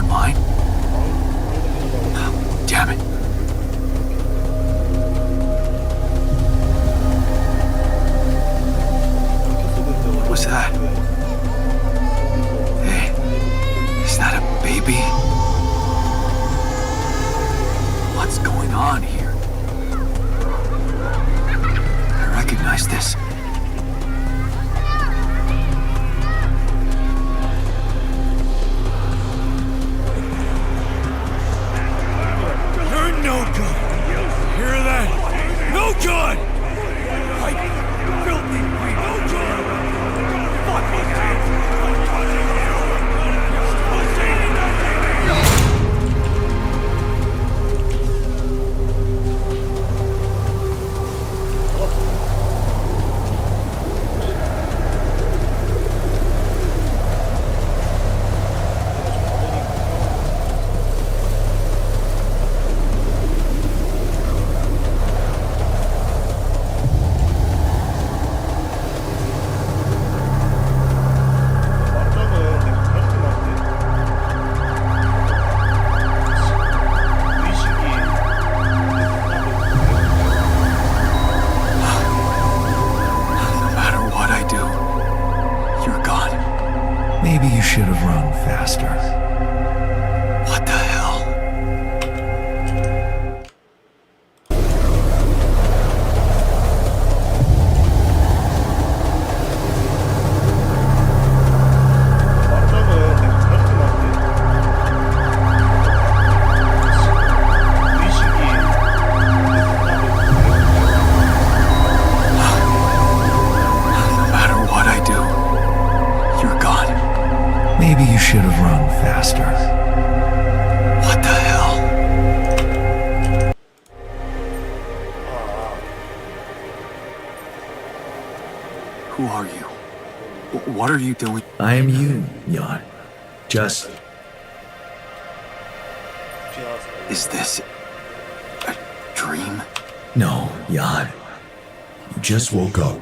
my mind? Damn it. What was that? Hey, is that a baby? What's going on here? I recognize this. You're no good. Hear that? No good. Like filthy. No good. Maybe you should have run faster. What the hell? Maybe you should have run faster. What the hell? Who are you? What are you doing? I am you, Jan. Just... Is this a dream? No, Jan. You just woke up.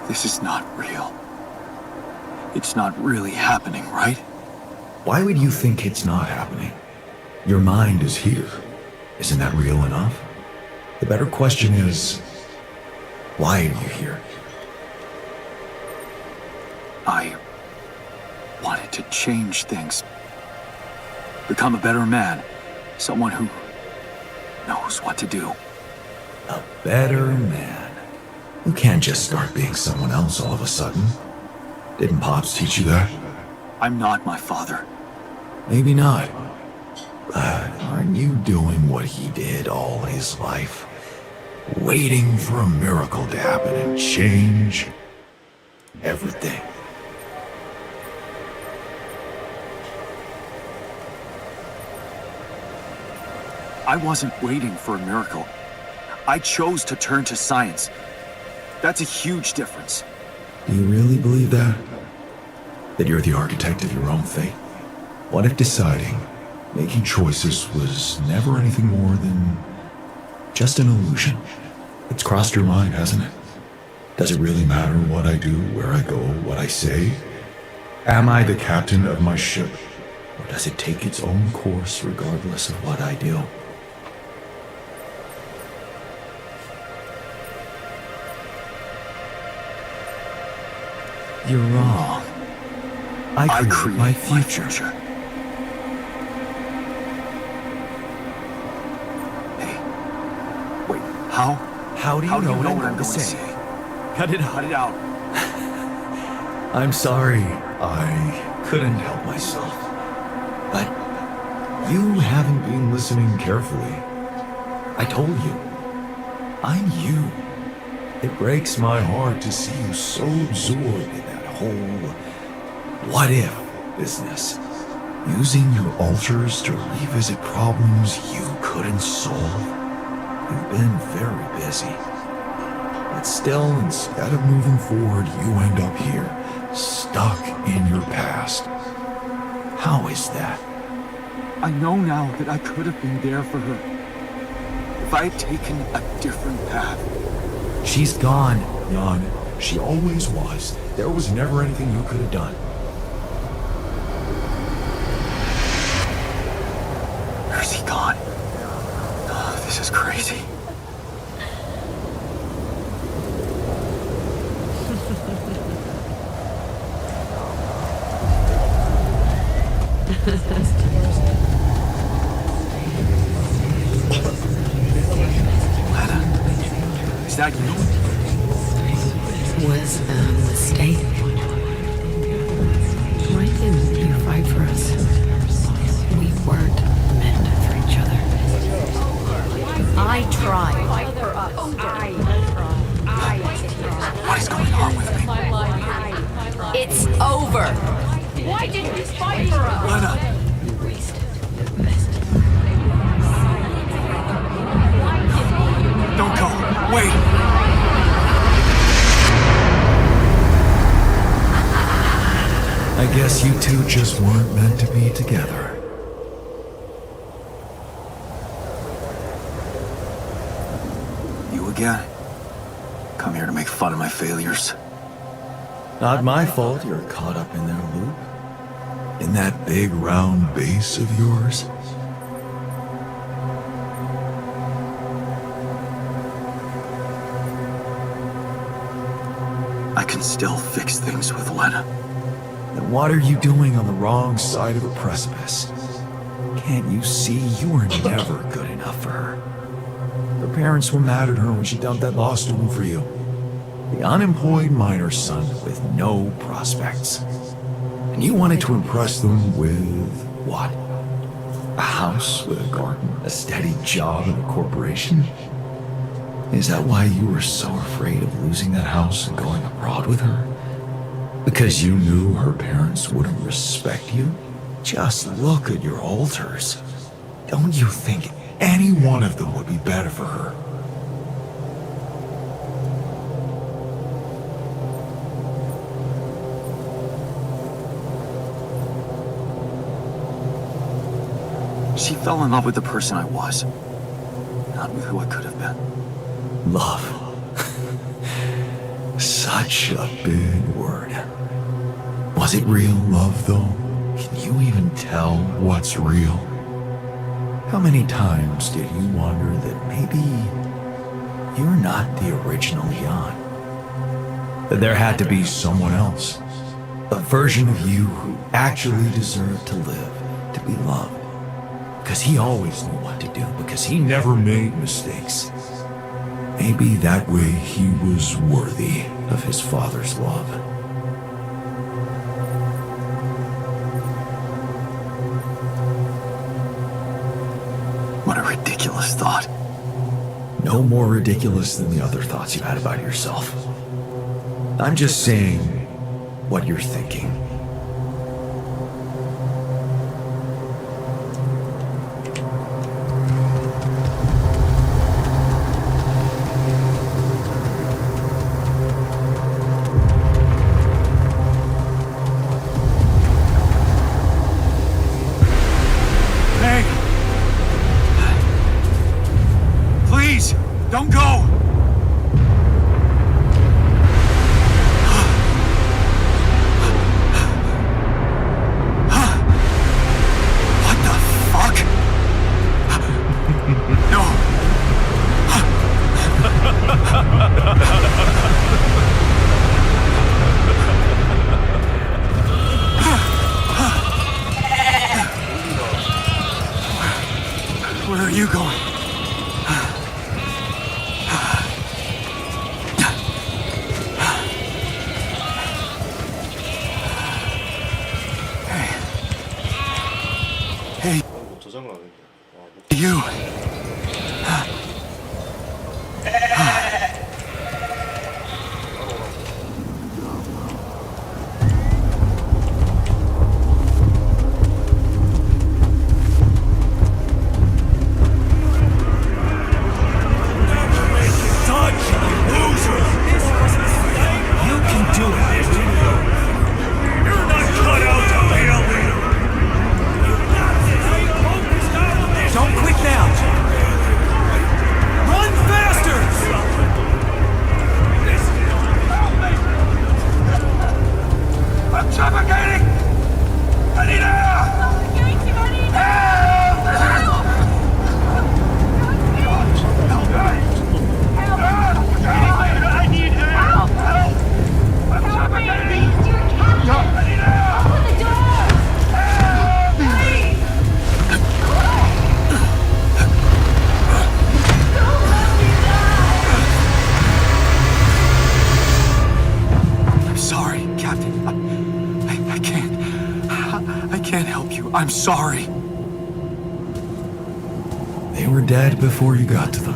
This is not real. It's not really happening, right? Why would you think it's not happening? Your mind is here. Isn't that real enough? The better question is, why are you here? I wanted to change things. Become a better man. Someone who knows what to do. A better man. You can't just start being someone else all of a sudden. Didn't Pops teach you that? I'm not my father. Maybe not. But aren't you doing what he did all his life? Waiting for a miracle to happen and change everything. I wasn't waiting for a miracle. I chose to turn to science. That's a huge difference. Do you really believe that? That you're the architect of your own fate? What if deciding, making choices was never anything more than just an illusion? It's crossed your mind, hasn't it? Does it really matter what I do, where I go, what I say? Am I the captain of my ship? Or does it take its own course regardless of what I do? You're wrong. I create my future. Hey, wait, how? How do you know what I'm going to say? Cut it out. Cut it out. I'm sorry. I couldn't help myself. But you haven't been listening carefully. I told you. I'm you. It breaks my heart to see you so absorbed in that whole what if business. Using your alters to revisit problems you couldn't solve. You've been very busy. But still, instead of moving forward, you end up here, stuck in your past. How is that? I know now that I could have been there for her. If I had taken a different path. She's gone, Jan. She always was. There was never anything you could have done. Where's he gone? Oh, this is crazy. Lana, is that you? Was a mistake. Why didn't you fight for us? We weren't meant for each other. I tried. What is going on with me? It's over. Why didn't you fight for us? Lana! Don't go! Wait! I guess you two just weren't meant to be together. You again? Come here to make fun of my failures. Not my fault you're caught up in their loop. In that big round base of yours. I can still fix things with Lena. Then what are you doing on the wrong side of a precipice? Can't you see you were never good enough for her? Her parents were mad at her when she dumped that law student for you. The unemployed miner son with no prospects. And you wanted to impress them with what? A house with a garden, a steady job in a corporation? Is that why you were so afraid of losing that house and going abroad with her? Because you knew her parents wouldn't respect you? Just look at your altars. Don't you think any one of them would be better for her? She fell in love with the person I was, not with who I could have been. Love. Such a big word. Was it real love, though? Can you even tell what's real? How many times did you wonder that maybe you're not the original Jan? That there had to be someone else, a version of you who actually deserved to live, to be loved. Because he always knew what to do, because he never made mistakes. Maybe that way he was worthy of his father's love. What a ridiculous thought. No more ridiculous than the other thoughts you had about yourself. I'm just saying what you're thinking. Don't go! What the fuck? No! Where are you going? You. You're not cut out to be a leader! You got this! Stay focused now! I'm sorry. They were dead before you got to them.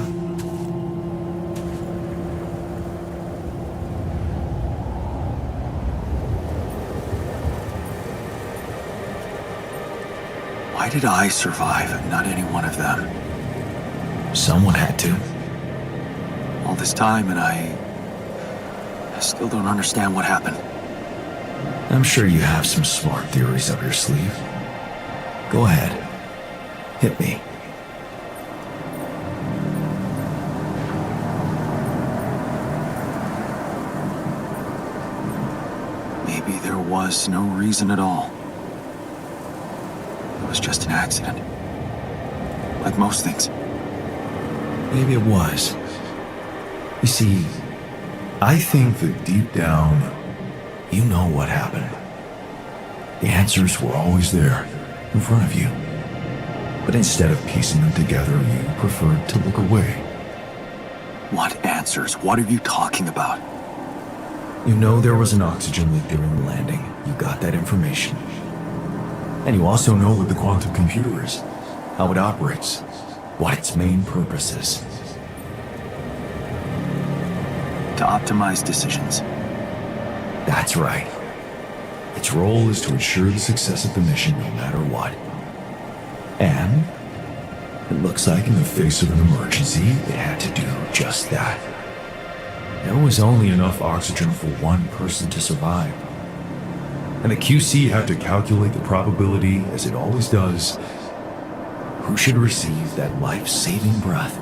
Why did I survive and not any one of them? Someone had to. All this time and I still don't understand what happened. I'm sure you have some smart theories up your sleeve. Go ahead. Hit me. Maybe there was no reason at all. It was just an accident. Like most things. Maybe it was. You see, I think that deep down, you know what happened. The answers were always there, in front of you. But instead of piecing them together, you preferred to look away. What answers? What are you talking about? You know there was an oxygen leak during the landing. You got that information. And you also know what the quantum computer is, how it operates, what its main purpose is. To optimize decisions. That's right. Its role is to ensure the success of the mission no matter what. And it looks like in the face of an emergency, it had to do just that. There was only enough oxygen for one person to survive. And the QC had to calculate the probability, as it always does, who should receive that life-saving breath.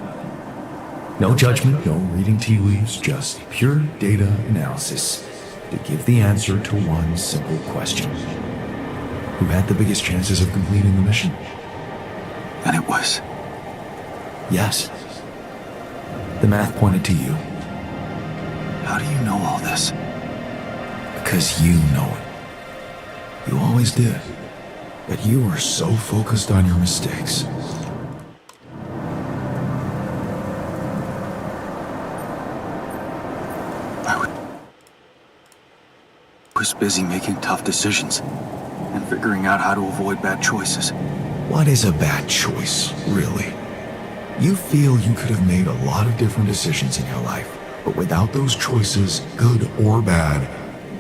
No judgment, no reading tea leaves, just pure data analysis to give the answer to one simple question. Who had the biggest chances of completing the mission? And it was. Yes. The math pointed to you. How do you know all this? Because you know it. You always did. But you were so focused on your mistakes. I was busy making tough decisions and figuring out how to avoid bad choices. What is a bad choice, really? You feel you could have made a lot of different decisions in your life, but without those choices, good or bad,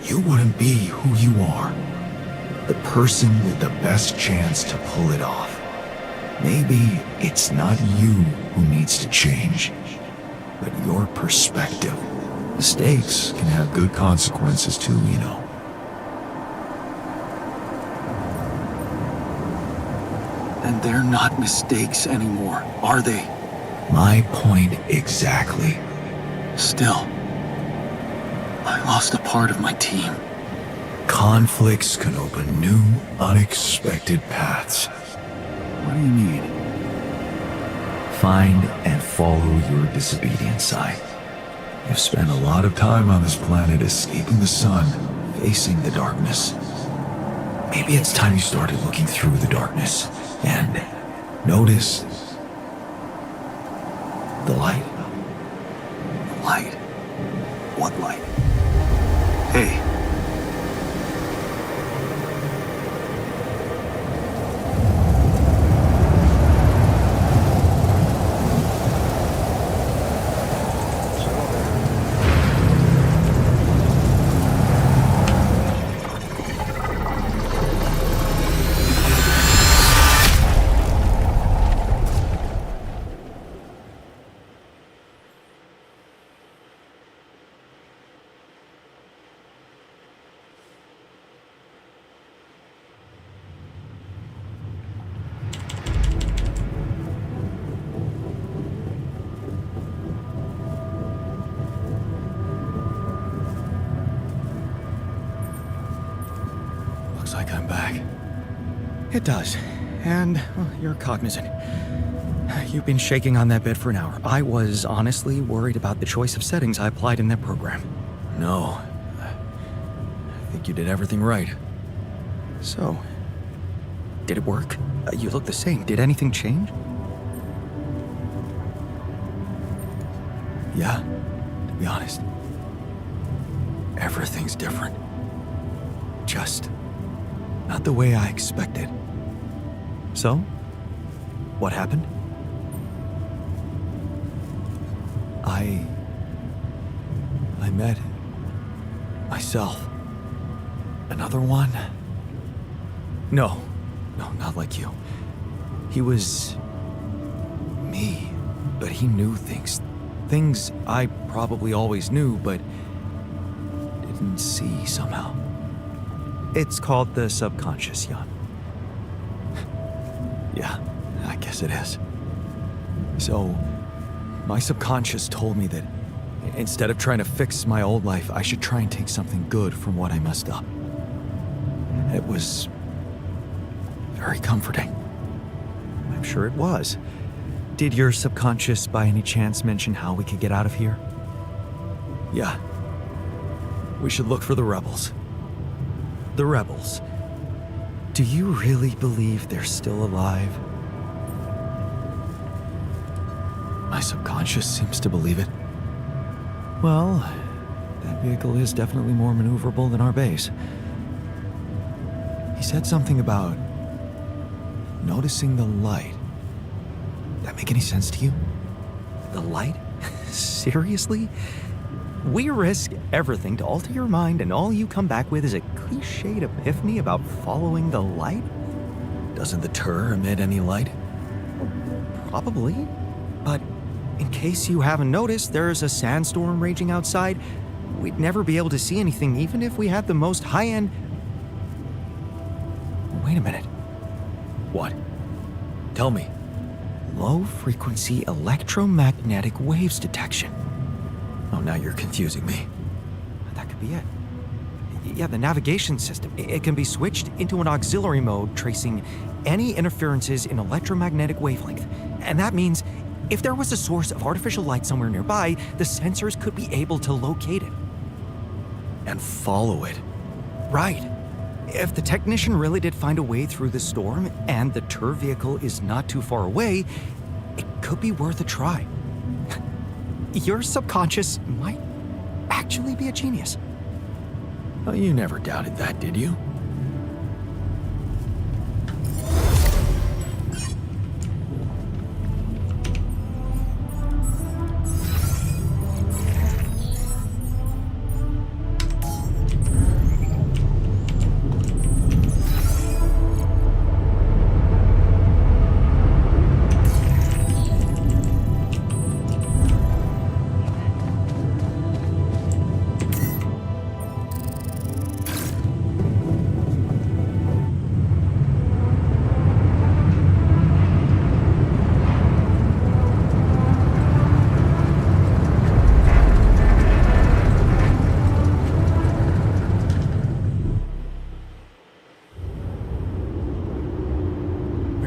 you wouldn't be who you are. The person with the best chance to pull it off. Maybe it's not you who needs to change, but your perspective. Mistakes can have good consequences too, you know. And they're not mistakes anymore, are they? My point exactly. Still, I lost a part of my team. Conflicts can open new, unexpected paths. What do you mean? Find and follow your disobedient side. You've spent a lot of time on this planet escaping the sun, facing the darkness. Maybe it's time you started looking through the darkness and notice the light. Light? What light? Hey. Looks like I'm back. It does. And well, you're cognizant. You've been shaking on that bed for an hour. I was honestly worried about the choice of settings I applied in that program. No. I think you did everything right. So, did it work? You look the same. Did anything change? Yeah, to be honest. Everything's different. Just not the way I expected. So, what happened? I met myself. Another one? No, not like you. He was me, but he knew things. Things I probably always knew, but didn't see somehow. It's called the subconscious, Jan. Yeah, I guess it is. So, my subconscious told me that instead of trying to fix my old life, I should try and take something good from what I messed up. It was very comforting. I'm sure it was. Did your subconscious by any chance mention how we could get out of here? Yeah. We should look for the rebels. The rebels. Do you really believe they're still alive? My subconscious seems to believe it. Well, that vehicle is definitely more maneuverable than our base. He said something about noticing the light. That make any sense to you? The light? Seriously? We risk everything to alter your mind, and all you come back with is a cliched epiphany about following the light? Doesn't the tur emit any light? Probably. But in case you haven't noticed, there's a sandstorm raging outside. We'd never be able to see anything, even if we had the most high-end... Wait a minute. What? Tell me. Low-frequency electromagnetic waves detection. Oh, now you're confusing me. That could be it. Yeah, the navigation system. It can be switched into an auxiliary mode, tracing any interferences in electromagnetic wavelength. And that means if there was a source of artificial light somewhere nearby, the sensors could be able to locate it. And follow it. Right. If the technician really did find a way through the storm, and the tur vehicle is not too far away, it could be worth a try. Your subconscious might actually be a genius. Oh, you never doubted that, did you?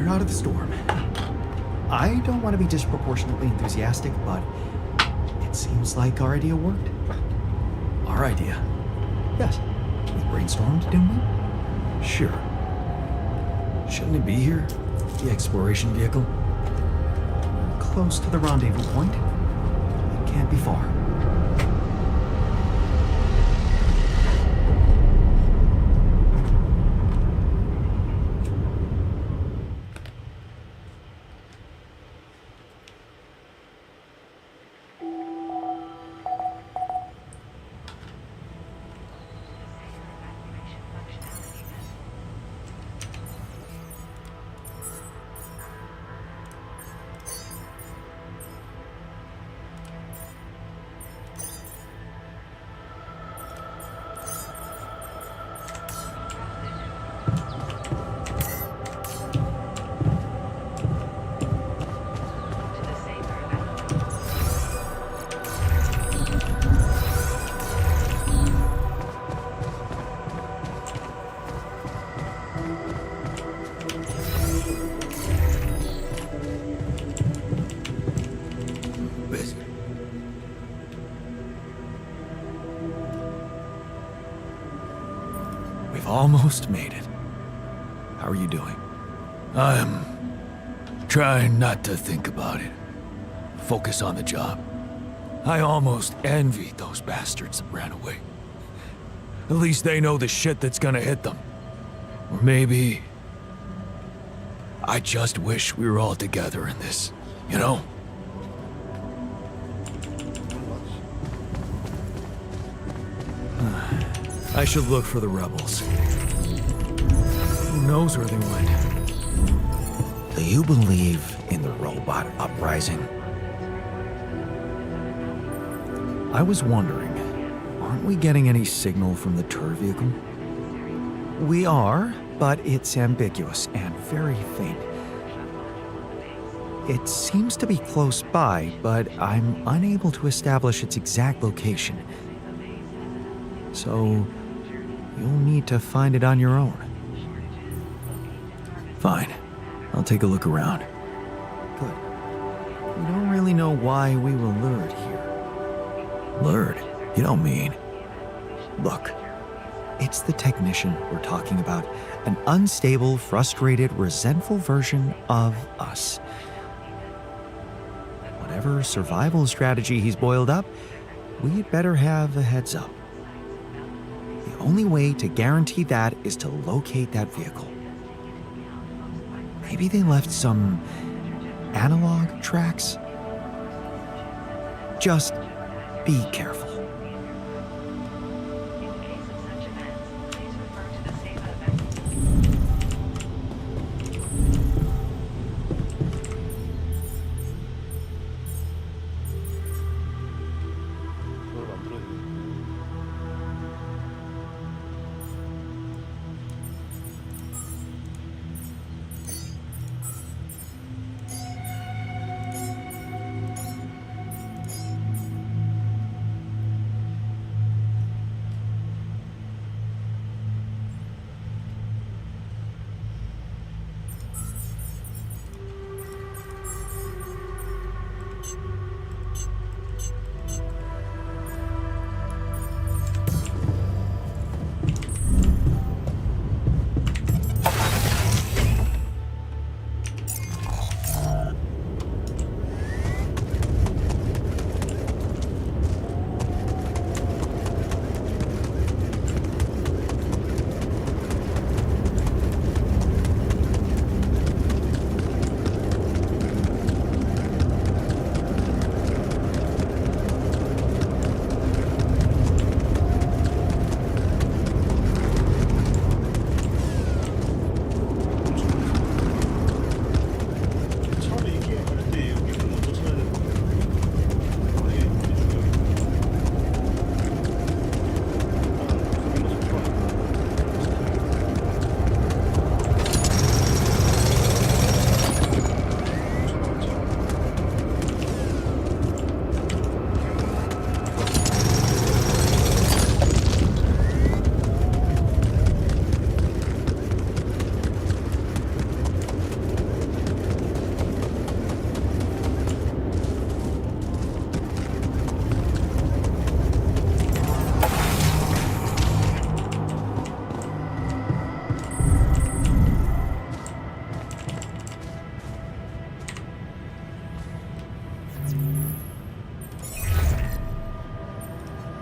Out of the storm. I don't want to be disproportionately enthusiastic, but it seems like our idea worked. Our idea? Yes. We brainstormed, didn't we? Sure. Shouldn't it be here? The exploration vehicle? Close to the rendezvous point. It can't be far. We've almost made it. How are you doing? I'm trying not to think about it. Focus on the job. I almost envy those bastards that ran away. At least they know the shit that's gonna hit them. Or maybe I just wish we were all together in this, you know? I should look for the rebels. Who knows where they went? Do you believe in the robot uprising? I was wondering, aren't we getting any signal from the tour vehicle? We are, but it's ambiguous and very faint. It seems to be close by, but I'm unable to establish its exact location. So, you'll need to find it on your own. Fine. I'll take a look around. Good. We don't really know why we were lured here. Lured? You don't mean... Look. It's the technician we're talking about. An unstable, frustrated, resentful version of us. Whatever survival strategy he's boiled up, we'd better have a heads up. The only way to guarantee that is to locate that vehicle. Maybe they left some analog tracks? Just be careful.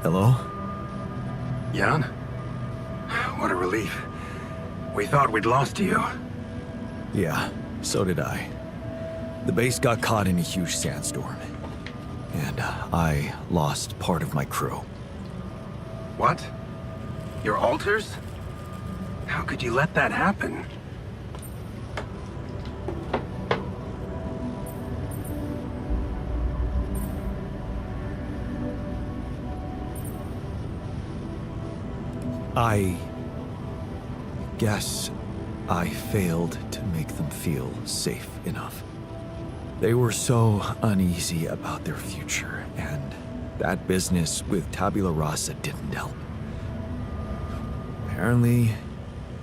Hello? Jan? What a relief. We thought we'd lost you. Yeah, so did I. The base got caught in a huge sandstorm. And I lost part of my crew. What? Your alters? How could you let that happen? I guess I failed to make them feel safe enough. They were so uneasy about their future, and that business with Tabula Rasa didn't help. Apparently,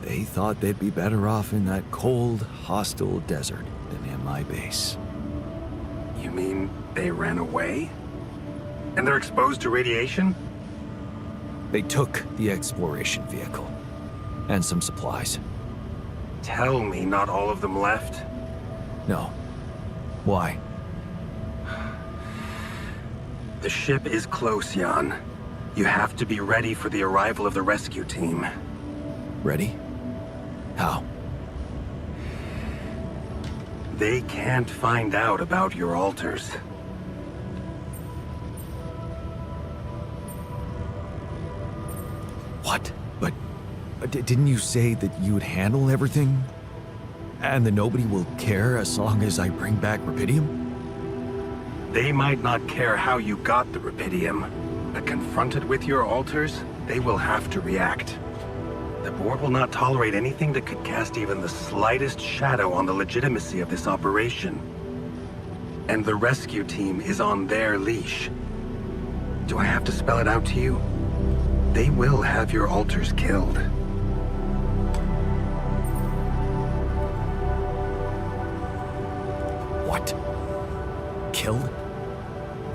they thought they'd be better off in that cold, hostile desert than in my base. You mean they ran away? And they're exposed to radiation? They took the exploration vehicle and some supplies. Tell me not all of them left? No. Why? The ship is close, Jan. You have to be ready for the arrival of the rescue team. Ready? How? They can't find out about your alters. What? But didn't you say that you'd handle everything? And that nobody will care as long as I bring back Rapidium? They might not care how you got the Rapidium, but confronted with your alters, they will have to react. The board will not tolerate anything that could cast even the slightest shadow on the legitimacy of this operation. And the rescue team is on their leash. Do I have to spell it out to you? They will have your alters killed. What? Killed?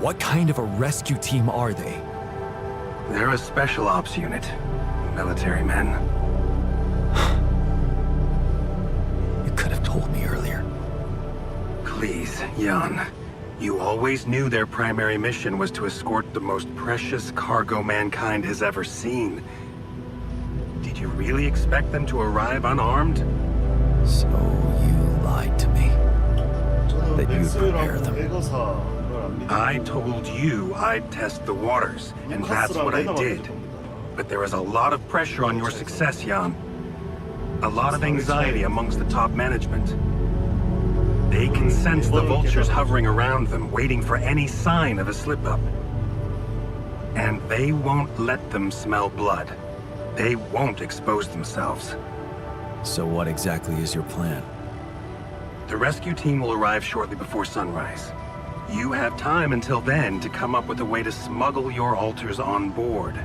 What kind of a rescue team are they? They're a special ops unit. Military men. You could have told me earlier. Please, Jan. You always knew their primary mission was to escort the most precious cargo mankind has ever seen. Did you really expect them to arrive unarmed? So you lied to me. That you'd prepare them. I told you I'd test the waters, and that's what I did. But there is a lot of pressure on your success, Jan. A lot of anxiety amongst the top management. They can sense the vultures hovering around them, waiting for any sign of a slip-up. And they won't let them smell blood. They won't expose themselves. So what exactly is your plan? The rescue team will arrive shortly before sunrise. You have time until then to come up with a way to smuggle your alters on board.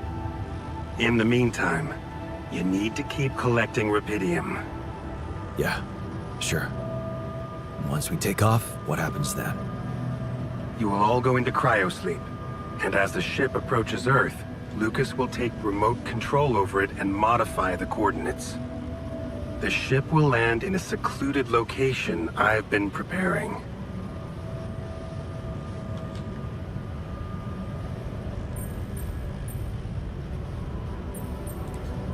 In the meantime, you need to keep collecting Rapidium. Yeah, sure. Once we take off, what happens then? You will all go into cryosleep, and as the ship approaches Earth, Lucas will take remote control over it and modify the coordinates. The ship will land in a secluded location I've been preparing.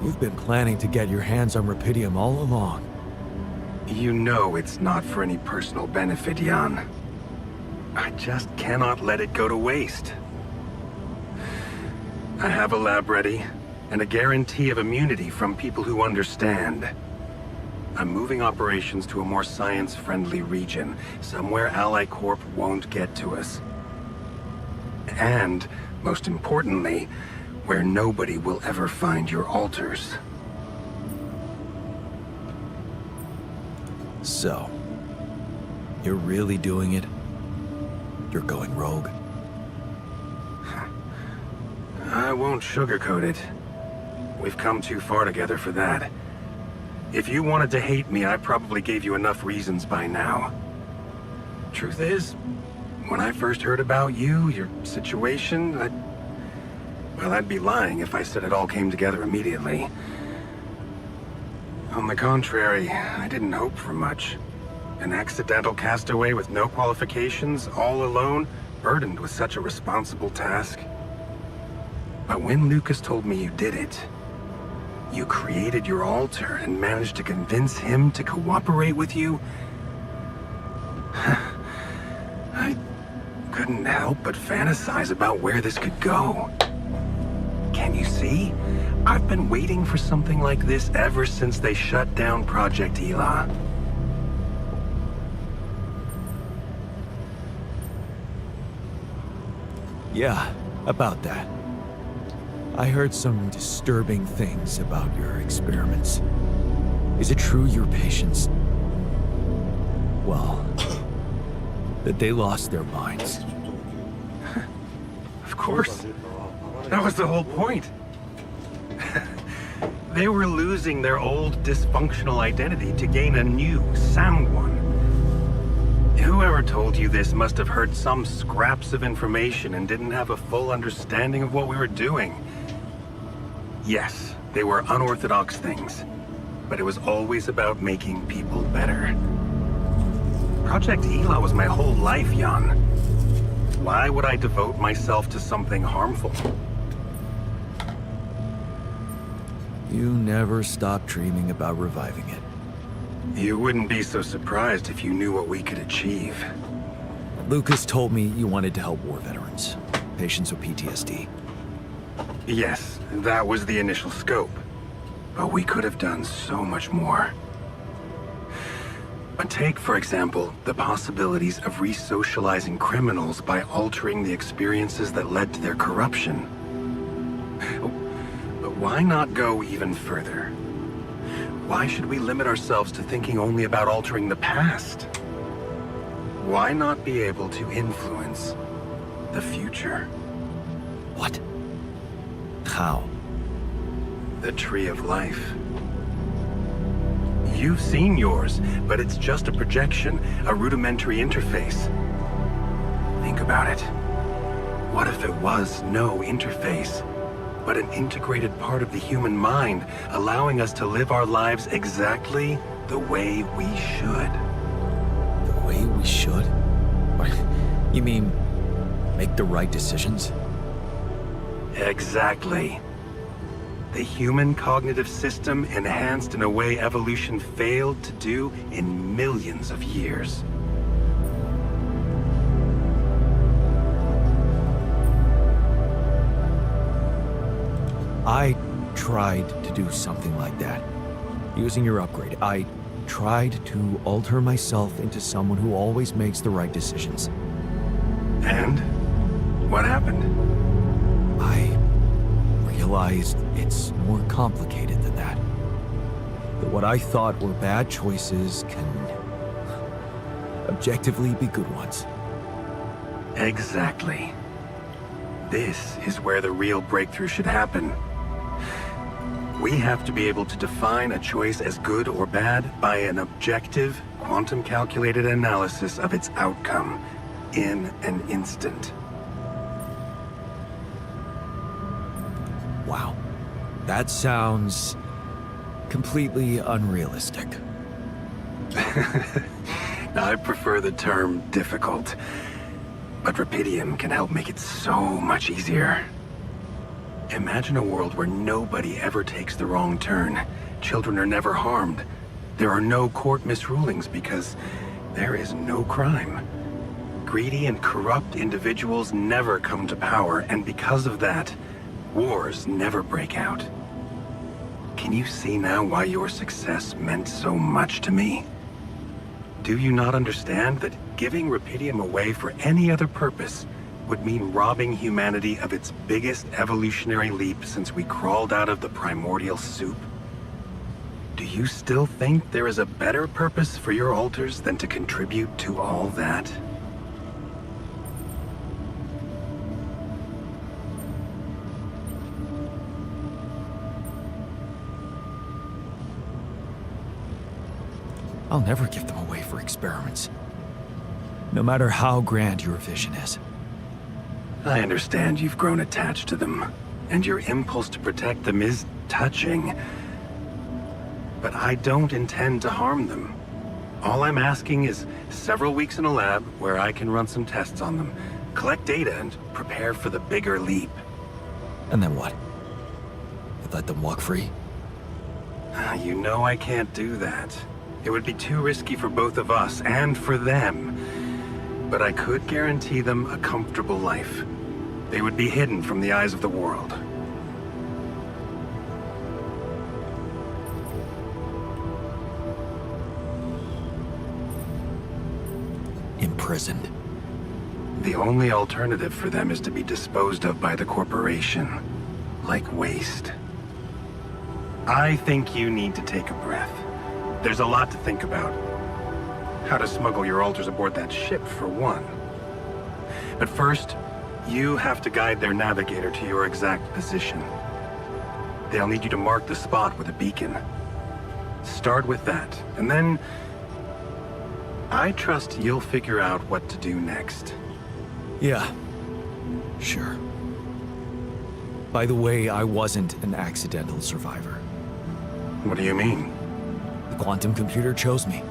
You've been planning to get your hands on Rapidium all along. You know it's not for any personal benefit, Jan. I just cannot let it go to waste. I have a lab ready, and a guarantee of immunity from people who understand. I'm moving operations to a more science-friendly region, somewhere Ally Corp won't get to us. And, most importantly, where nobody will ever find your alters. So, you're really doing it? You're going rogue? I won't sugarcoat it. We've come too far together for that. If you wanted to hate me, I probably gave you enough reasons by now. Truth is, when I first heard about you, your situation, I'd be lying if I said it all came together immediately. On the contrary, I didn't hope for much. An accidental castaway with no qualifications, all alone, burdened with such a responsible task. But when Lucas told me you did it, you created your alter and managed to convince him to cooperate with you, I couldn't help but fantasize about where this could go. Can you see? I've been waiting for something like this ever since they shut down Project Ela. Yeah, about that. I heard some disturbing things about your experiments. Is it true your patients... well, that they lost their minds? Of course. That was the whole point. They were losing their old dysfunctional identity to gain a new, sound one. Whoever told you this must have heard some scraps of information and didn't have a full understanding of what we were doing. Yes, they were unorthodox things, but it was always about making people better. Project Ela was my whole life, Jan. Why would I devote myself to something harmful? You never stopped dreaming about reviving it. You wouldn't be so surprised if you knew what we could achieve. Lucas told me you wanted to help war veterans, patients with PTSD. Yes, that was the initial scope. But we could have done so much more. But take, for example, the possibilities of re-socializing criminals by altering the experiences that led to their corruption. But why not go even further? Why should we limit ourselves to thinking only about altering the past? Why not be able to influence the future? What? How? The Tree of Life. You've seen yours, but it's just a projection, a rudimentary interface. Think about it. What if it was no interface, but an integrated part of the human mind, allowing us to live our lives exactly the way we should? The way we should? What? You mean make the right decisions? Exactly. The human cognitive system enhanced in a way evolution failed to do in millions of years. I tried to do something like that. Using your upgrade, I tried to alter myself into someone who always makes the right decisions. And? What happened? I realized it's more complicated than that. That what I thought were bad choices can objectively be good ones. Exactly. This is where the real breakthrough should happen. We have to be able to define a choice as good or bad by an objective, quantum-calculated analysis of its outcome in an instant. Wow. That sounds completely unrealistic. I prefer the term difficult, but Rapidium can help make it so much easier. Imagine a world where nobody ever takes the wrong turn. Children are never harmed. There are no court misrulings because there is no crime. Greedy and corrupt individuals never come to power, and because of that, wars never break out. Can you see now why your success meant so much to me? Do you not understand that giving Rapidium away for any other purpose would mean robbing humanity of its biggest evolutionary leap since we crawled out of the primordial soup? Do you still think there is a better purpose for your altars than to contribute to all that? I'll never give them away for experiments. No matter how grand your vision is. I understand you've grown attached to them, and your impulse to protect them is touching. But I don't intend to harm them. All I'm asking is several weeks in a lab where I can run some tests on them, collect data, and prepare for the bigger leap. And then what? You let them walk free? You know I can't do that. It would be too risky for both of us and for them. But I could guarantee them a comfortable life. They would be hidden from the eyes of the world. Imprisoned. The only alternative for them is to be disposed of by the corporation, like waste. I think you need to take a breath. There's a lot to think about. How to smuggle your altars aboard that ship, for one. But first, you have to guide their navigator to your exact position. They'll need you to mark the spot with a beacon. Start with that, and then I trust you'll figure out what to do next. Yeah, sure. By the way, I wasn't an accidental survivor. What do you mean? The quantum computer chose me.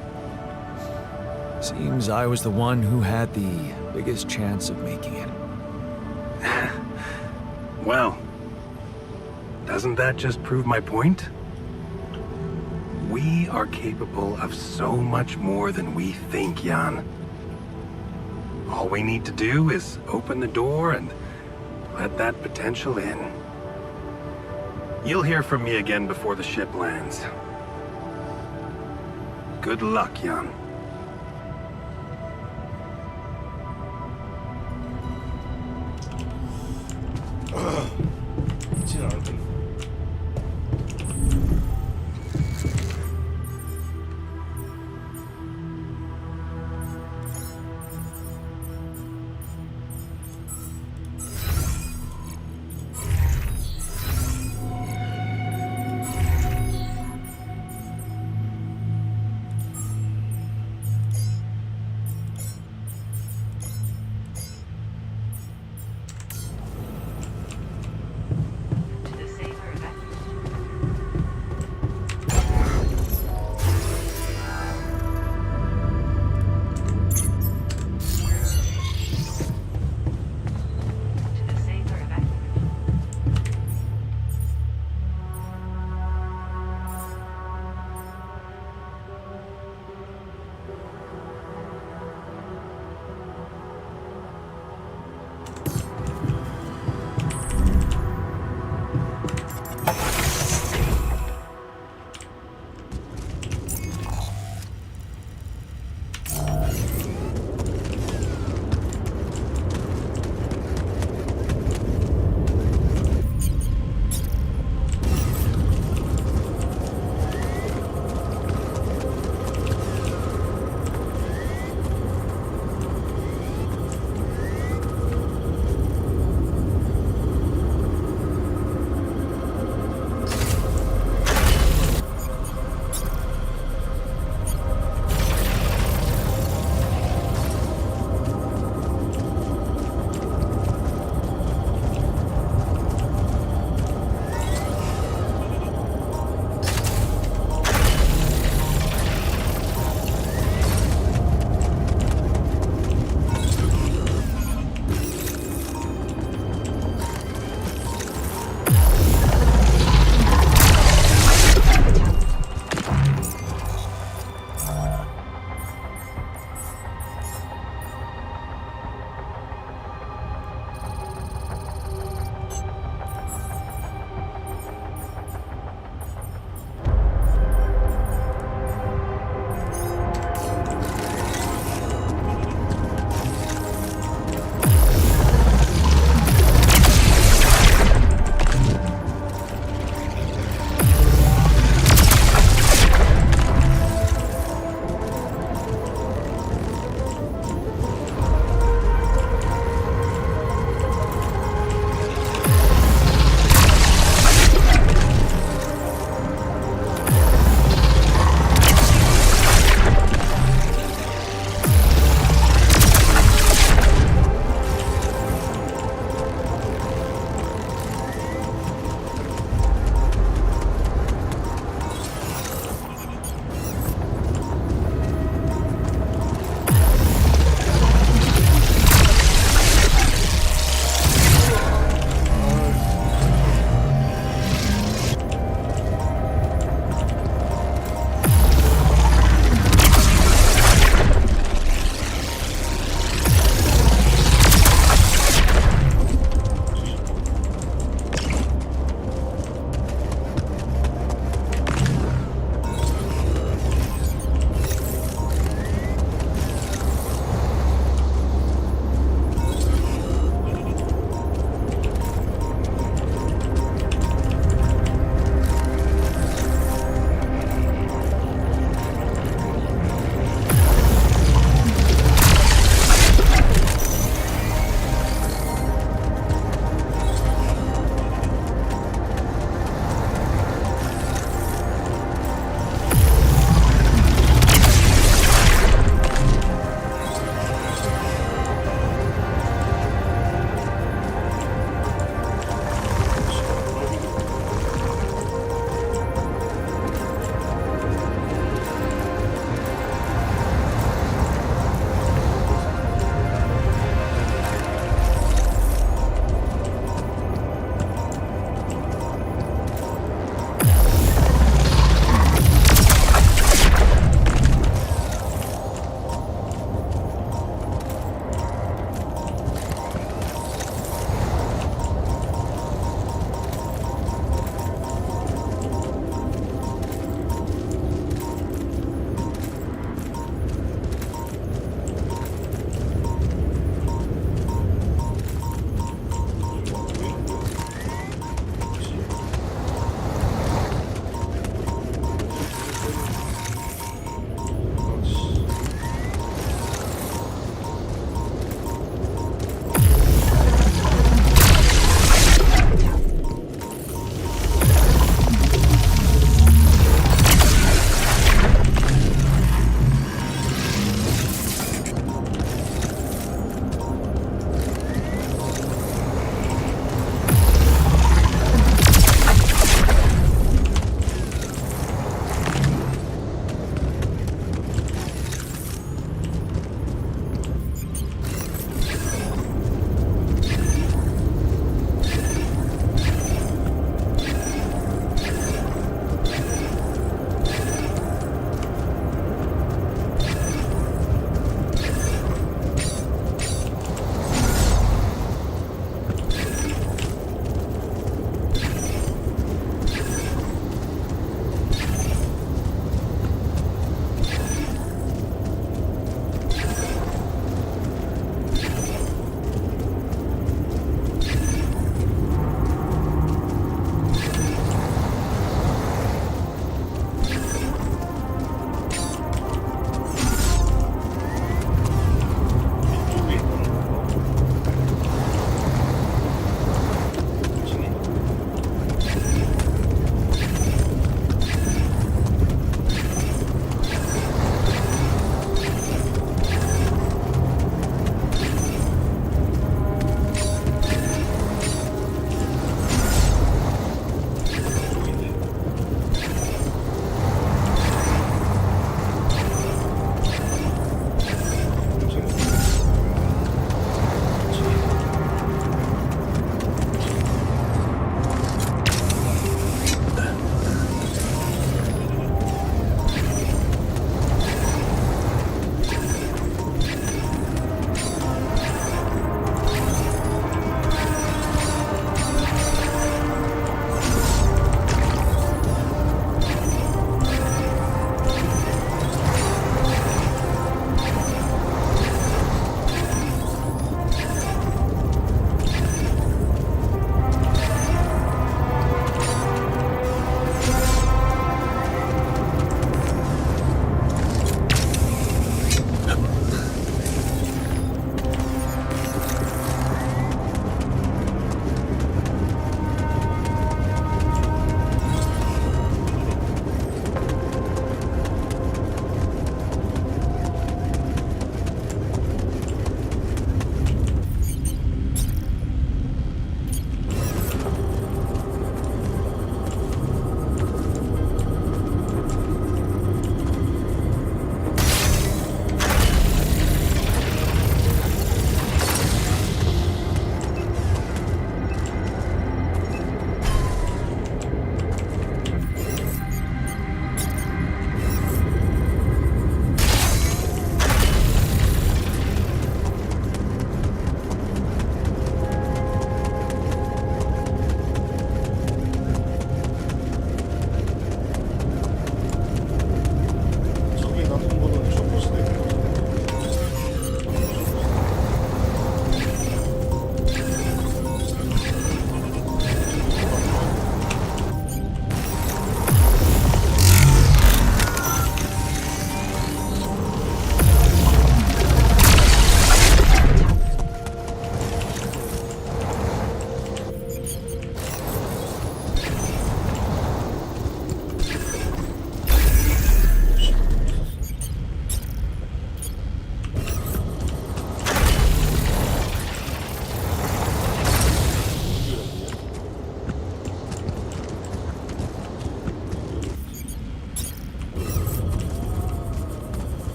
Seems I was the one who had the biggest chance of making it. Well, doesn't that just prove my point? We are capable of so much more than we think, Jan. All we need to do is open the door and let that potential in. You'll hear from me again before the ship lands. Good luck, Jan.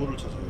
정보를 찾아요.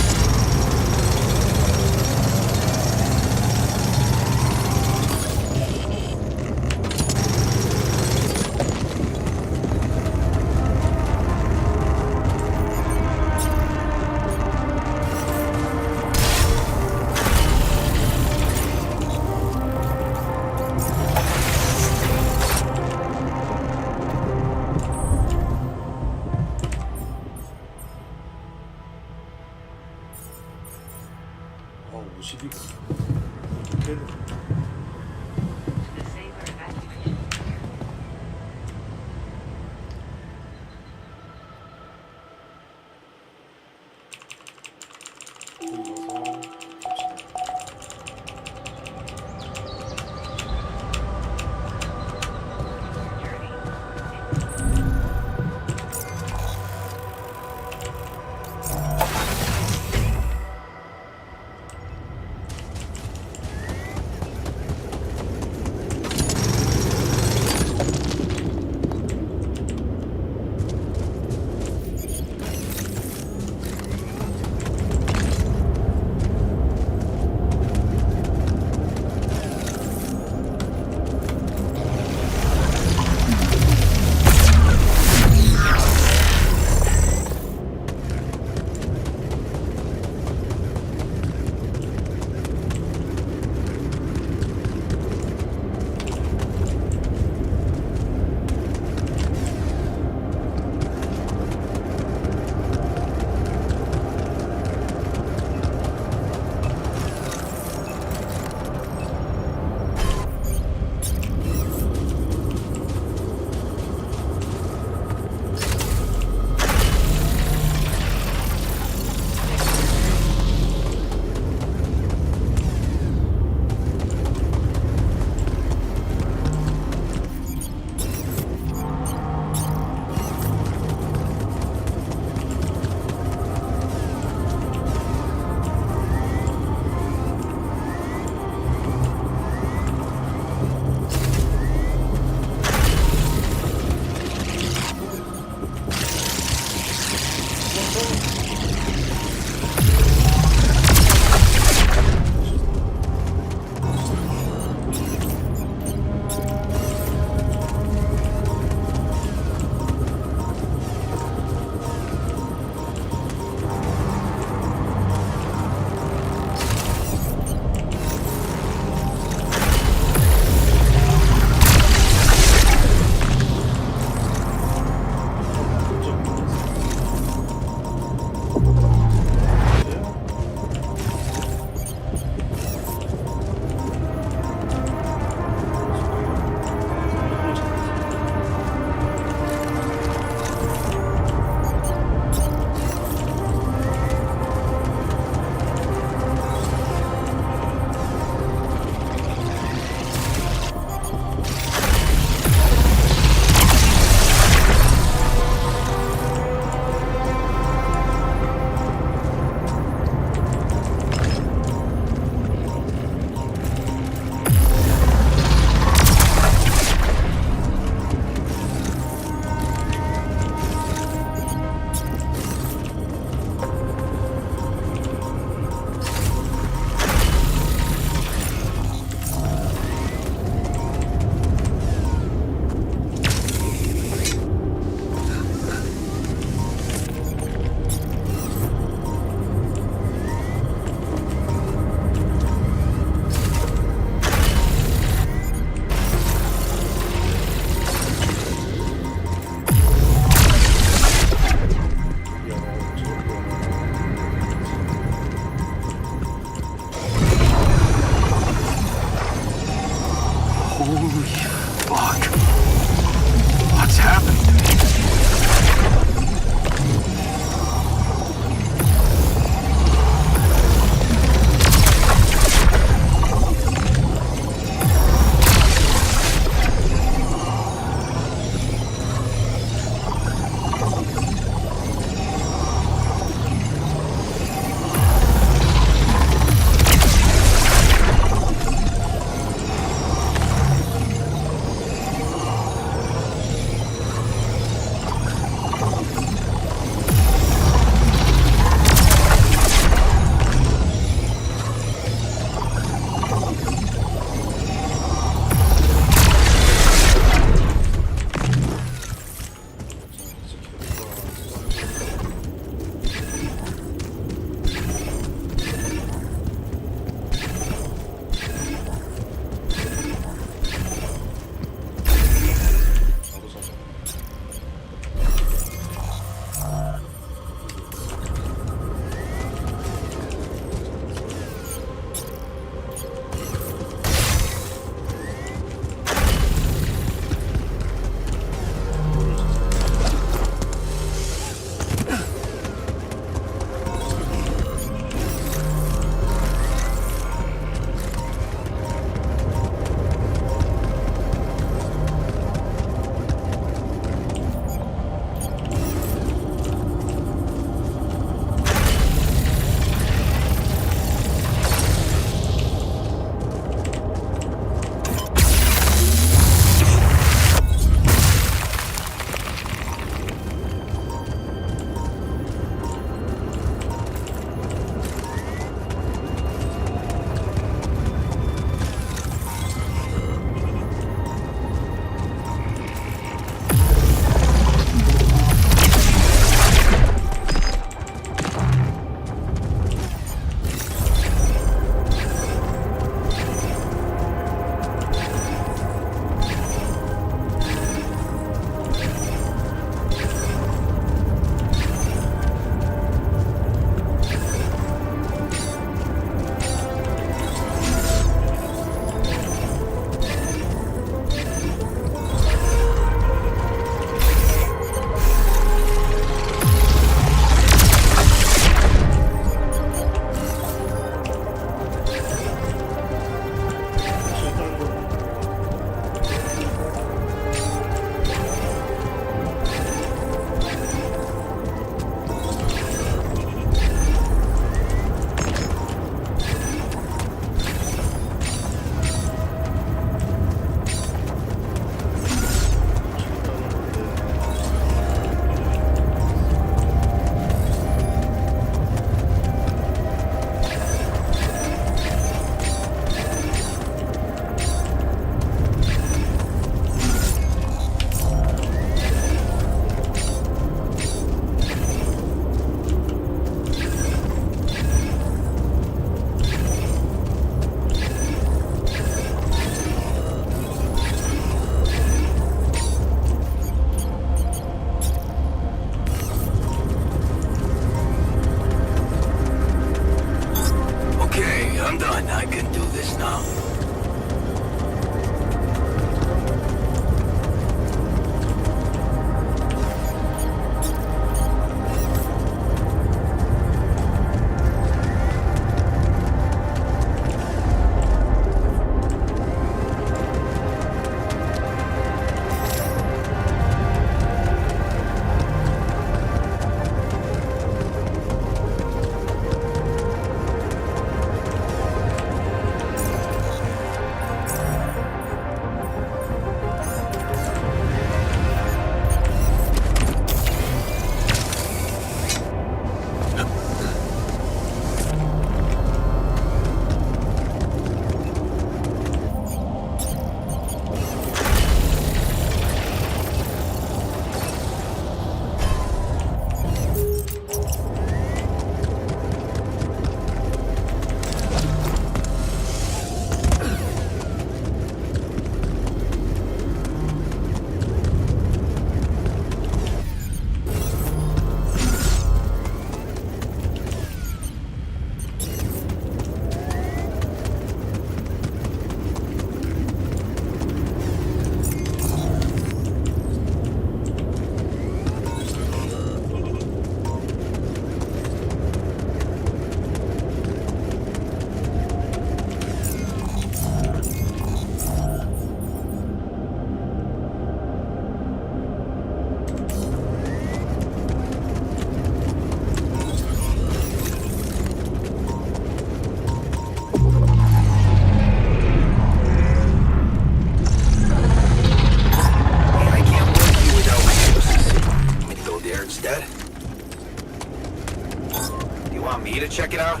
want me to check it out?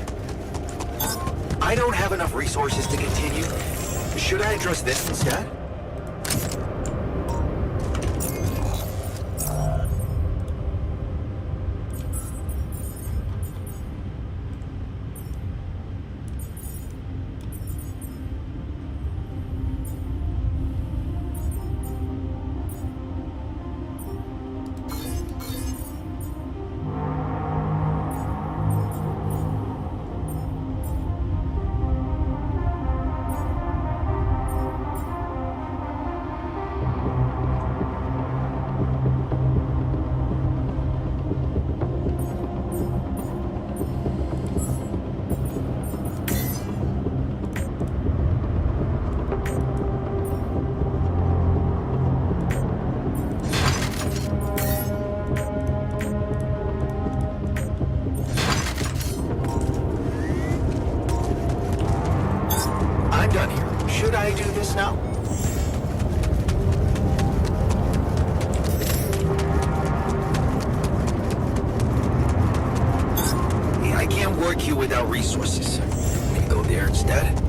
I don't have enough resources to continue. Should I address this instead? I'm done here. Should I do this now? Yeah, I can't work here without resources. Let me go there instead.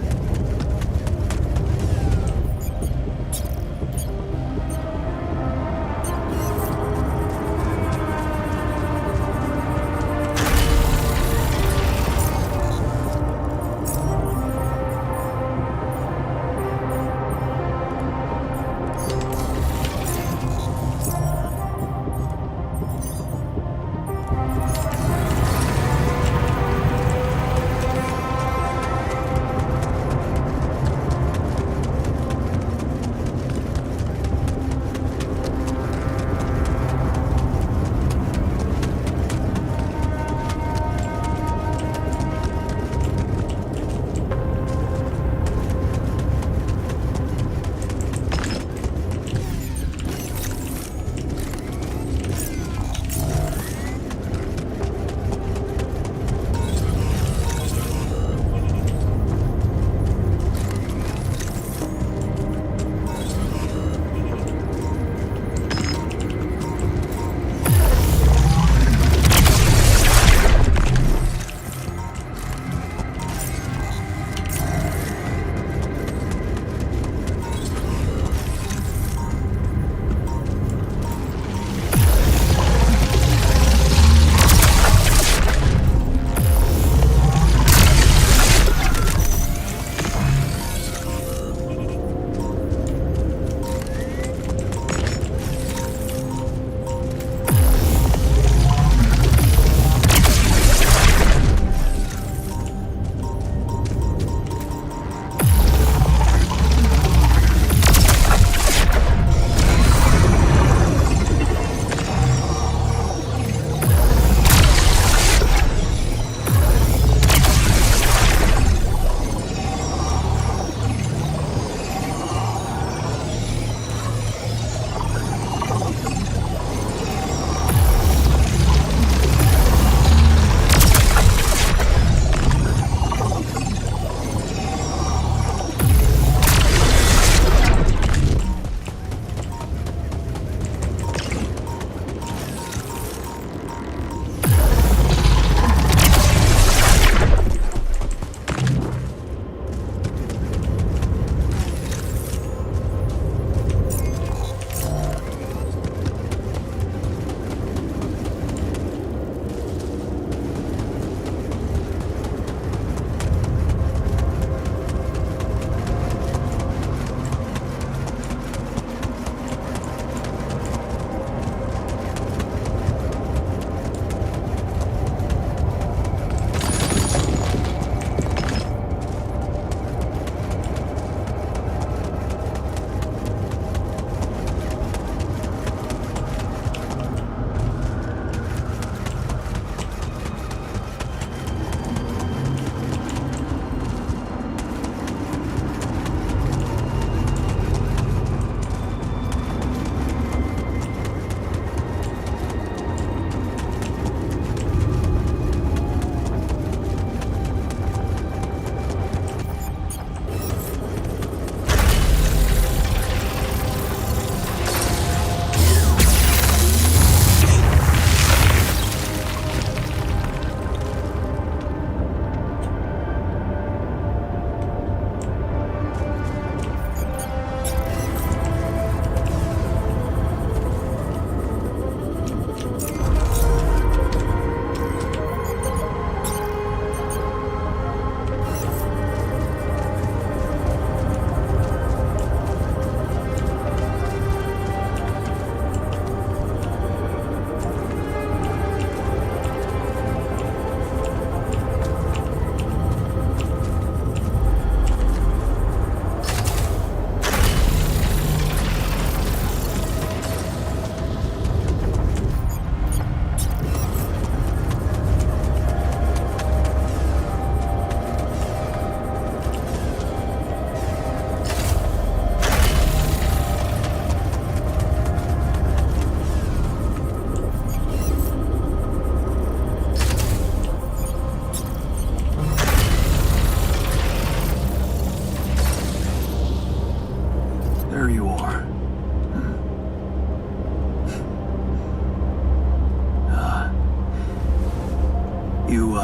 You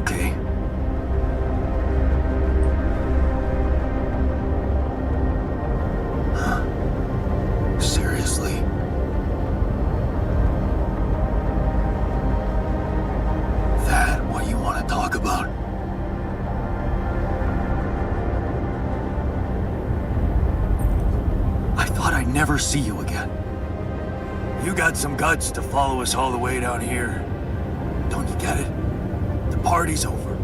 okay? Huh? Seriously? That what you want to talk about? I thought I'd never see you again. You got some guts to follow us all the way down here. Don't you get it? The party's over.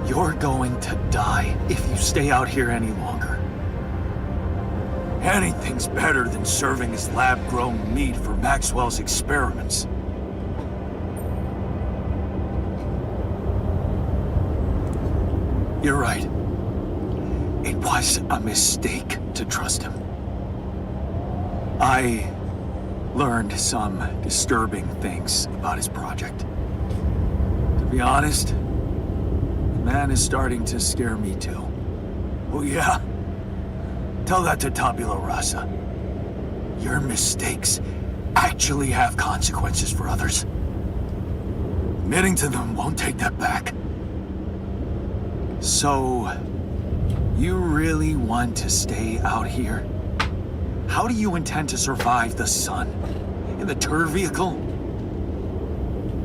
You're going to die if you stay out here any longer. Anything's better than serving as lab-grown meat for Maxwell's experiments. You're right. It was a mistake to trust him. I learned some disturbing things about his project. To be honest, the man is starting to scare me too. Oh yeah? Tell that to Tabula Rasa. Your mistakes actually have consequences for others. Admitting to them won't take that back. So, you really want to stay out here? How do you intend to survive the sun? In the tour vehicle?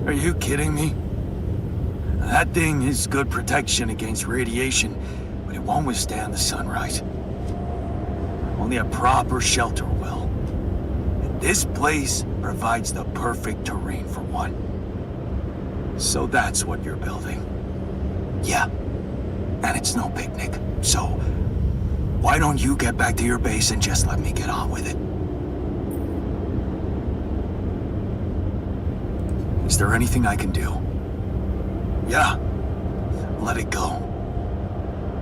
Are you kidding me? That thing is good protection against radiation, but it won't withstand the sunrise. Only a proper shelter will. And this place provides the perfect terrain for one. So that's what you're building. Yeah. And it's no picnic, so why don't you get back to your base and just let me get on with it? Is there anything I can do? Yeah, let it go.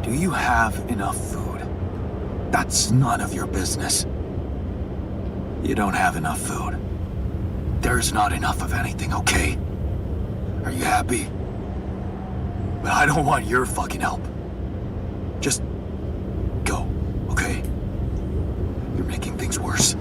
Do you have enough food? That's none of your business. You don't have enough food. There's not enough of anything, okay? Are you happy? But I don't want your fucking help. Just go, okay? You're making things worse.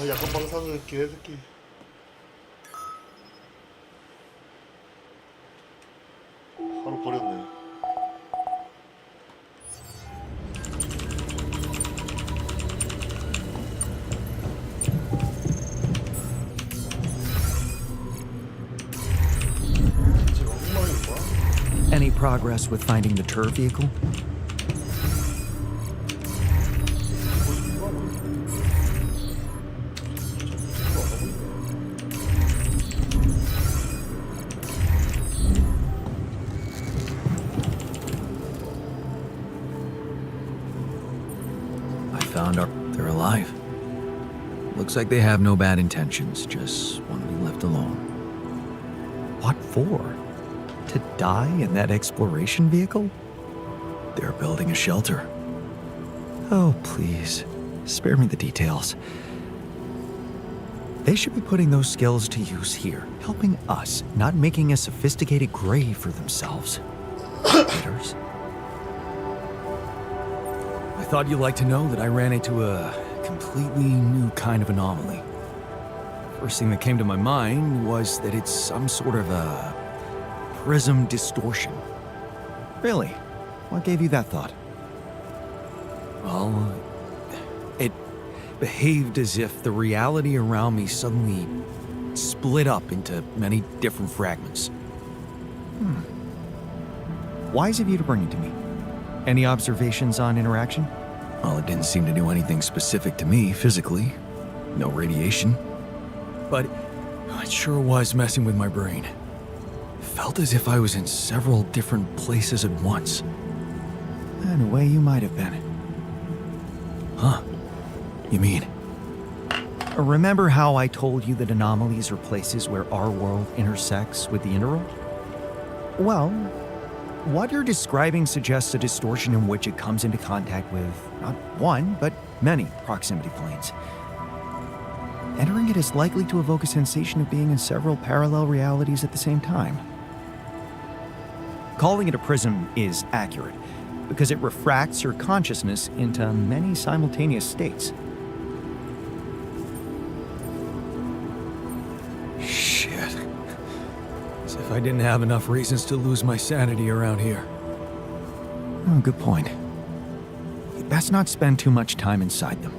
약간 방사능 개새끼. 바로 버렸네. 지금 엉망인가? Any progress with finding the tour vehicle? They're alive. Looks like they have no bad intentions, just want to be left alone. What for? To die in that exploration vehicle? They're building a shelter. Oh, please. Spare me the details. They should be putting those skills to use here, helping us, not making a sophisticated grave for themselves. Hitters. I thought you'd like to know that I ran into a completely new kind of anomaly. First thing that came to my mind was that it's some sort of a prism distortion. Really? What gave you that thought? Well, it behaved as if the reality around me suddenly split up into many different fragments. Wise of you to bring it to me. Any observations on interaction? Well, it didn't seem to do anything specific to me physically. No radiation. But it sure was messing with my brain. It felt as if I was in several different places at once. In a way, you might have been. Huh? You mean? Remember how I told you that anomalies are places where our world intersects with the interworld? Well, what you're describing suggests a distortion in which it comes into contact with not one, but many proximity planes. Entering it is likely to evoke a sensation of being in several parallel realities at the same time. Calling it a prism is accurate, because it refracts your consciousness into many simultaneous states. Shit. As if I didn't have enough reasons to lose my sanity around here. Oh, good point. You'd best not spend too much time inside them.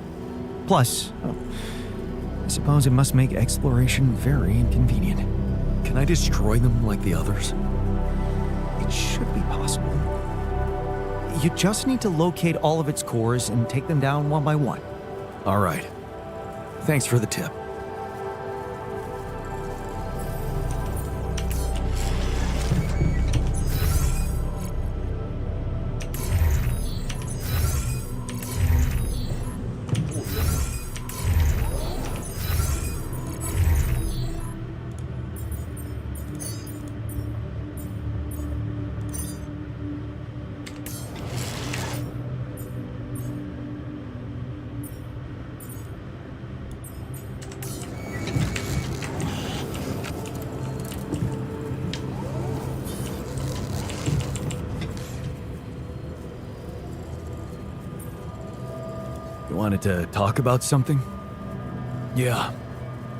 Plus, I suppose it must make exploration very inconvenient. Can I destroy them like the others? It should be possible. You just need to locate all of its cores and take them down one by one. All right. Thanks for the tip. Wanted to talk about something? Yeah.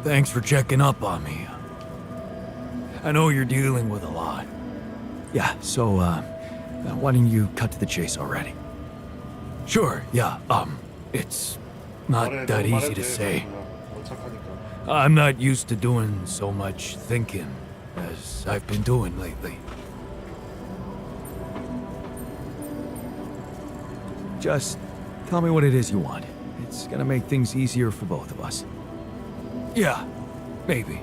Thanks for checking up on me. I know you're dealing with a lot. Yeah, so, why don't you cut to the chase already? Sure, yeah, it's not that easy to say. I'm not used to doing so much thinking as I've been doing lately. Just tell me what it is you want. It's gonna make things easier for both of us. Yeah, maybe.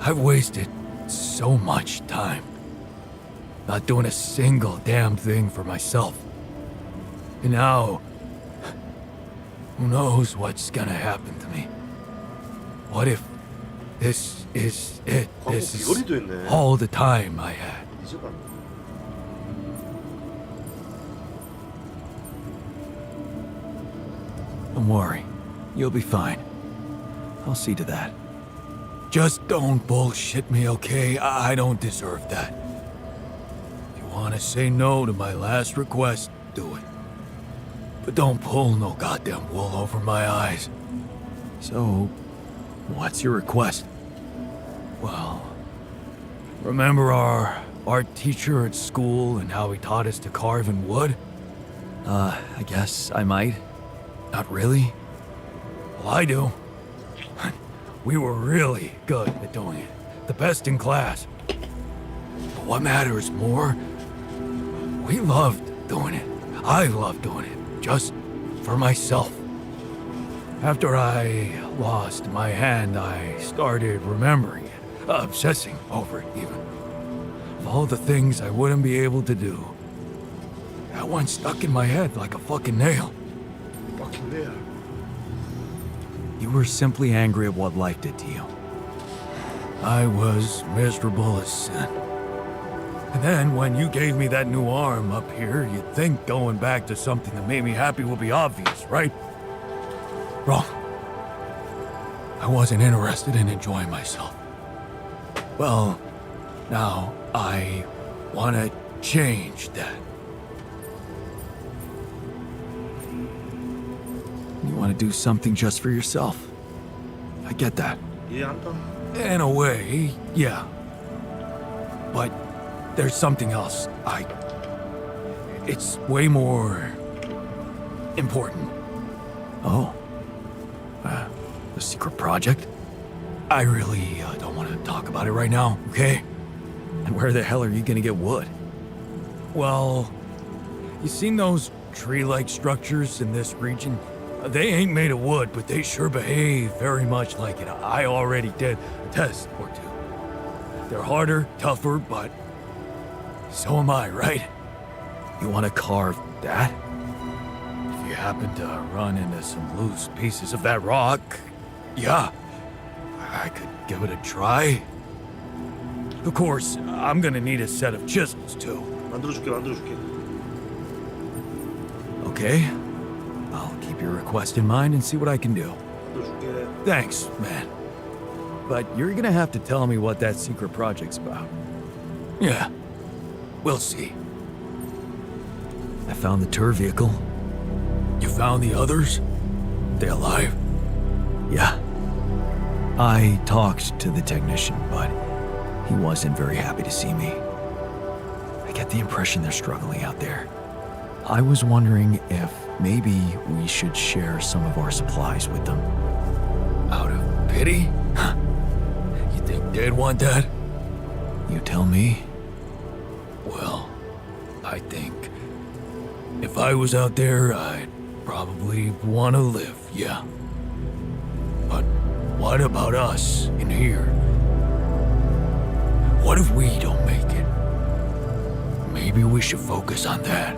I've wasted so much time. Not doing a single damn thing for myself. And now, who knows what's gonna happen to me? What if this is it? This is all the time I had. Don't worry, you'll be fine. I'll see to that. Just don't bullshit me, okay? I don't deserve that. If you want to say no to my last request, do it. But don't pull no goddamn wool over my eyes. So, what's your request? Well, remember our art teacher at school and how he taught us to carve in wood? I guess I might. Not really? Well, I do. We were really good at doing it. The best in class. But what matters more, we loved doing it. I loved doing it, just for myself. After I lost my hand, I started remembering it, obsessing over it even. Of all the things I wouldn't be able to do, that one stuck in my head like a fucking nail. Fucking there. You were simply angry at what life did to you. I was miserable as sin. And then when you gave me that new arm up here, you'd think going back to something that made me happy would be obvious, right? Wrong. I wasn't interested in enjoying myself. Well, now I want to change that. You want to do something just for yourself. I get that. 이해한다. In a way, yeah. But there's something else. It's way more important. Oh. The secret project? I really don't want to talk about it right now, okay? And where the hell are you gonna get wood? Well, you seen those tree-like structures in this region? They ain't made of wood, but they sure behave very much like it. I already did a test or two. They're harder, tougher, but so am I, right? You want to carve that? If you happen to run into some loose pieces of that rock, yeah, I could give it a try. Of course, I'm gonna need a set of chisels, too. 만들어줄게. Okay, I'll keep your request in mind and see what I can do. 만들어줄게. Thanks, man. But you're gonna have to tell me what that secret project's about. Yeah, we'll see. I found the tour vehicle. You found the others? They alive? Yeah. I talked to the technician, but he wasn't very happy to see me. I get the impression they're struggling out there. I was wondering if maybe we should share some of our supplies with them. Out of pity? You think they'd want that? You tell me. Well, I think if I was out there, I'd probably want to live, yeah. But what about us in here? What if we don't make it? Maybe we should focus on that.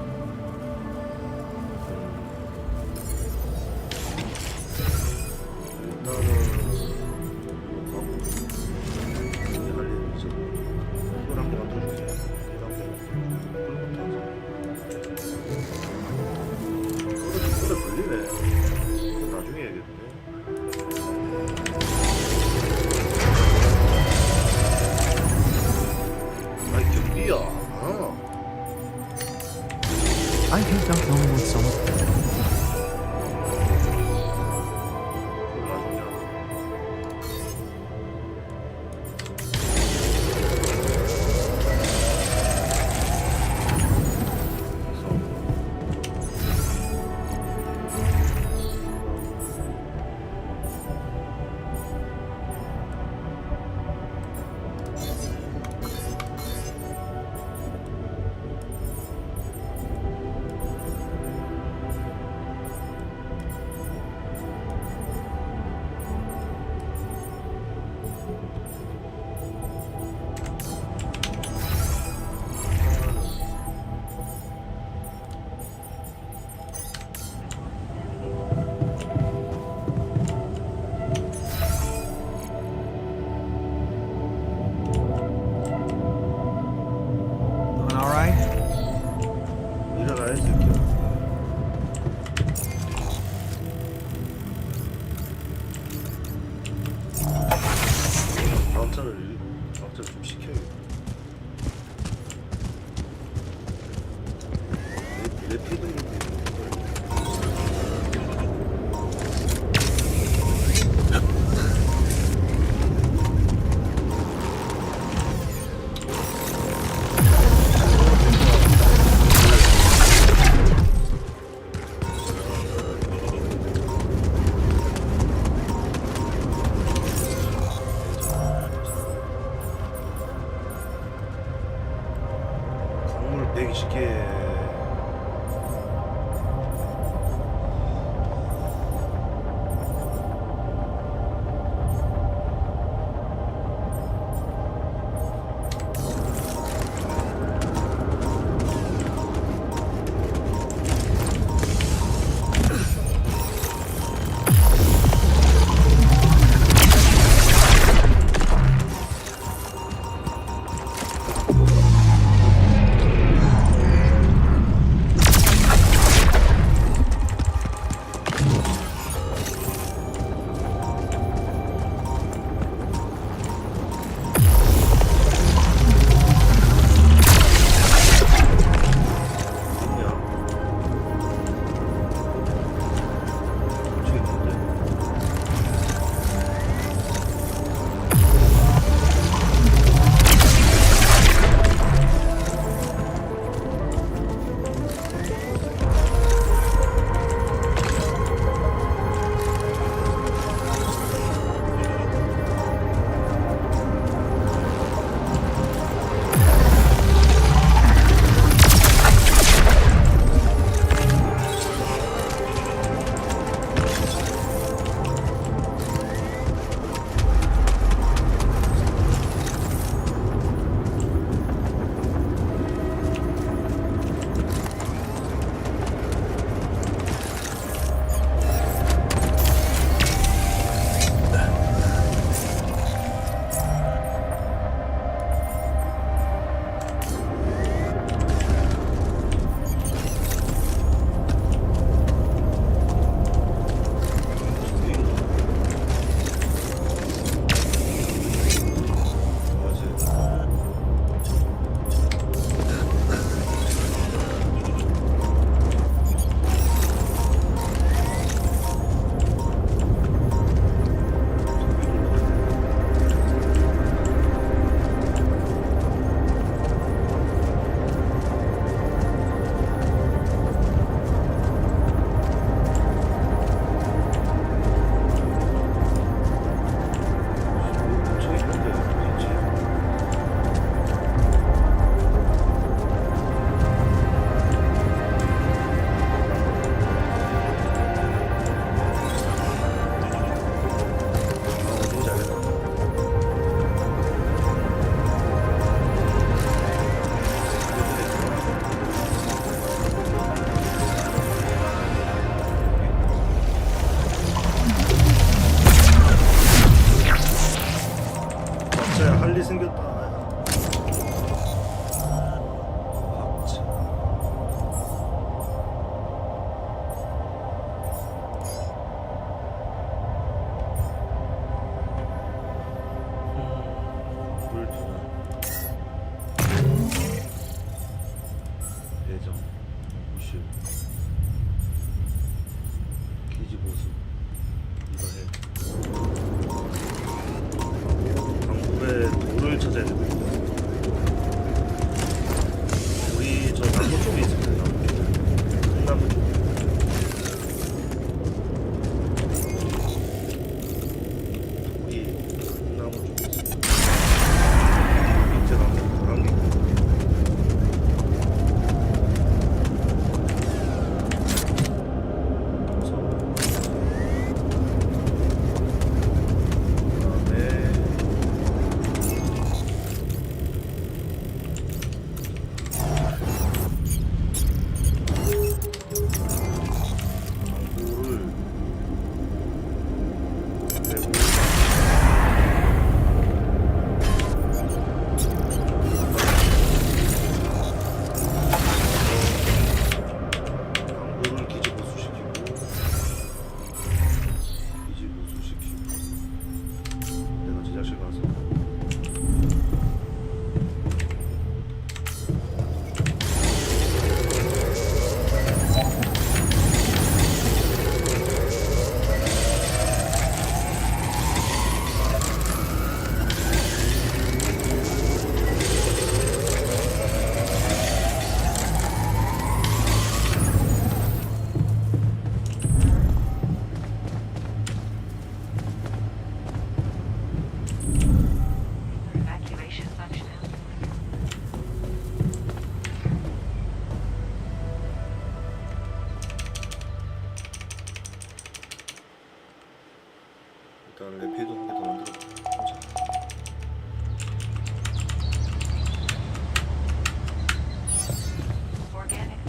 일단 레피도 한 개 더 만들어.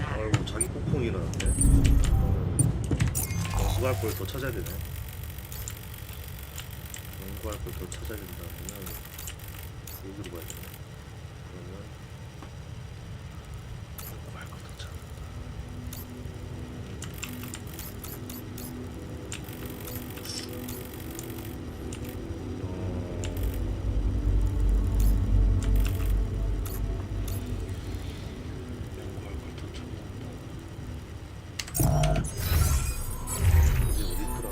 아이고 자기 폭풍이 일어났네. 연구할 걸 더 찾아야 되네. 연구할 걸 더 찾아야 된다면 여기로 가야 되네. 그러면 연구할 걸 더 찾는다. 연구할 걸 더 찾는다. 이게 어디 있더라?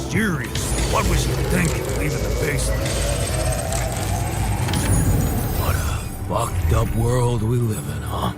Seriously, what was he thinking leaving the base like that? What a fucked up world we live in, huh?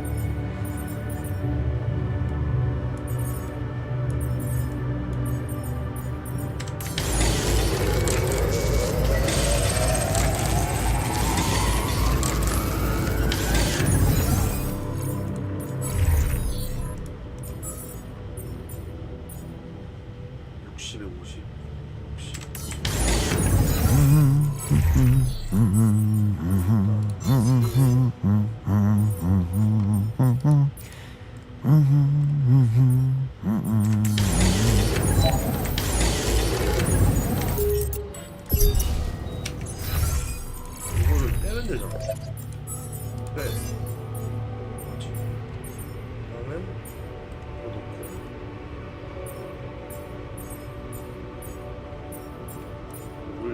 이거를 빼면 되잖아. 빼. 그렇지. 그다음에 이거 넣고. 올려.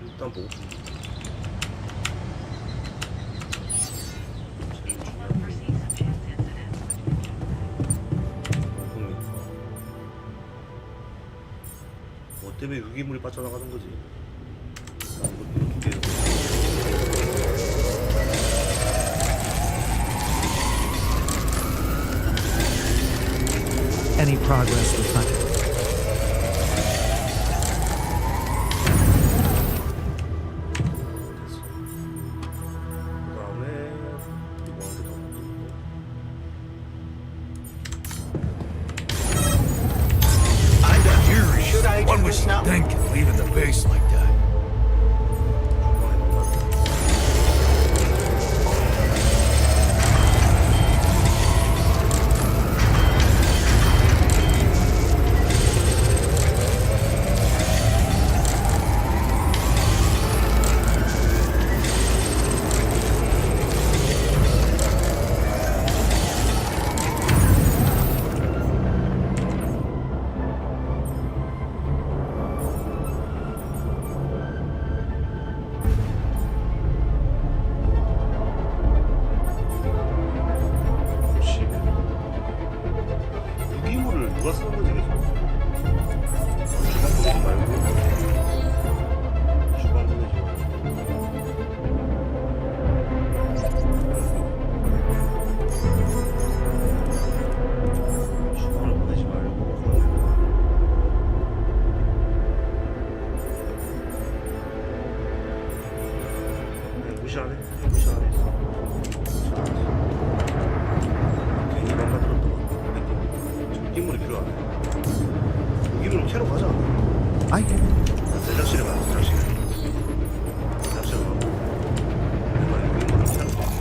일단 뭐 제일 중요한 게 뭐 때문에 유기물이 빠져나가는 거지. Any progress with hunting? What was he thinking leaving the base like that? 누가 쓰는 거지 계속? 주방 보내지 말고 주방 보내지 말고 주방을 보내지 말고 그냥 무시 안 해? 그냥 무시 안 했어. 괜히 망가뜨렸던 거 기물이 필요하네. 기물은 캐러 가자. I hear you. 제작실에 가자. 제작실에 가고 내가 기물을 캐러 가자.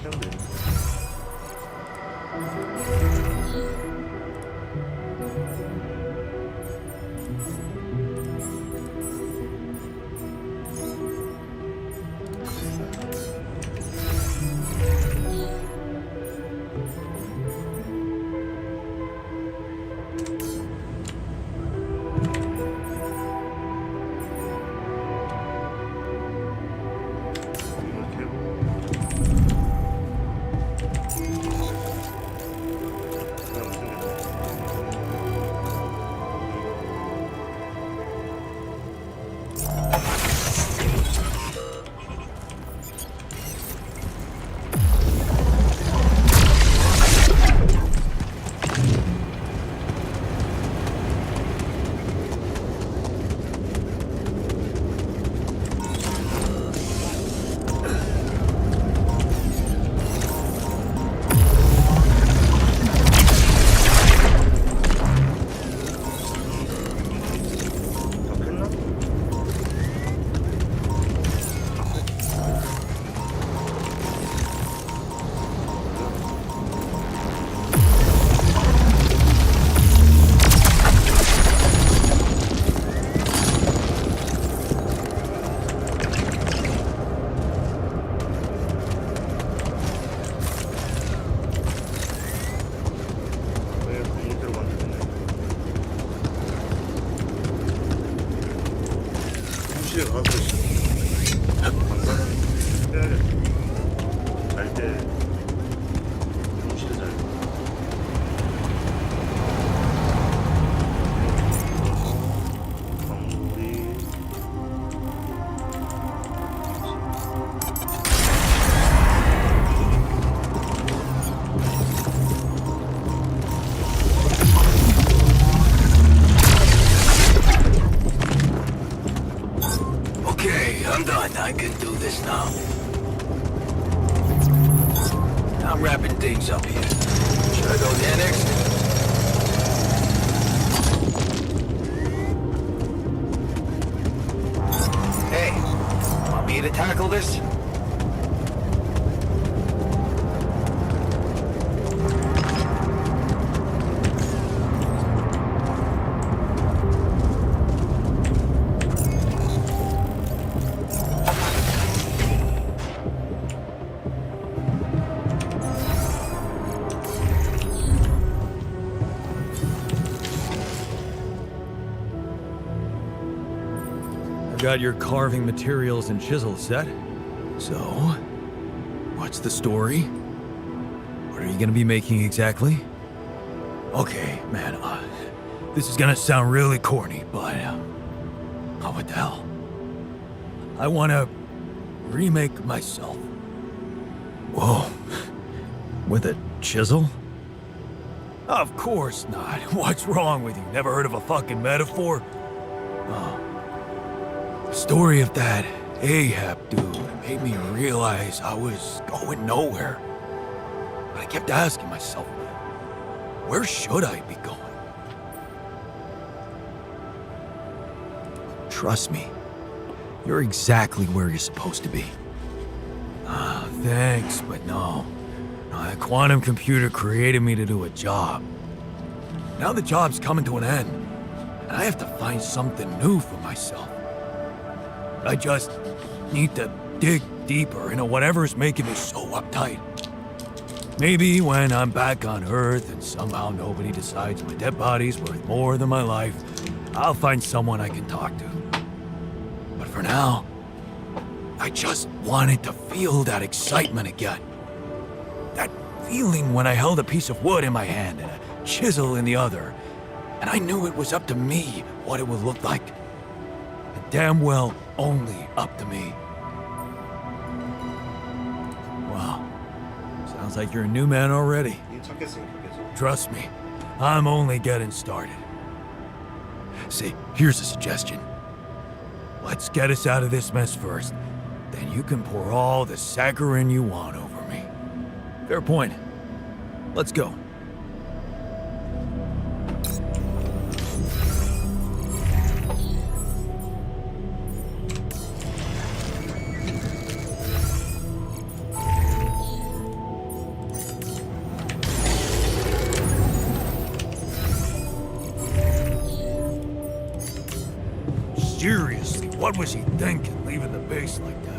하면 되는데. I'm done. I can do this now. I'm wrapping things up here. Should I go there next? Hey, want me to tackle this? Got your carving materials and chisels set. So, what's the story? What are you gonna be making exactly? Okay, man, this is gonna sound really corny, but, oh, what the hell? I wanna remake myself. Whoa, with a chisel? Of course not. What's wrong with you? Never heard of a fucking metaphor? Oh. The story of that Ahab dude made me realize I was going nowhere. But I kept asking myself, where should I be going? Trust me, you're exactly where you're supposed to be. Thanks, but no. That quantum computer created me to do a job. Now the job's coming to an end, and I have to find something new for myself. I just need to dig deeper into whatever's making me so uptight. Maybe when I'm back on Earth and somehow nobody decides my dead body's worth more than my life, I'll find someone I can talk to. But for now, I just wanted to feel that excitement again. That feeling when I held a piece of wood in my hand and a chisel in the other, and I knew it was up to me what it would look like. And damn well only up to me. Wow. Sounds like you're a new man already. Trust me, I'm only getting started. See, here's a suggestion. Let's get us out of this mess first. Then you can pour all the saccharin you want over me. Fair point. Let's go. What was he thinking, leaving the base like that?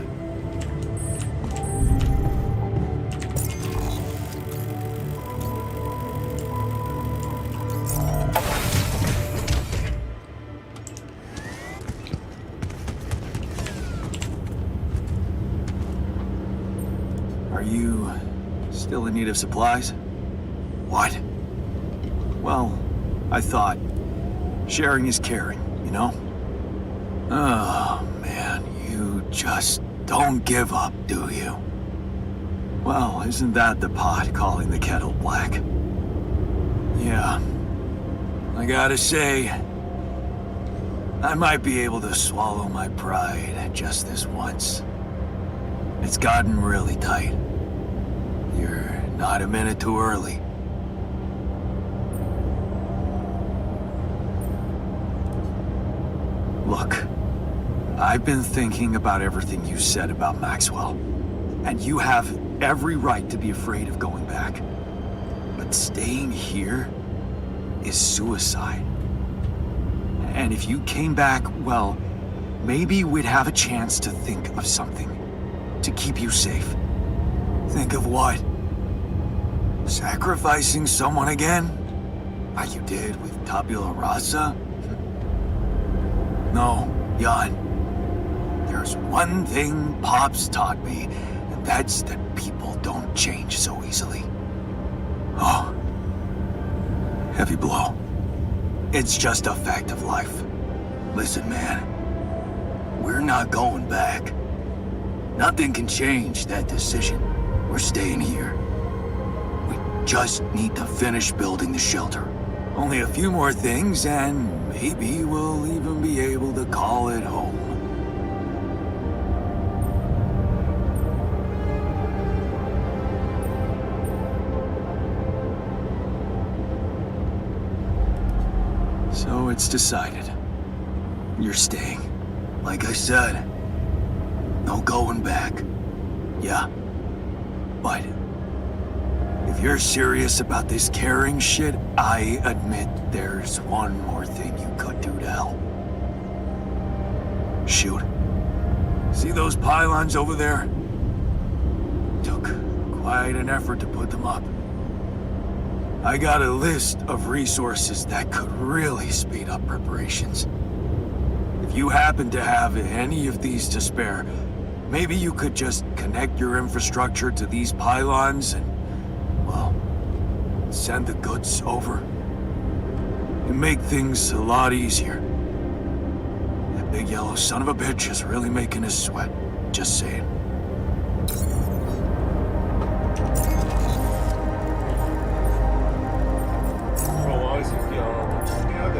Are you still in need of supplies? What? Well, I thought sharing is caring, you know? Oh, man, you just don't give up, do you? Well, isn't that the pot calling the kettle black? Yeah. I gotta say, I might be able to swallow my pride just this once. It's gotten really tight. You're not a minute too early. Look, I've been thinking about everything you said about Maxwell, and you have every right to be afraid of going back. But staying here is suicide. And if you came back, well, maybe we'd have a chance to think of something to keep you safe. Think of what? Sacrificing someone again? Like you did with Tabula Rasa? No, Jan. There's one thing Pops taught me, and that's that people don't change so easily. Oh. Heavy blow. It's just a fact of life. Listen, man. We're not going back. Nothing can change that decision. We're staying here. We just need to finish building the shelter. Only a few more things, and maybe we'll even be able to call it home. So it's decided. You're staying. Like I said, no going back. Yeah. But if you're serious about this caring shit, I admit there's one more thing you could do to help. Shoot. See those pylons over there? Took quite an effort to put them up. I got a list of resources that could really speed up preparations. If you happen to have any of these to spare, maybe you could just connect your infrastructure to these pylons and, well, send the goods over. It'd make things a lot easier. That big yellow son of a bitch is really making us sweat. Just saying. 이 새끼야. 너 해야 돼.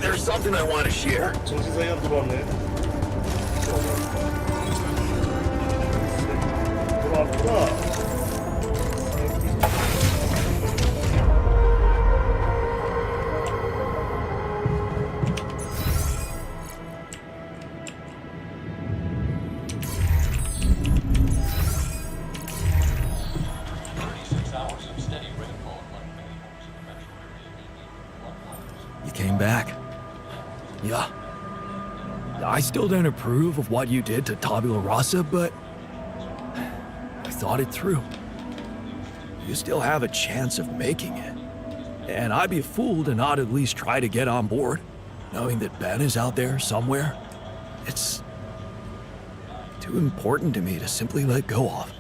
there's something I want to share. 정신사이가 들어왔네. 들어왔구나. You came back. Yeah. I still don't approve of what you did to Tabula Rasa, but I thought it through. You still have a chance of making it. And I'd be a fool to not at least try to get on board, knowing that Ben is out there somewhere. It's too important to me to simply let go of.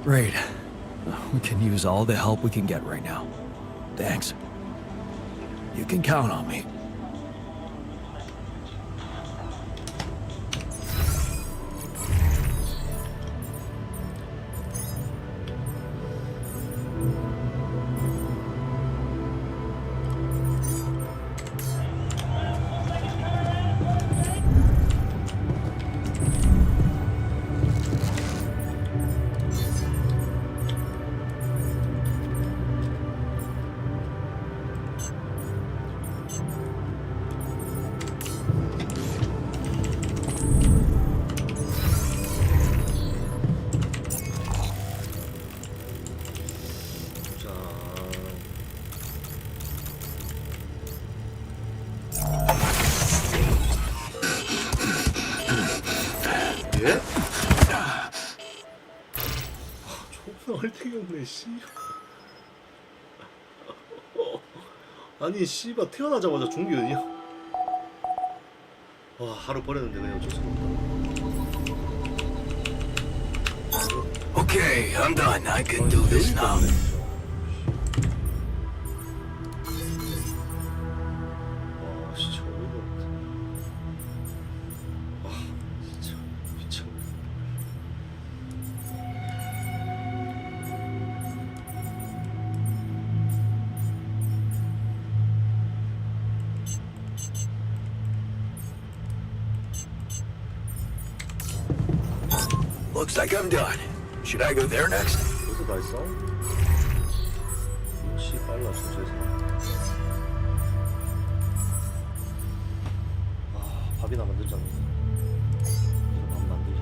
Great. We can use all the help we can get right now. Thanks. You can count on me. 예? 존나 얼탱이없네 씨. 아니 씨발 태어나자마자 종교연이야. 와 하루 버렸는데 그냥 어쩔 수가 없다. Okay, I'm done. I can do this now. 와 진짜 어이가 없다. 와 진짜 미쳤네. Looks like I'm done. Should I go there next? 여기서 다 있어? 씨 빨라 진짜. 아 밥이나 만들자. 이거 밥 만들자.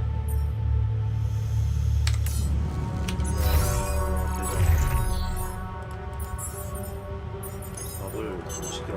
밥을 못 시켜.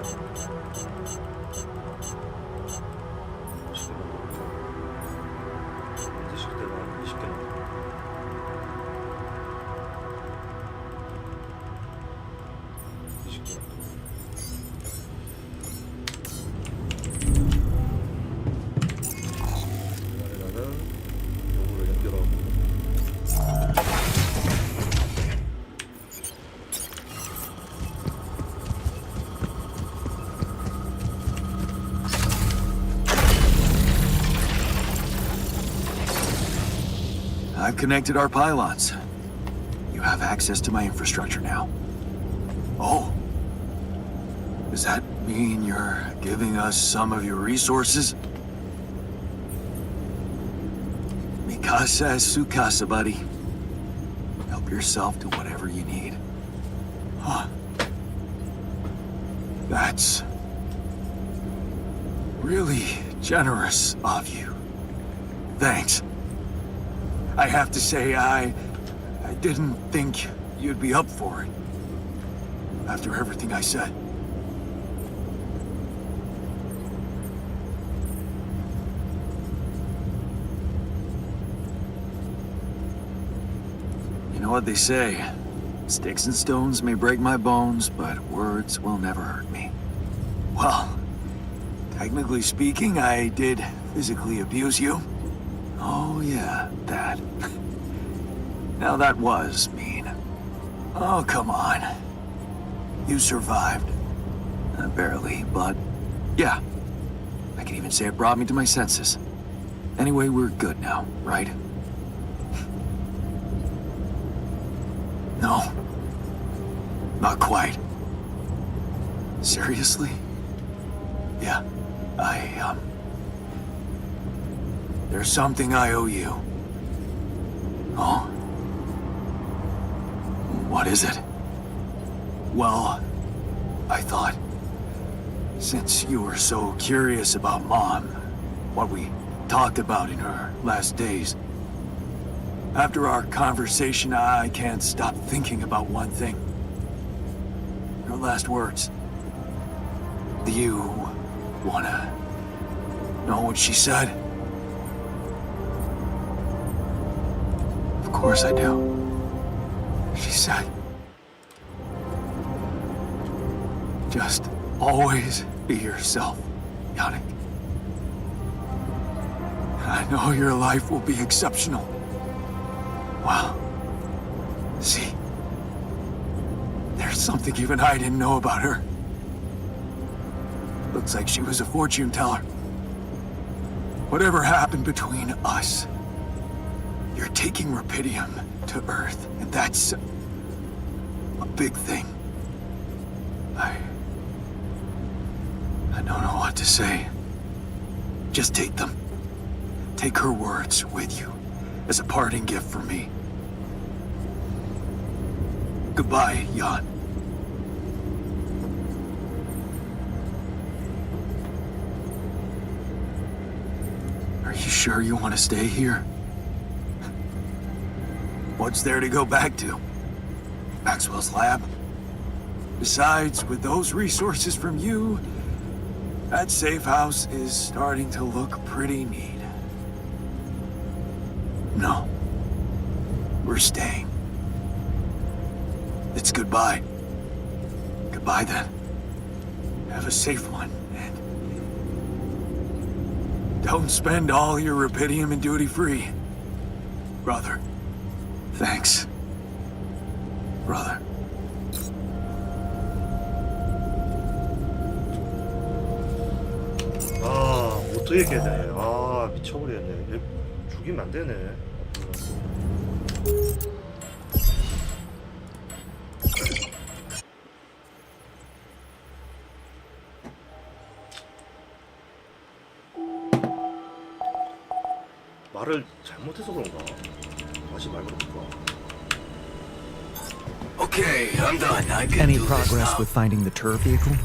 I've connected our pylons. You have access to my infrastructure now. Oh. Does that mean you're giving us some of your resources? Mikasa es su casa, buddy. Help yourself to whatever you need. Huh. That's really generous of you. Thanks. I have to say, I didn't think you'd be up for it. After everything I said. You know what they say? Sticks and stones may break my bones, but words will never hurt me. Well, technically speaking, I did physically abuse you. Oh yeah, that. Now that was mean. Oh, come on. You survived. Barely, but yeah. I can even say it brought me to my senses. Anyway, we're good now, right? No. Not quite. Seriously? Yeah, there's something I owe you. Oh? What is it? Well, I thought, since you were so curious about Mom, what we talked about in her last days, after our conversation, I can't stop thinking about one thing. Her last words. Do you wanna know what she said? Of course I do. She said, just always be yourself, Yannick. I know your life will be exceptional. Wow. See, there's something even I didn't know about her. Looks like she was a fortune teller. Whatever happened between us, you're taking Rapidium to Earth, and that's a big thing. I don't know what to say. Just take them. Take her words with you as a parting gift from me. Goodbye, Jan. Are you sure you want to stay here? What's there to go back to? Maxwell's lab? Besides, with those resources from you, that safe house is starting to look pretty neat. No. We're staying. It's goodbye. Goodbye then. Have a safe one, and don't spend all your Rapidium in duty-free. Brother. Thanks. Brother. 아, 어떻게 깨네. 아, 미쳐버리겠네. 얘 죽이면 안 되네. 말을 잘못해서 그런가? 다시 말 걸어볼까? Okay, I'm done. I can Any do this progress now. with finding the tour vehicle?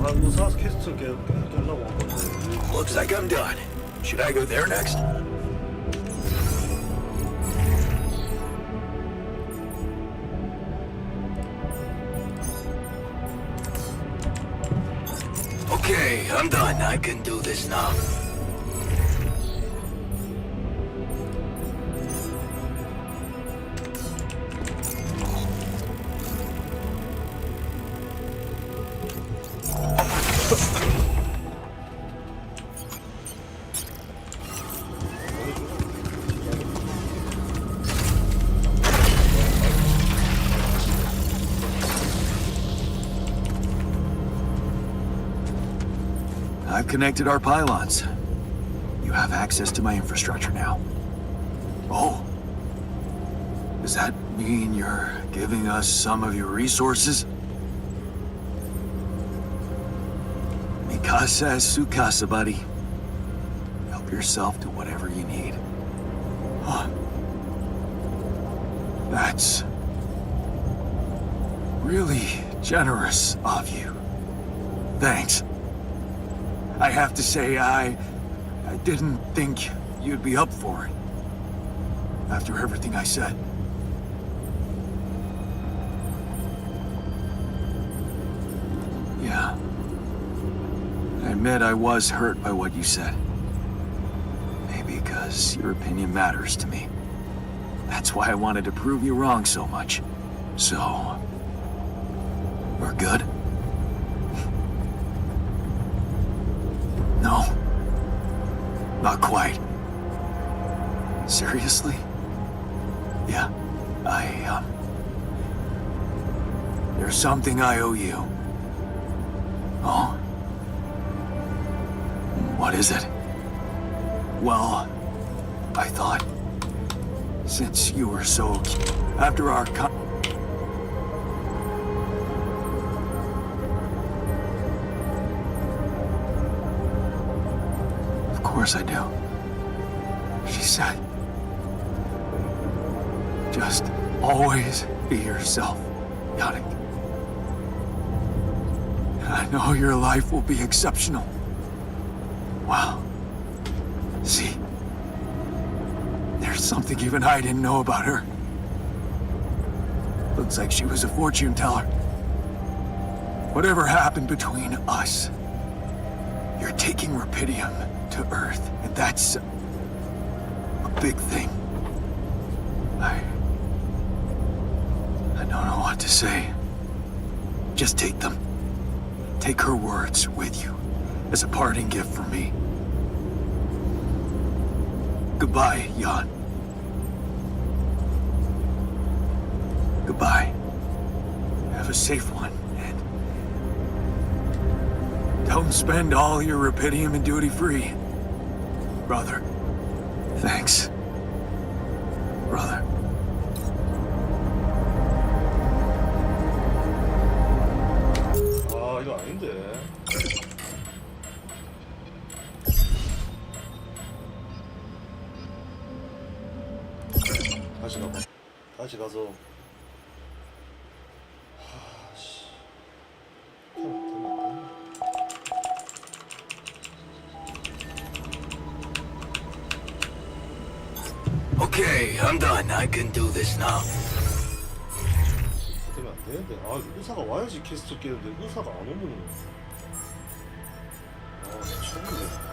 아, 뭐 사서 퀘스트 깨려고 한 건데. Looks like I'm done. Should I go there next? Okay, I'm done. I can do this now. I've connected our pylons. You have access to my infrastructure now. Oh. Does that mean you're giving us some of your resources? Mikasa es su casa, buddy. Help yourself to whatever you need. That's really generous of you. Thanks. I have to say, I didn't think you'd be up for it. After everything I said. Yeah. I admit I was hurt by what you said. Maybe because your opinion matters to me. That's why I wanted to prove you wrong so much. So... we're good? No. Not quite. Seriously? Yeah, there's something I owe you. Oh? What is it? Well, I thought, since you were so cute, after our Of course I do. She said, just always be yourself, Yannick. I know your life will be exceptional. Wow. See? There's something even I didn't know about her. Looks like she was a fortune teller. Whatever happened between us, you're taking Rapidium to Earth, and that's a big thing. I don't know what to say. Just take them. Take her words with you as a parting gift from me. Goodbye, Jan. Goodbye. Have a safe one, and don't spend all your Rapidium in duty-free. Brother. Thanks. Brother. 아 이거 아닌데. 다시 가봐. 다시 가서. 하씨. Okay, I'm done. I can do this now. 되면 안 되는데. 아 의사가 와야지 캐스트 깨는데 의사가 안 오면은. 아 처음이네.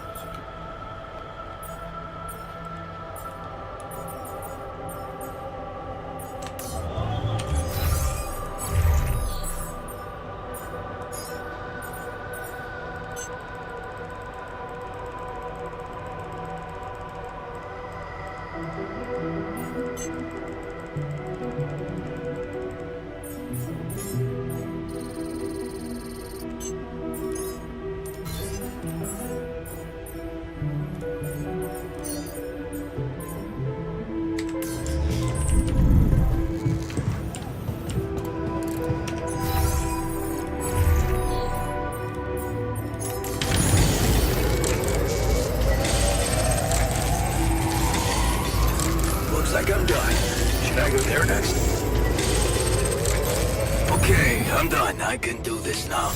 Looks like I'm done. Should I go there next? Okay, I'm done. I can do this now.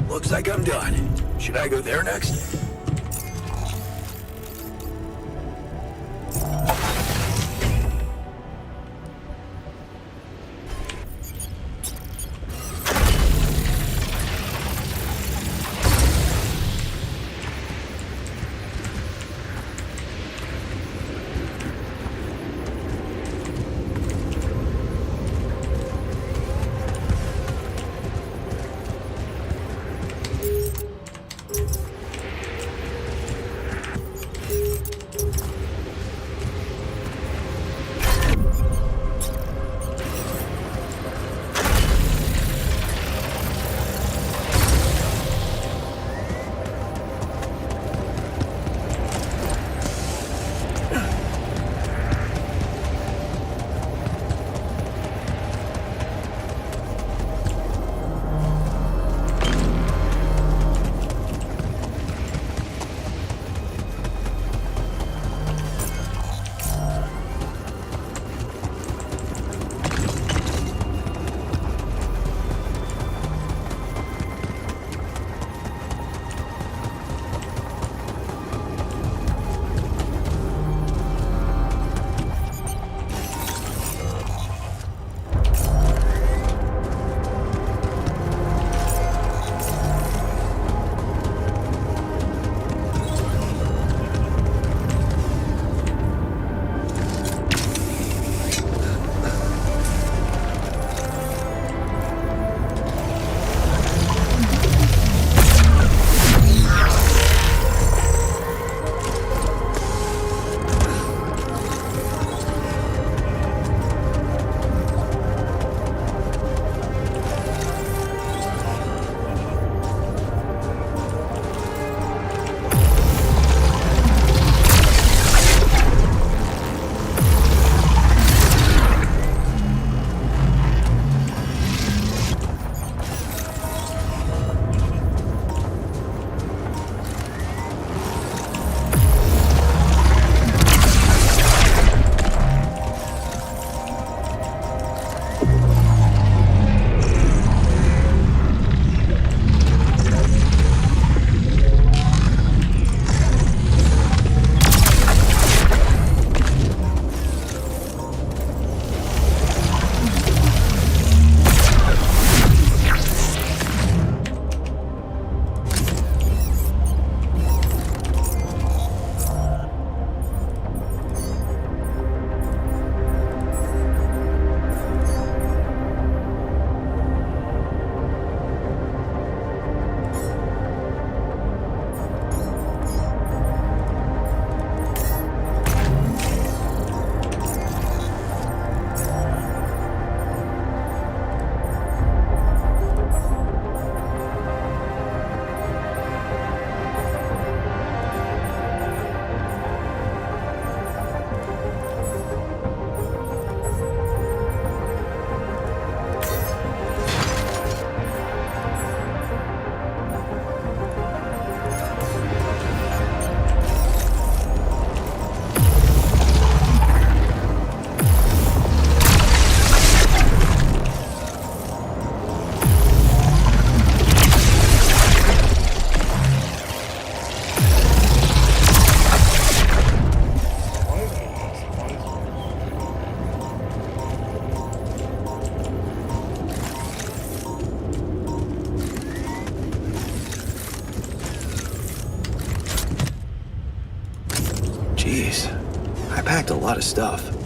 Looks like I'm done. Should I go there next? lot of stuff.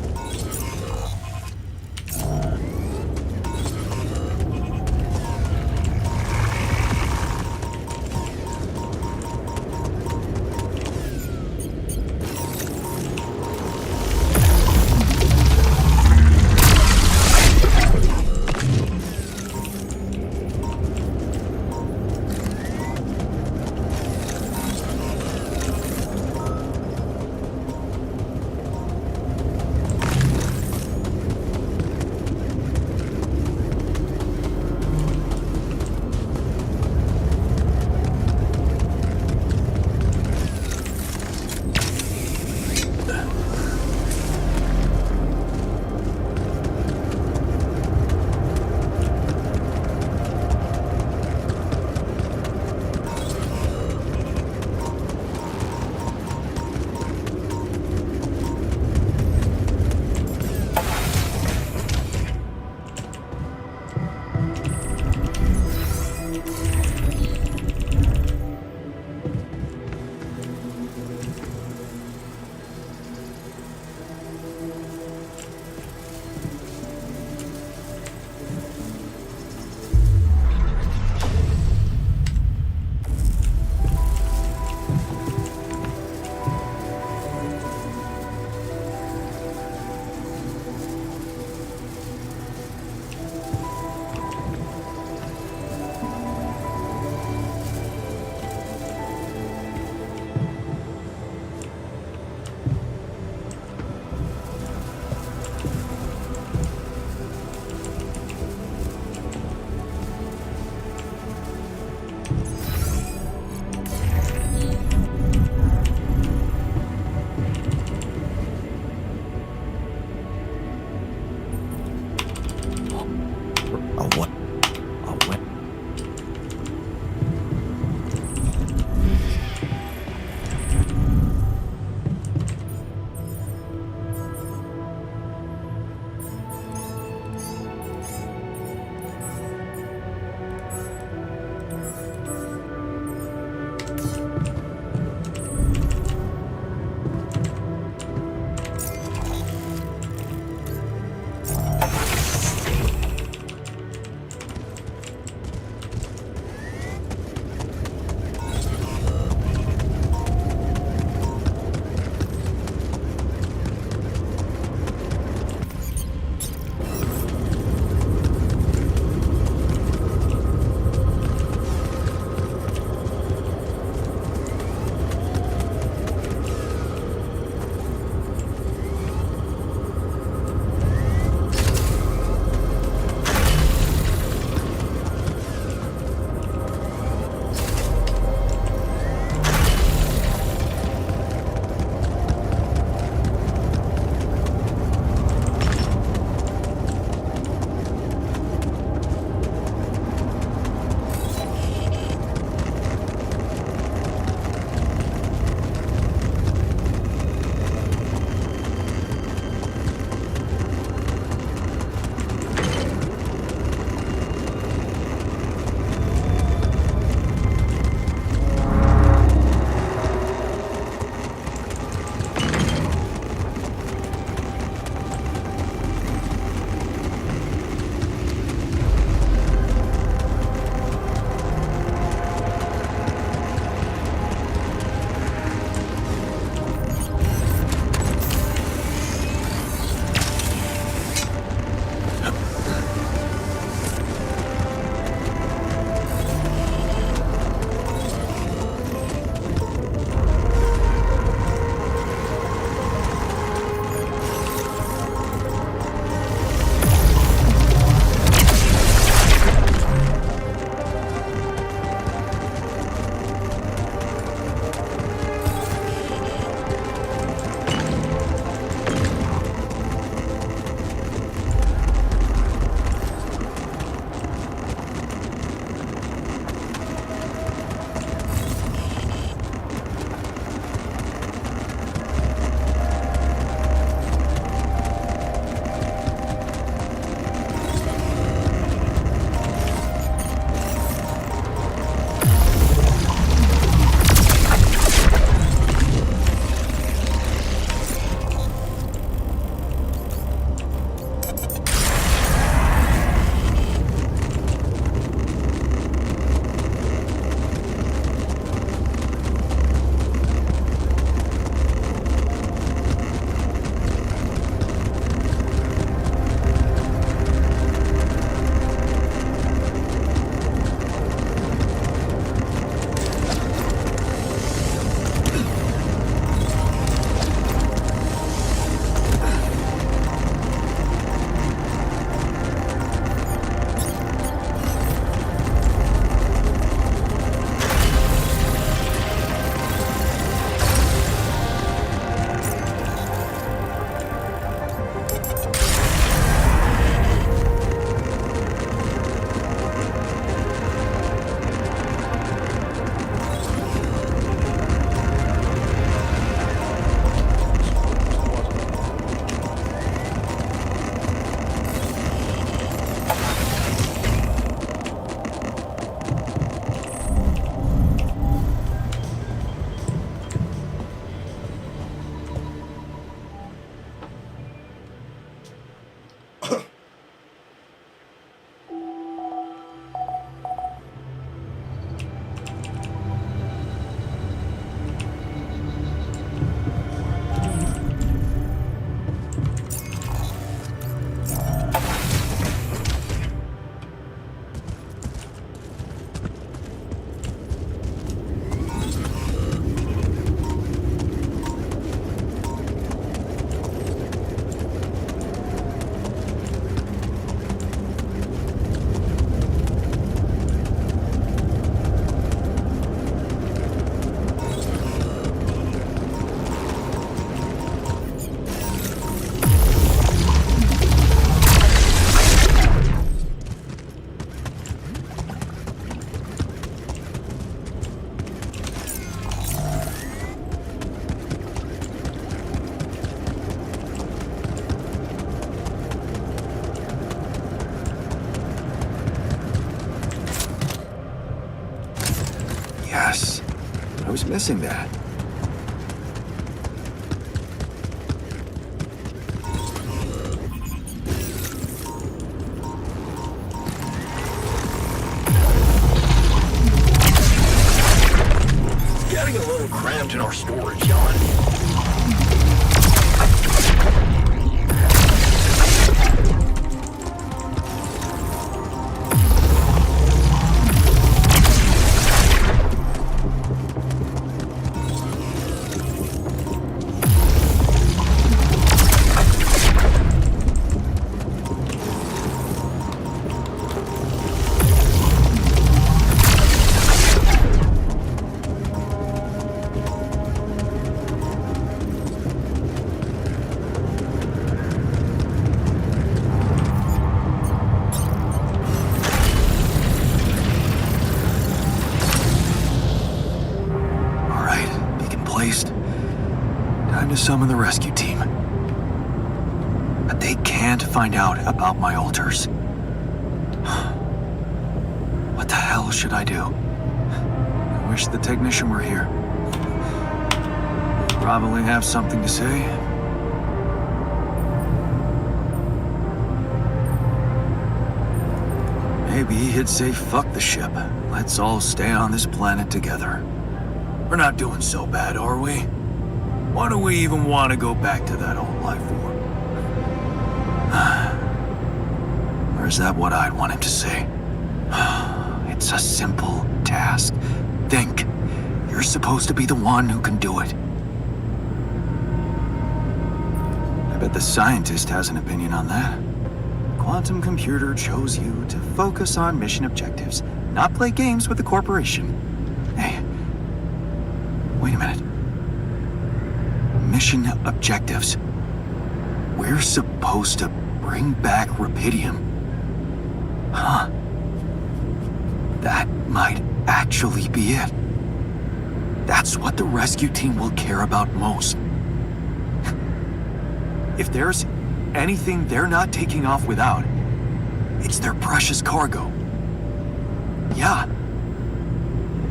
Yes, I was missing that. It's getting a little cramped in our storage yard. Time to summon the rescue team. But they can't find out about my altars. What the hell should I do? I wish the technician were here. He'd probably have something to say. Maybe he'd say, fuck the ship. Let's all stay on this planet together. We're not doing so bad, are we? Why do we even want to go back to that old life form? Or is that what I'd want him to say? It's a simple task. Think. You're supposed to be the one who can do it. I bet the scientist has an opinion on that. Quantum computer chose you to focus on mission objectives, not play games with the corporation. Hey, wait a minute. Mission objectives. We're supposed to bring back Rapidium. Huh. That might actually be it. That's what the rescue team will care about most. If there's anything they're not taking off without, it's their precious cargo. Yeah.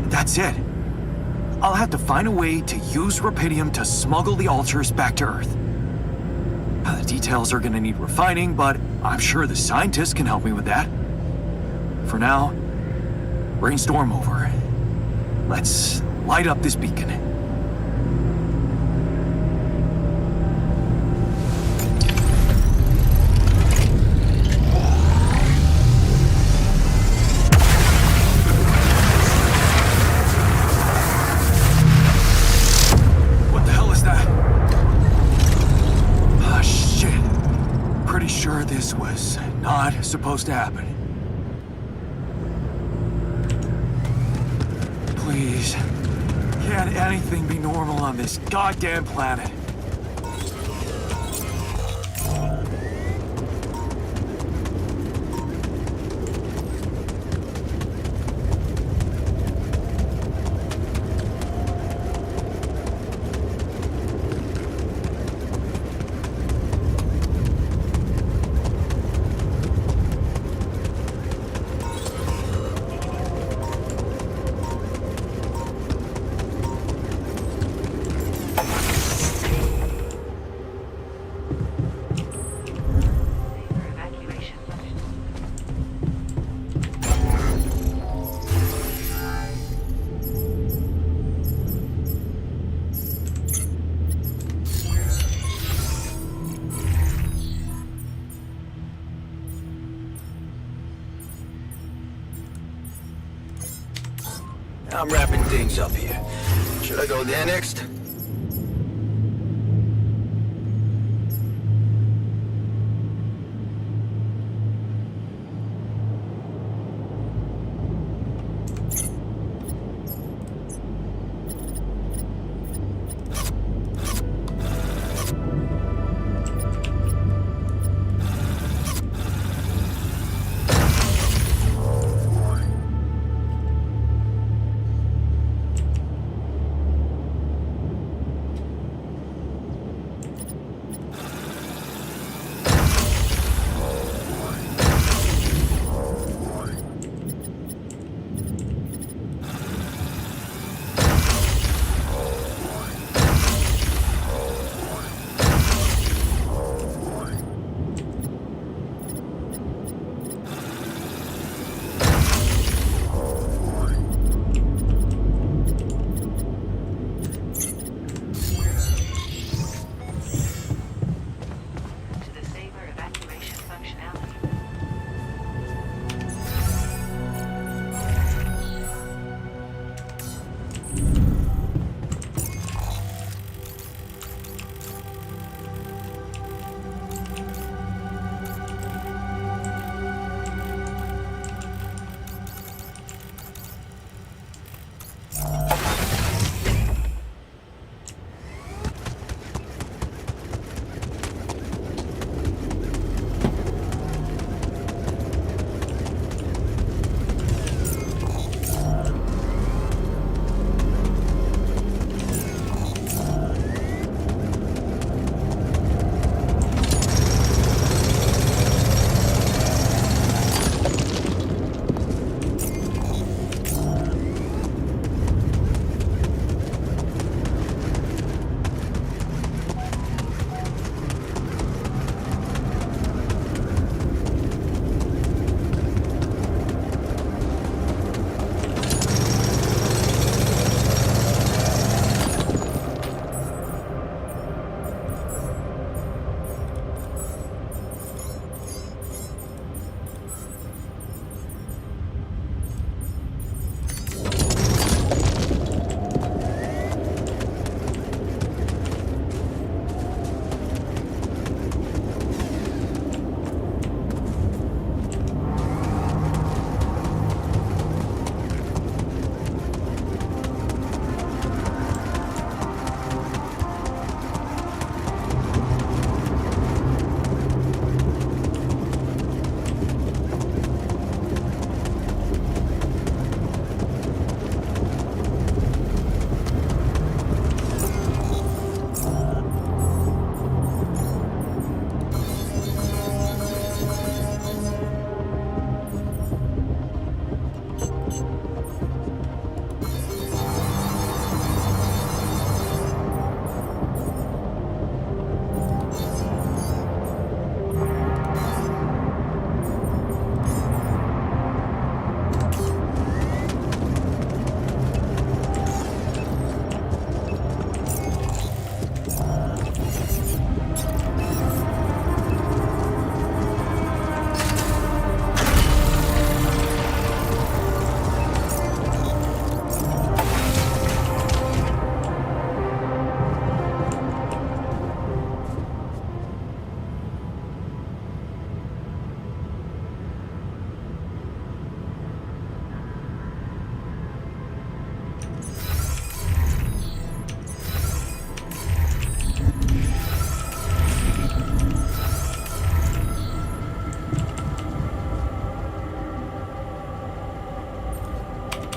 That's it. I'll have to find a way to use Rapidium to smuggle the altars back to Earth. The details are gonna need refining, but I'm sure the scientists can help me with that. For now, brainstorm over. Let's light up this beacon. This was not supposed to happen. Please, can't anything be normal on this goddamn planet? I'm wrapping things up here. Should I go there next?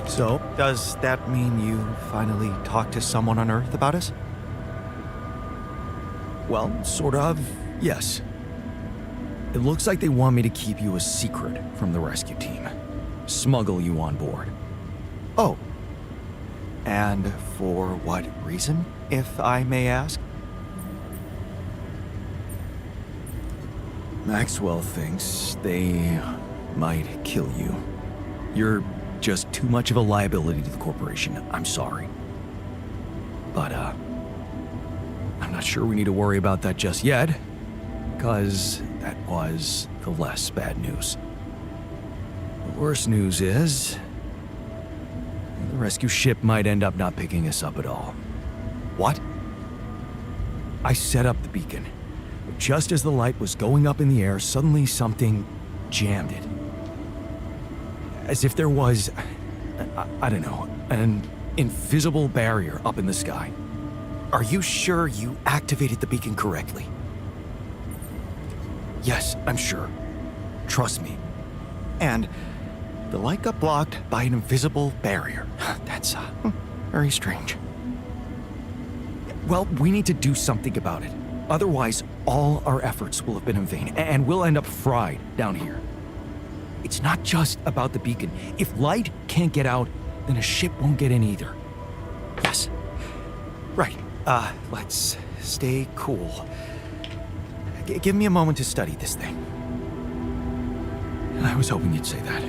So, does that mean you finally talked to someone on Earth about us? Well, sort of, yes. It looks like they want me to keep you a secret from the rescue team. Smuggle you on board. Oh. And for what reason, if I may ask? Maxwell thinks they might kill you. You're just too much of a liability to the corporation. I'm sorry. But, I'm not sure we need to worry about that just yet, because that was the less bad news. The worst news is the rescue ship might end up not picking us up at all. What? I set up the beacon. But just as the light was going up in the air, suddenly something jammed it. As if there was, I don't know, an invisible barrier up in the sky. Are you sure you activated the beacon correctly? Yes, I'm sure. Trust me. And the light got blocked by an invisible barrier. That's, very strange. Well, we need to do something about it. Otherwise, all our efforts will have been in vain, and we'll end up fried down here. It's not just about the beacon. If light can't get out, then a ship won't get in either. Yes. Right. Let's stay cool. Give me a moment to study this thing. I was hoping you'd say that.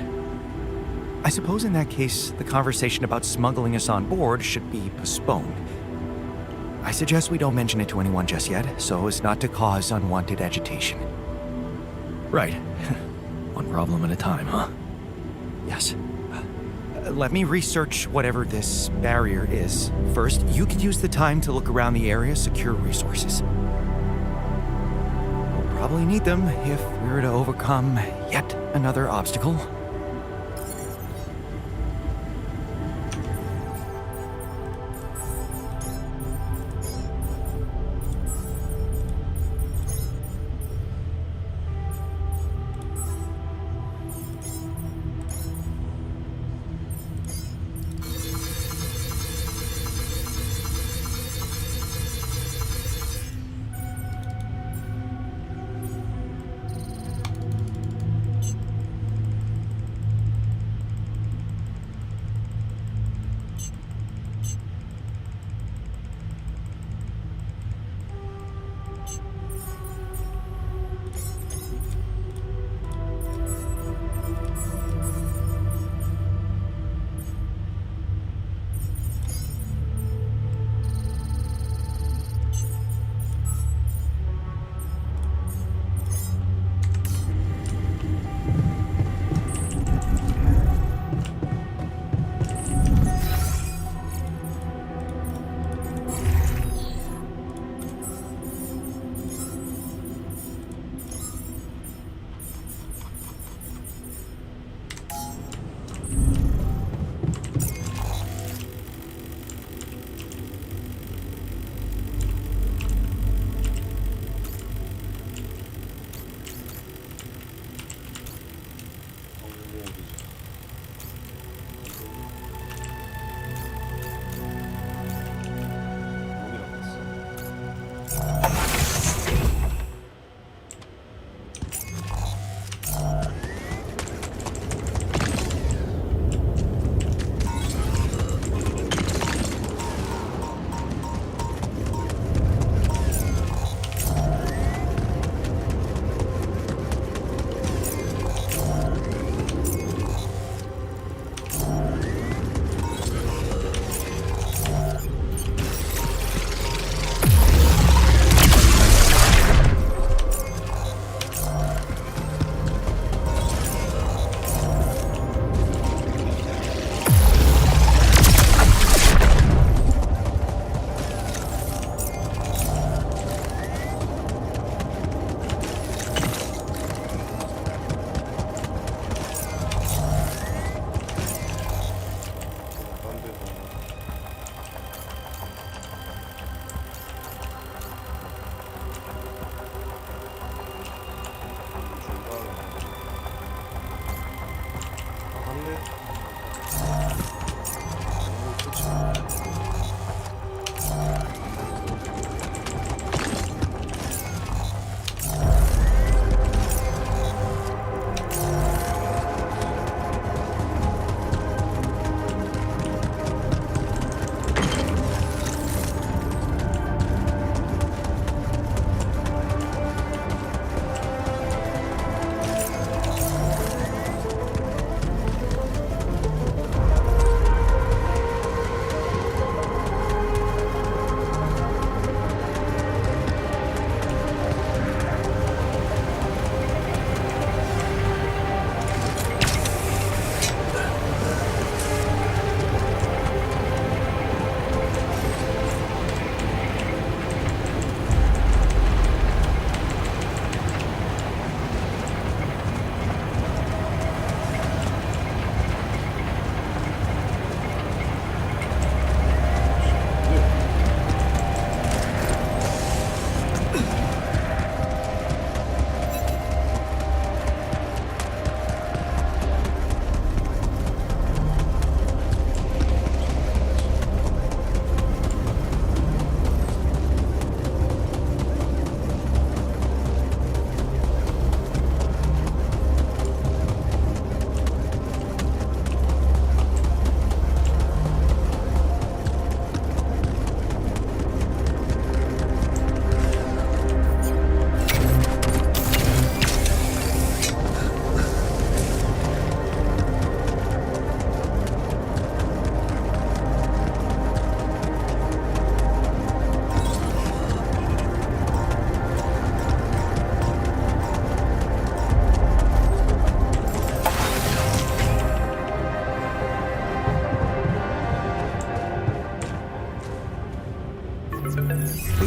I suppose in that case, the conversation about smuggling us on board should be postponed. I suggest we don't mention it to anyone just yet, so as not to cause unwanted agitation. Right. One problem at a time, huh? Yes. Let me research whatever this barrier is. First, you could use the time to look around the area, secure resources. We'll probably need them if we were to overcome yet another obstacle.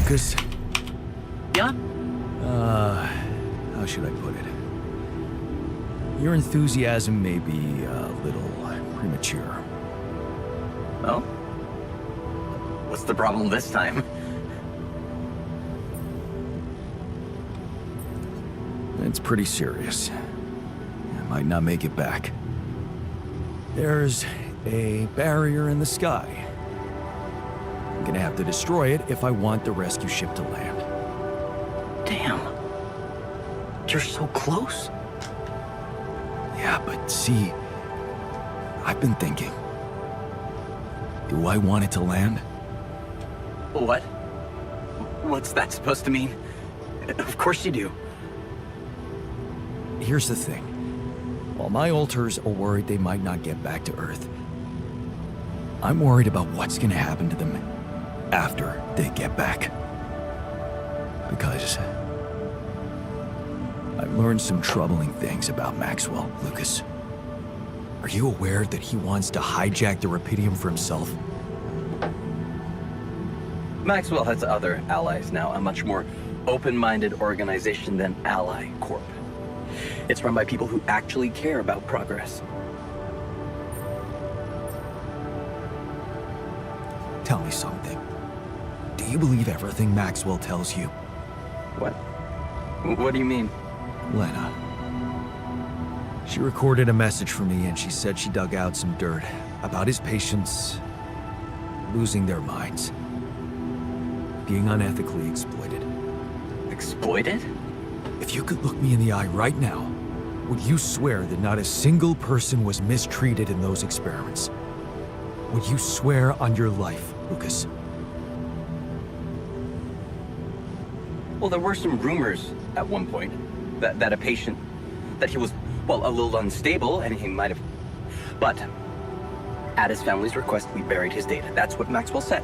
Lucas. Yeah? How should I put it? Your enthusiasm may be a little premature. Oh? What's the problem this time? It's pretty serious. I might not make it back. There's a barrier in the sky. I'm gonna have to destroy it if I want the rescue ship to land. Damn. You're so close. Yeah, but see, I've been thinking. Do I want it to land? What? What's that supposed to mean? Of course you do. Here's the thing. While my alters are worried they might not get back to Earth, I'm worried about what's gonna happen to them after they get back. Because I've learned some troubling things about Maxwell, Lucas. Are you aware that he wants to hijack the Rapidium for himself? Maxwell has other allies now, a much more open-minded organization than Ally Corp. It's run by people who actually care about progress. Tell me something. Do you believe everything Maxwell tells you? What? What do you mean? Lena. She recorded a message for me and she said she dug out some dirt about his patients losing their minds, being unethically exploited. Exploited? If you could look me in the eye right now, would you swear that not a single person was mistreated in those experiments? Would you swear on your life, Lucas? Well, there were some rumors at one point that a patient, that he was, well, a little unstable and he might have, but at his family's request, we buried his data. That's what Maxwell said.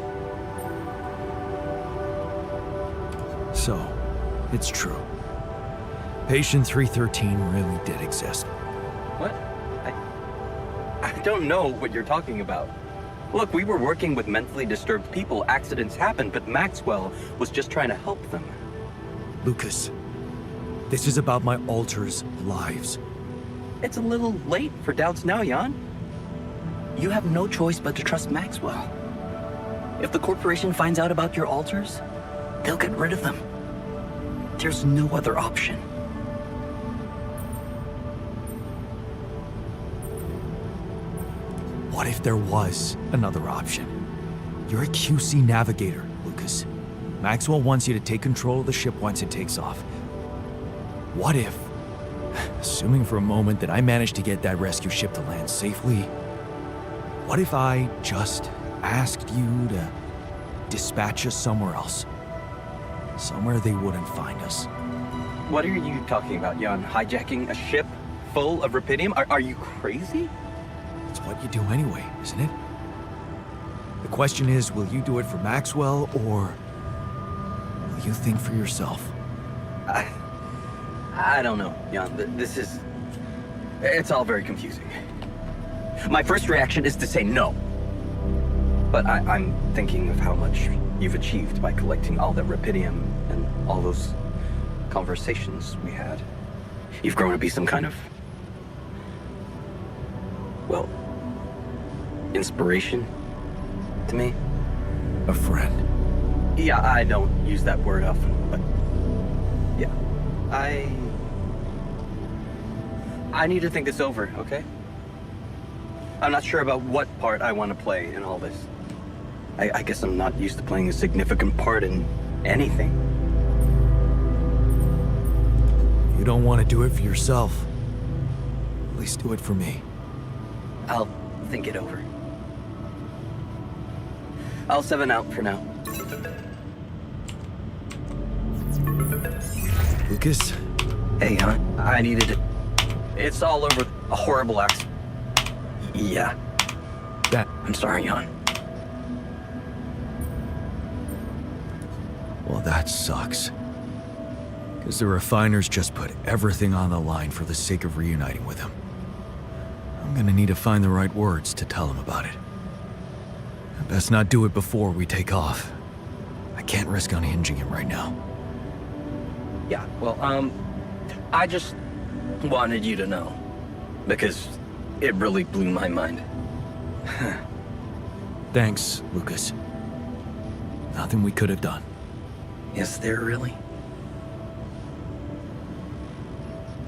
So, it's true. Patient 313 really did exist. What? I don't know what you're talking about. Look, we were working with mentally disturbed people. Accidents happen, but Maxwell was just trying to help them. Lucas, this is about my alters' lives. It's a little late for doubts now, Jan. You have no choice but to trust Maxwell. If the corporation finds out about your alters, they'll get rid of them. There's no other option. What if there was another option? You're a QC navigator, Lucas. Maxwell wants you to take control of the ship once it takes off. What if, assuming for a moment that I managed to get that rescue ship to land safely, what if I just asked you to dispatch us somewhere else? Somewhere they wouldn't find us. What are you talking about, Jan? Hijacking a ship full of Rapidium? Are you crazy? It's what you do anyway, isn't it? The question is, will you do it for Maxwell, or will you think for yourself? I don't know, Jan. It's all very confusing. My first reaction is to say no. But I'm thinking of how much you've achieved by collecting all that Rapidium and all those conversations we had. You've grown to be some kind of, well, inspiration to me. A friend. Yeah, I don't use that word often, but yeah. I need to think this over, okay? I'm not sure about what part I want to play in all this. I guess I'm not used to playing a significant part in anything. You don't want to do it for yourself. At least do it for me. I'll think it over. I'll 7 out for now. Lucas? Hey, hon. I needed it. It's all over a horrible accident. Yeah. I'm sorry, Jan. Well, that sucks. Because the refiners just put everything on the line for the sake of reuniting with him. I'm gonna need to find the right words to tell him about it. I best not do it before we take off. I can't risk unhinging him right now. Yeah, well, I just wanted you to know. Because it really blew my mind. Thanks, Lucas. Nothing we could have done. Is there really?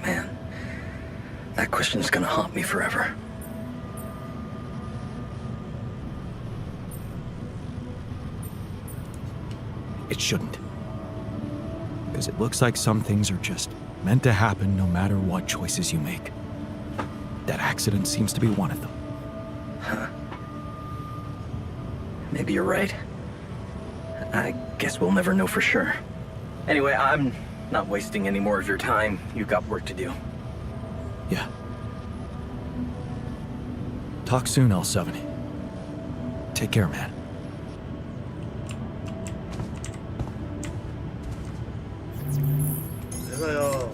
Man, that question's gonna haunt me forever. It shouldn't. Because it looks like some things are just meant to happen no matter what choices you make. That accident seems to be one of them. Huh. Maybe you're right. I guess we'll never know for sure. Anyway, I'm not wasting any more of your time. You've got work to do. Yeah. Talk soon, L7. Take care, man. 내가요.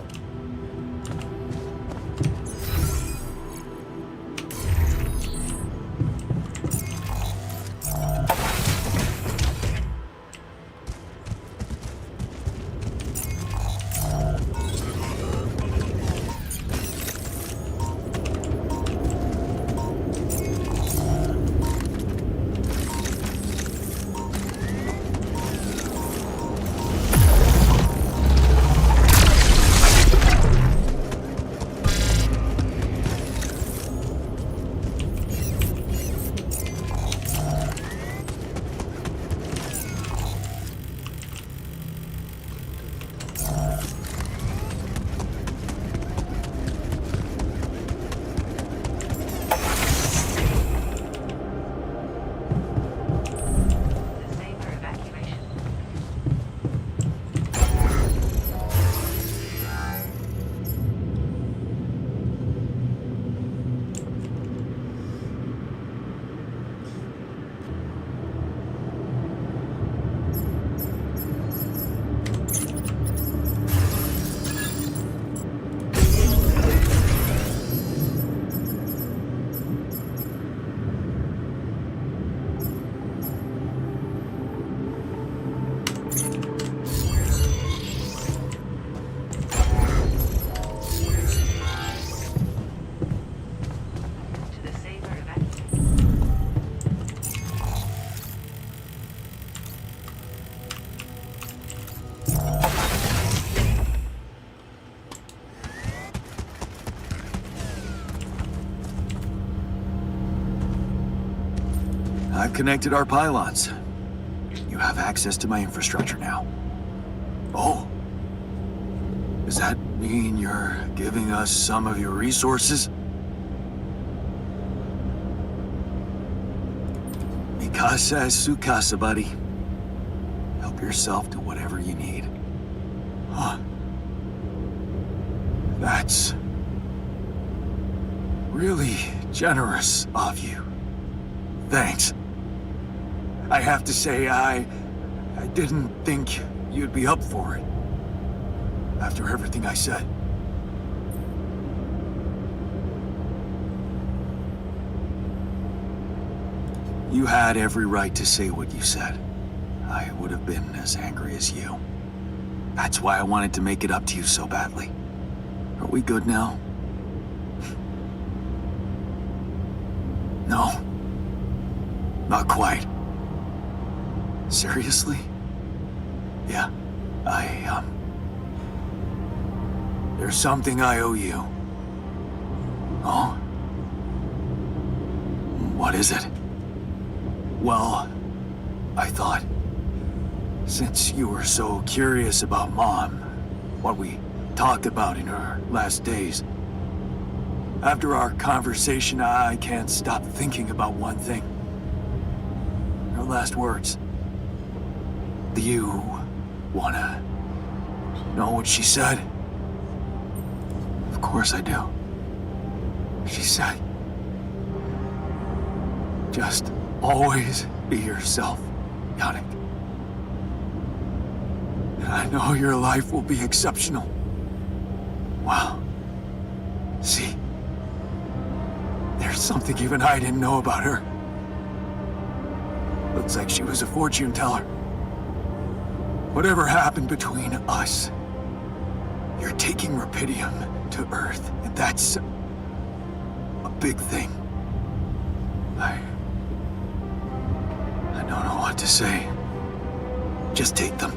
I've connected our pylons. You have access to my infrastructure now. Oh. Does that mean you're giving us some of your resources? Mikasa es su casa, buddy. Help yourself to whatever you need. Huh. That's really generous of you. Thanks. I have to say, I didn't think you'd be up for it. After everything I said. You had every right to say what you said. I would have been as angry as you. That's why I wanted to make it up to you so badly. Are we good now? No. Not quite. Seriously? Yeah, there's something I owe you. Oh? What is it? Well, I thought, since you were so curious about Mom, what we talked about in her last days, after our conversation, I can't stop thinking about one thing. Her last words. Do you wanna know what she said? Of course I do. She said, just always be yourself, Yannick. And I know your life will be exceptional. Wow. See, there's something even I didn't know about her. Looks like she was a fortune teller. Whatever happened between us, you're taking Rapidium to Earth, and that's a big thing. I don't know what to say. Just take them.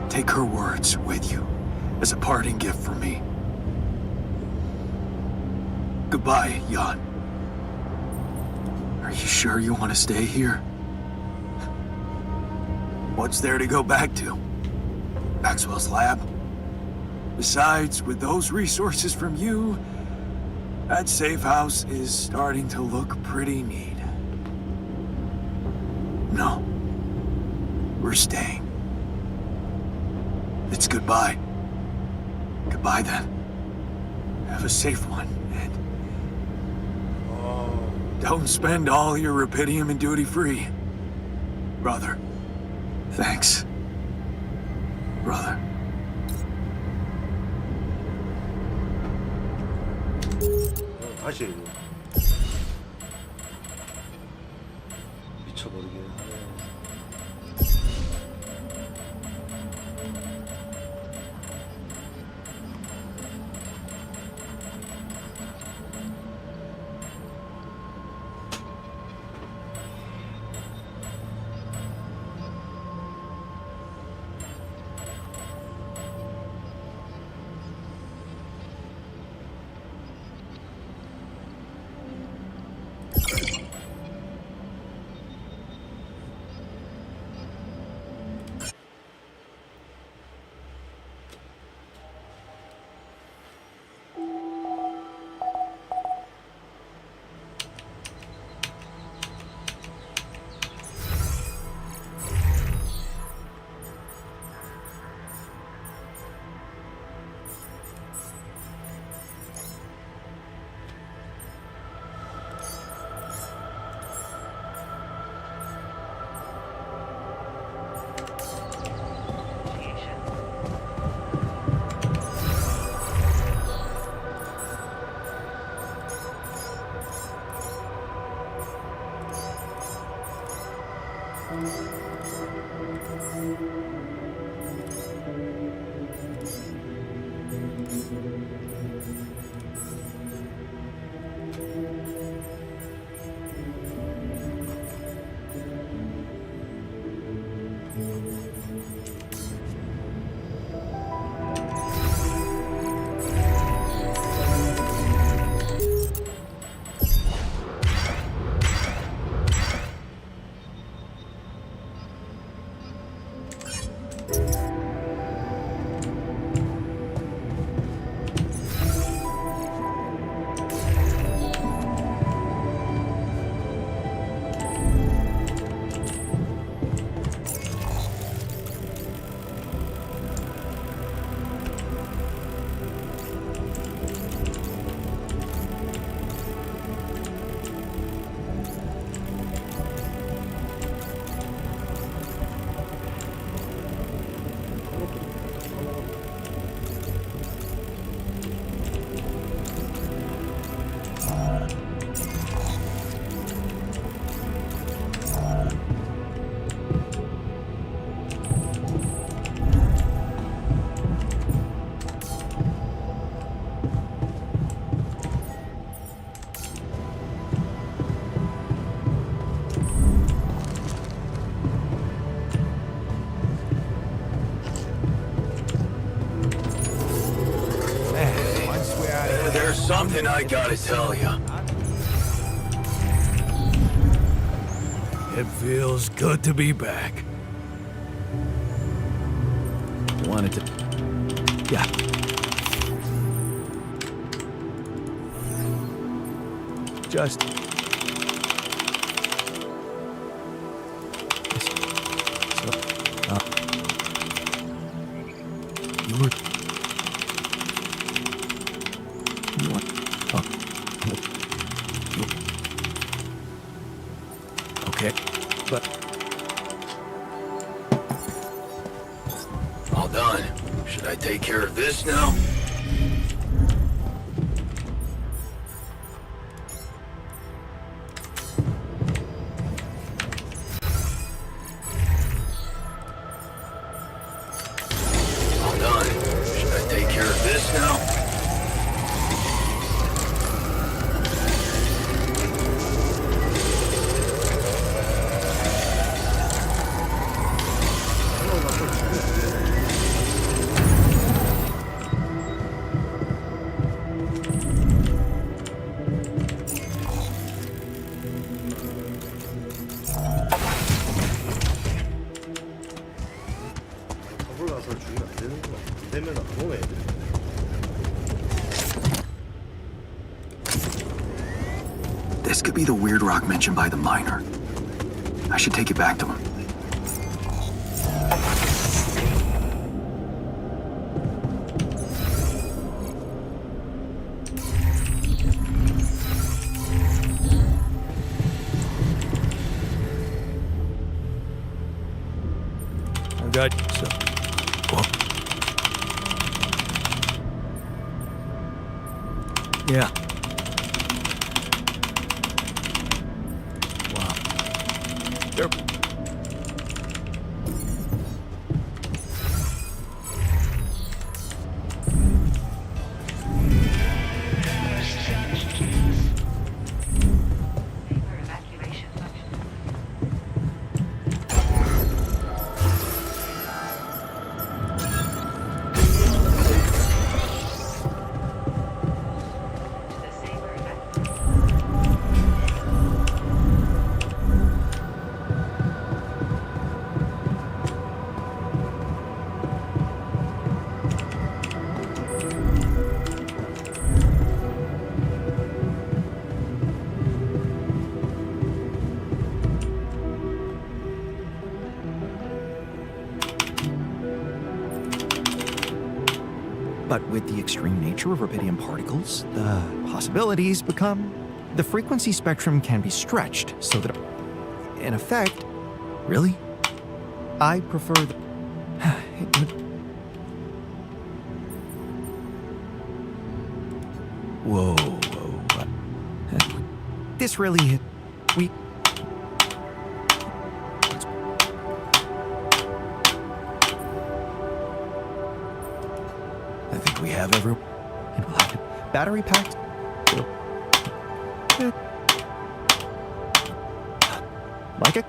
Take her words with you as a parting gift from me. Goodbye, Jan. Are you sure you want to stay here? What's there to go back to? Maxwell's lab? Besides, with those resources from you, that safe house is starting to look pretty neat. No. We're staying. It's goodbye. Goodbye then. Have a safe one, and don't spend all your Rapidium in duty-free. Brother. Thanks. Brother. 다시 미쳐버리게 하네. Something I gotta tell you. It feels good to be back. Wanted to... Yeah. Just... You were... Okay, but... All done. Should I take care of this now? 되면 안 오네 애들이. This could be the weird rock mentioned by the miner. I should take it back to him. I got some. Yeah. Wow. Yep. But with the extreme nature of rubidium particles, the possibilities become... The frequency spectrum can be stretched so that, in effect... Really? I prefer the... Whoa, whoa. This really... We... I think we have every... Battery packed? Like it?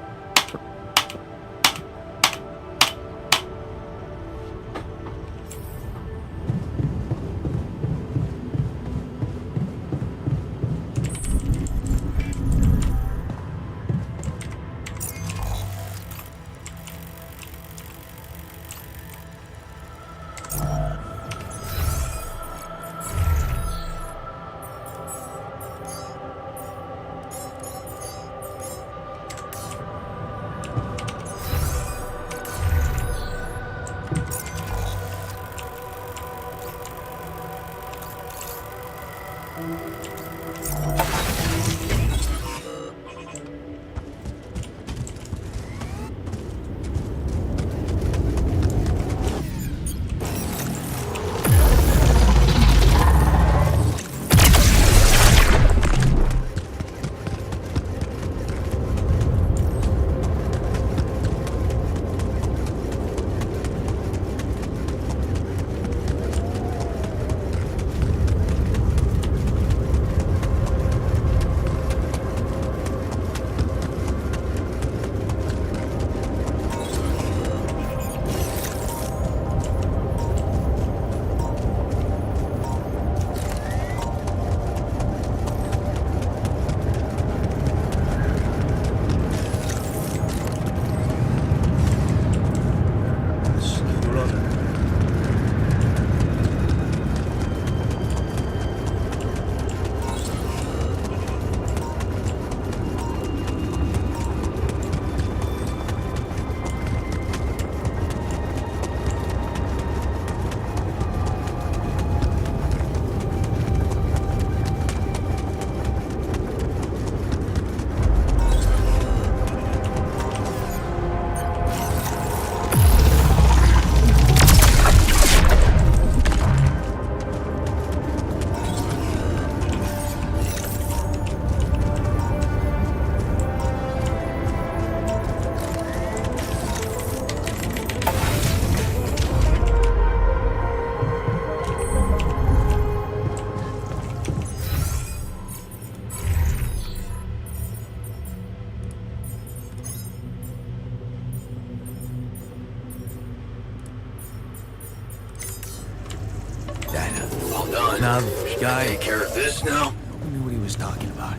Now, guy, take care of this now. Who knew what he was talking about?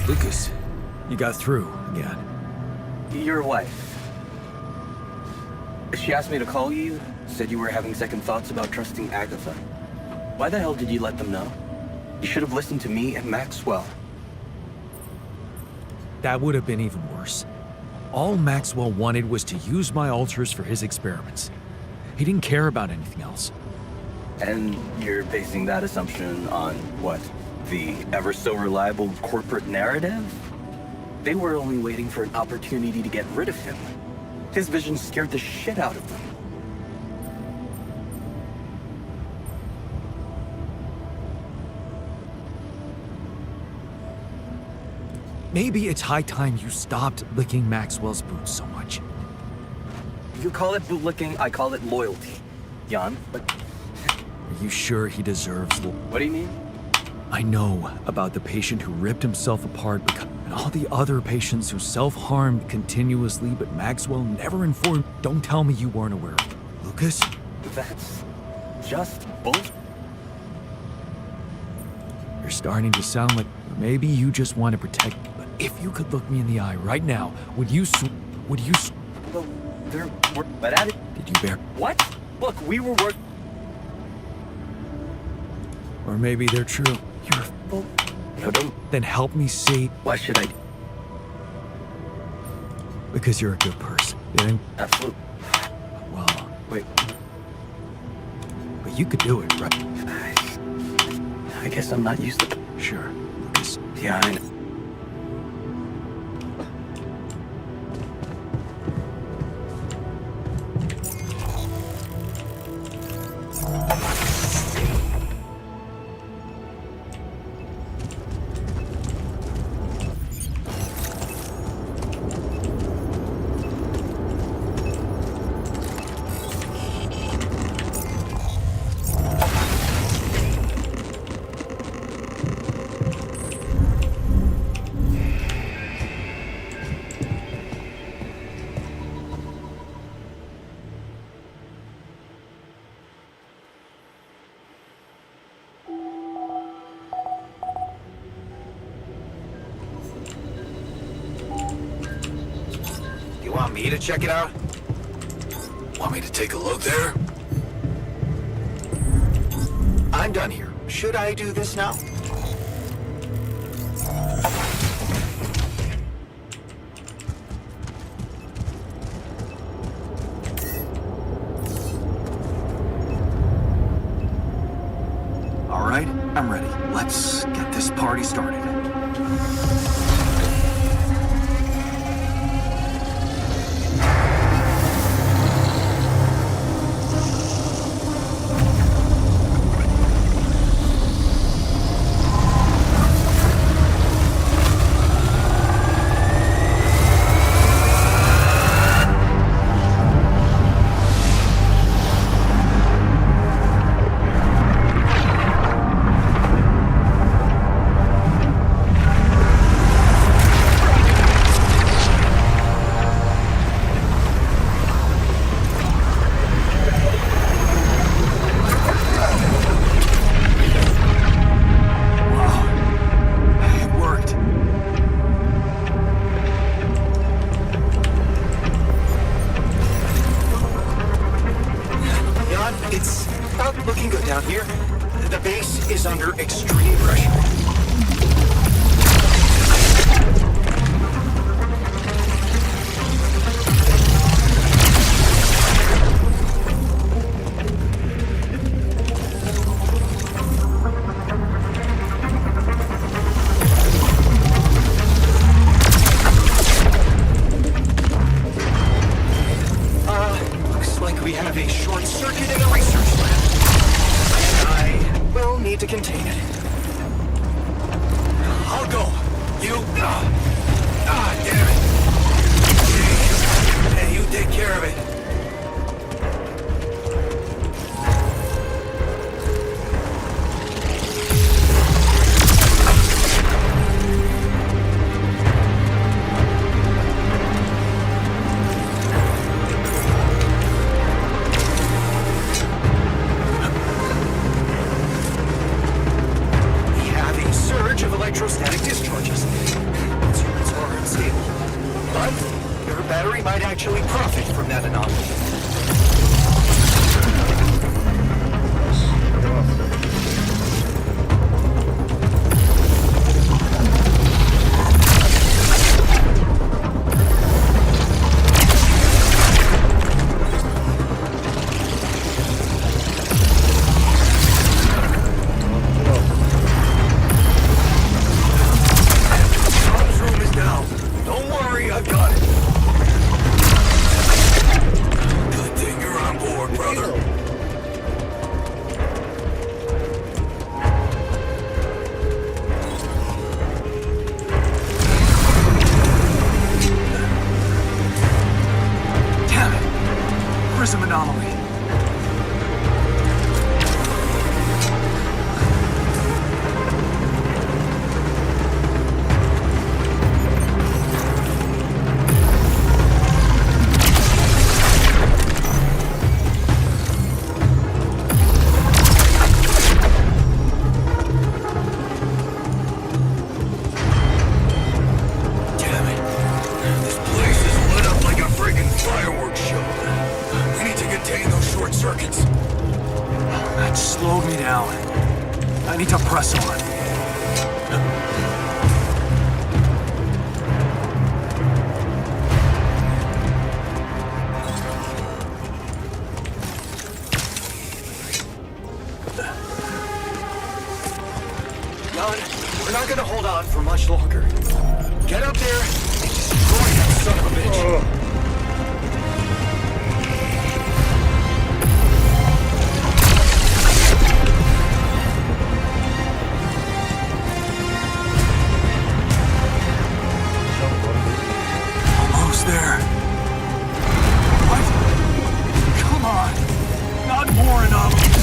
Lucas, you got through again. Your wife. She asked me to call you, said you were having second thoughts about trusting Agatha. Why the hell did you let them know? You should have listened to me and Maxwell. That would have been even worse. All Maxwell wanted was to use my altars for his experiments. He didn't care about anything else. And you're basing that assumption on what? The ever so reliable corporate narrative? They were only waiting for an opportunity to get rid of him. His vision scared the shit out of them. Maybe it's high time you stopped licking Maxwell's boots so much. You call it bootlicking, I call it loyalty. Jan, but Are you sure he deserves what do you mean? I know about the patient who ripped himself apart and all the other patients who self-harmed continuously, but Maxwell never informed. Don't tell me you weren't aware of it. Lucas? That's just bullshit. You're starting to sound like maybe you just want to protect me, but if you could look me in the eye right now, would you Well, they're but at it. Did you bear? What? Look, we were working. Or maybe they're true. You're Well, no, don't. Then help me see, Why should I? because you're a good person. And, Absolutely. well, Wait. but you could do it, right? I guess I'm not used to. Sure, Lucas. Yeah, I know. You want me to check it out? Want me to take a look there? I'm done here. Should I do this now? All right, I'm ready. Let's get this party started. It's not looking good down here. The base is under extreme pressure. Looks like we have a short circuit in the research lab. And I will need to contain it. actually profit from that anomaly. We're not gonna hold on for much longer. Get up there and destroy that son of a bitch. Almost there. What? Come on. Not more anomalies.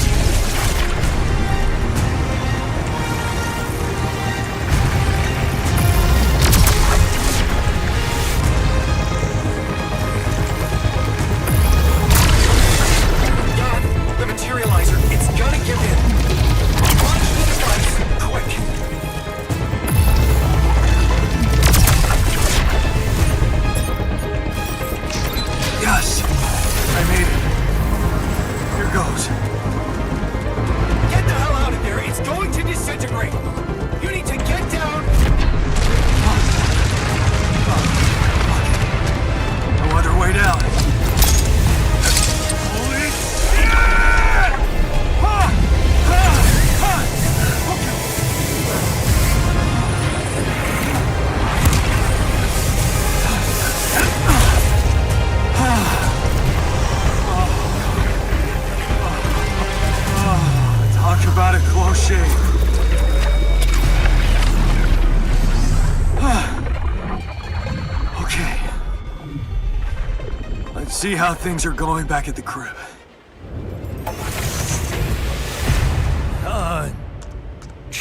See how things are going back at the crib.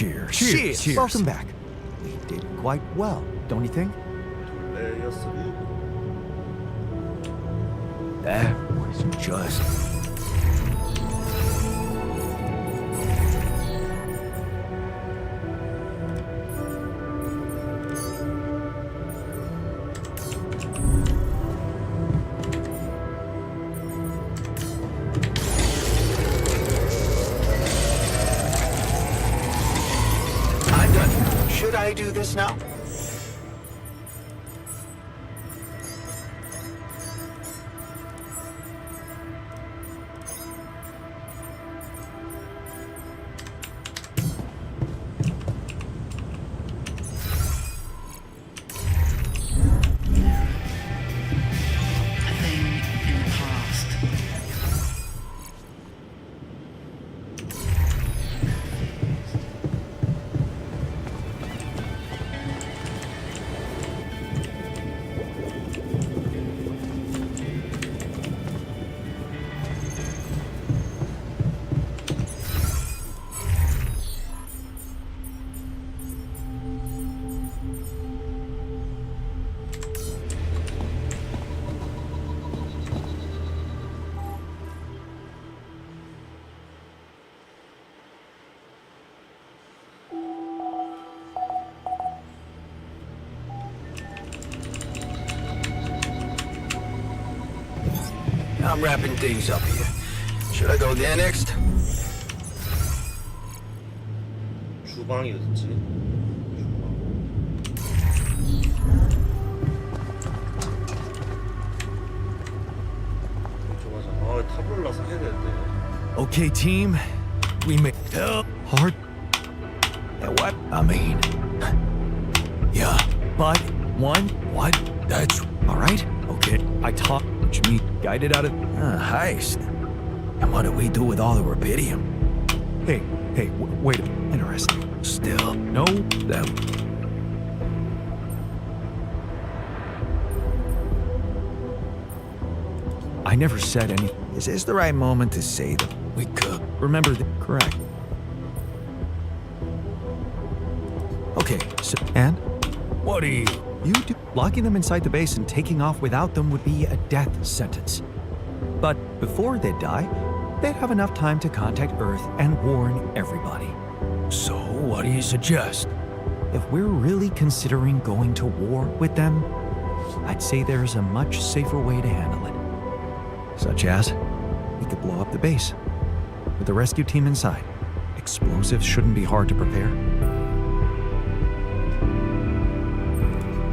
Cheers. Cheers. Welcome back. We did quite well, don't you think? That was just... Should I do this now? I'm wrapping things up here. Should I go there next? 주방이 어딨지? 좀 하자. 아, 타블라서 해야 되는데. Okay, team. We may tell hard. What? I mean, yeah, but one, what? That's all right. Okay, I talk. What you mean? Guided out of heist. And what do we do with all the rubidium? Hey, wait. Interesting. Still, no, that. I never said any. Is this the right moment to say that we could remember the correct? Okay, so and what do you do? Locking them inside the base and taking off without them would be a death sentence. But before they die, they'd have enough time to contact Earth and warn everybody. So what do you suggest? If we're really considering going to war with them, I'd say there's a much safer way to handle it. Such as, we could blow up the base with the rescue team inside. Explosives shouldn't be hard to prepare.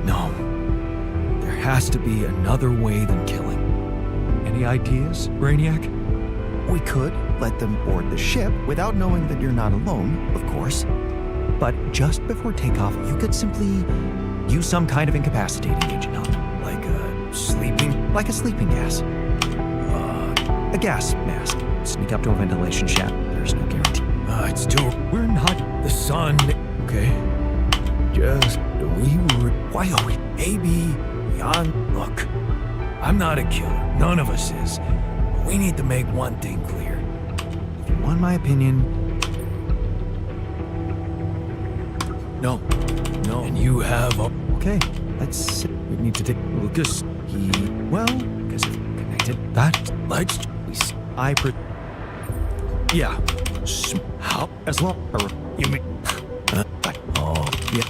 No, there has to be another way than killing. Any ideas, Brainiac? We could let them board the ship without knowing that you're not alone, of course. But just before takeoff, you could simply use some kind of incapacitating agent on them, like a sleeping gas. A gas mask. Sneak up to a ventilation shaft. There's no guarantee. It's too. We're not the sun. Okay. Just why are we? Maybe beyond. Look, I'm not a killer. None of us is. But we need to make one thing clear. If you want my opinion, no. And you have. Okay. Let's. We need to take Lucas. Because it's connected. Let's. Yeah. How? As long. You mean? Yeah. What? You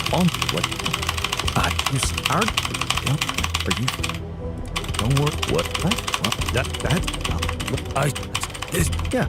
are you? Don't worry. What? Yeah.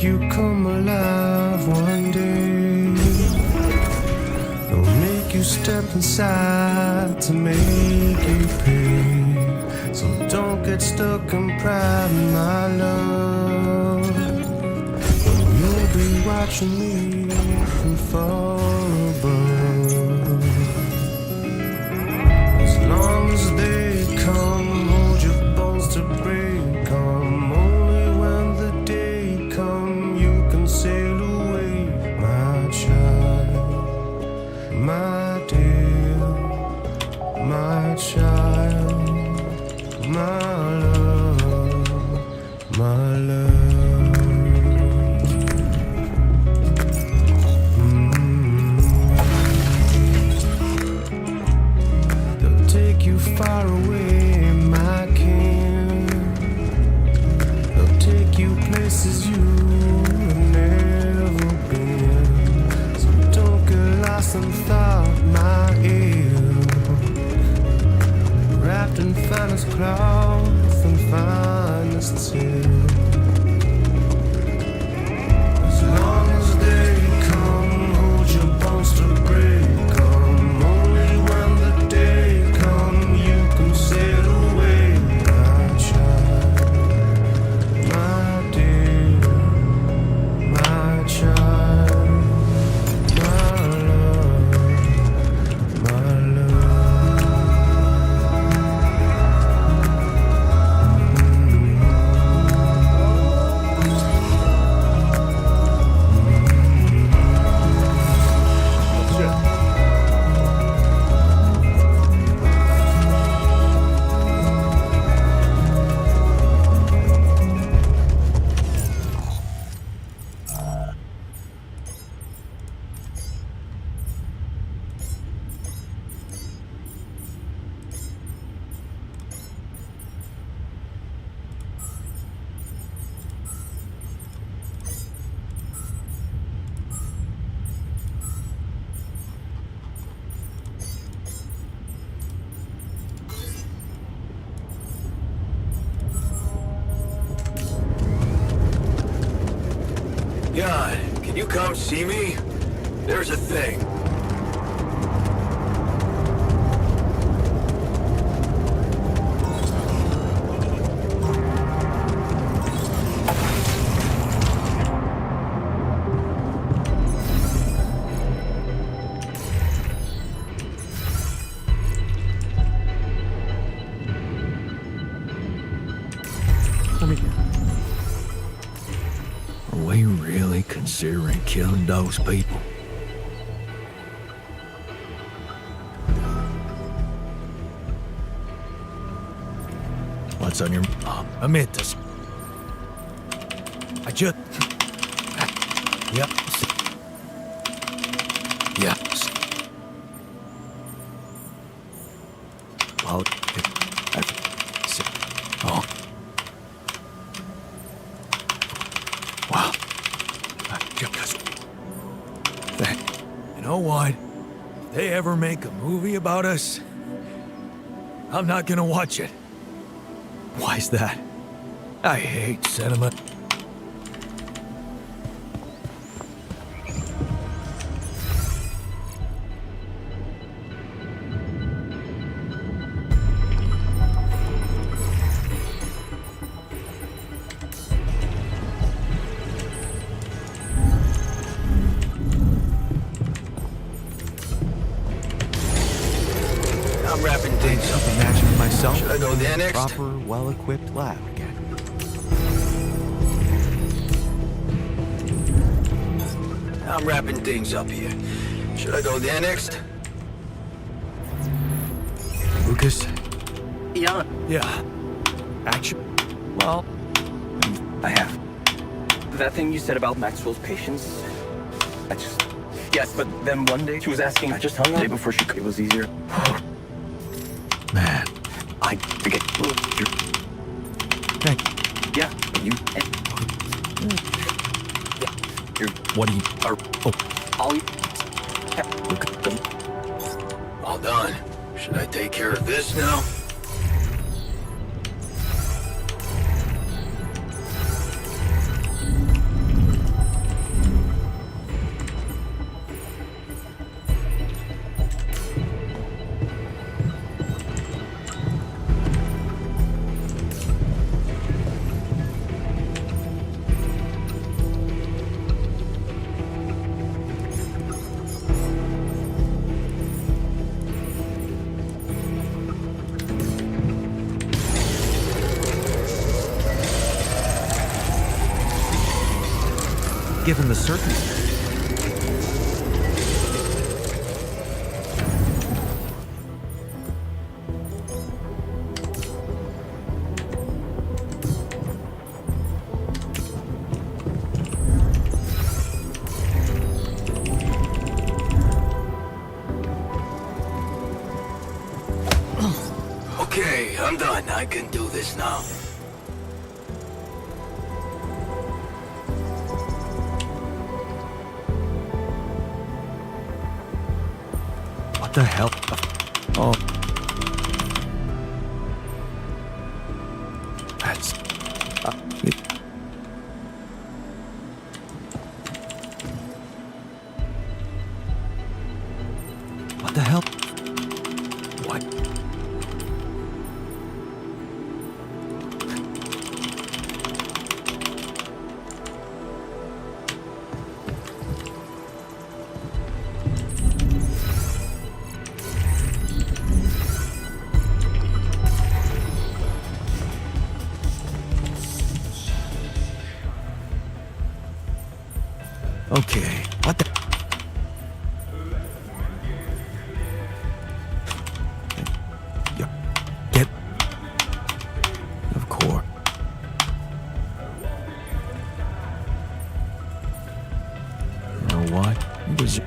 You come alive one day. They'll make you step inside to make you pay. So don't get stuck in pride, my love. You'll be watching me from far above. As long as they come, hold your bones to break. Come only when the day comes. You can sail away, my child, my dear, my child, my love, my love. They'll take you far away, my king. They'll take you places you never been. So don't get lost in thought, my ear. Wrapped in finest cloth and finest tear. As long as they come, hold your bones to break. Come only when the day comes. You can sail away, my child, my dear, my child, my love. you come see me? There's a thing. Are we really considering killing those people? What's on your admit this? I just yep. Yes. Well, oh. Wow. You know what? If they ever make a movie about us, I'm not gonna watch it. Why's that? I hate cinema. I'm wrapping things up. Imagining myself Should I go there in a next? proper, well-equipped lab again. I'm wrapping things up here. Should I go there next? Lucas? Yeah, Yeah. Action. Well, I have. That thing you said about Maxwell's patience, I just... Yes, but then one day she was asking, I just hung up. The day before she could, it was easier. man. I forget. Thank Yeah, you... Yeah, you're... What do you... Oh, I'll... All done. Should I take care of this now? Given the circumstances. Okay, I'm done. I can do this now. What the hell? Oh. That's... What the hell? What? Okay, what the... Yeah, get... Of course. You know what? It was...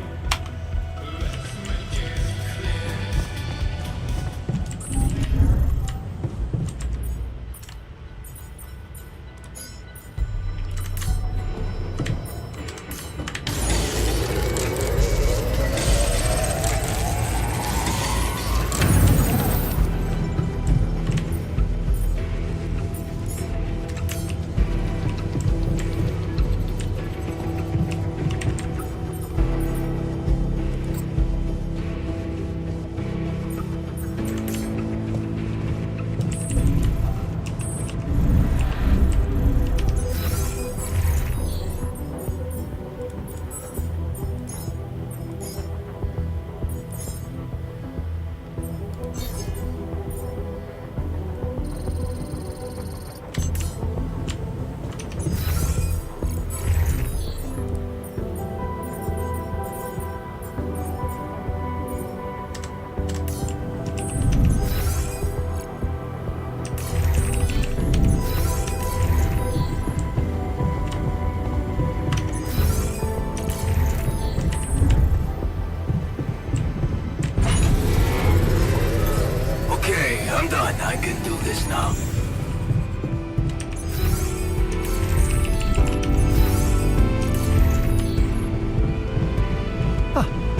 do this now.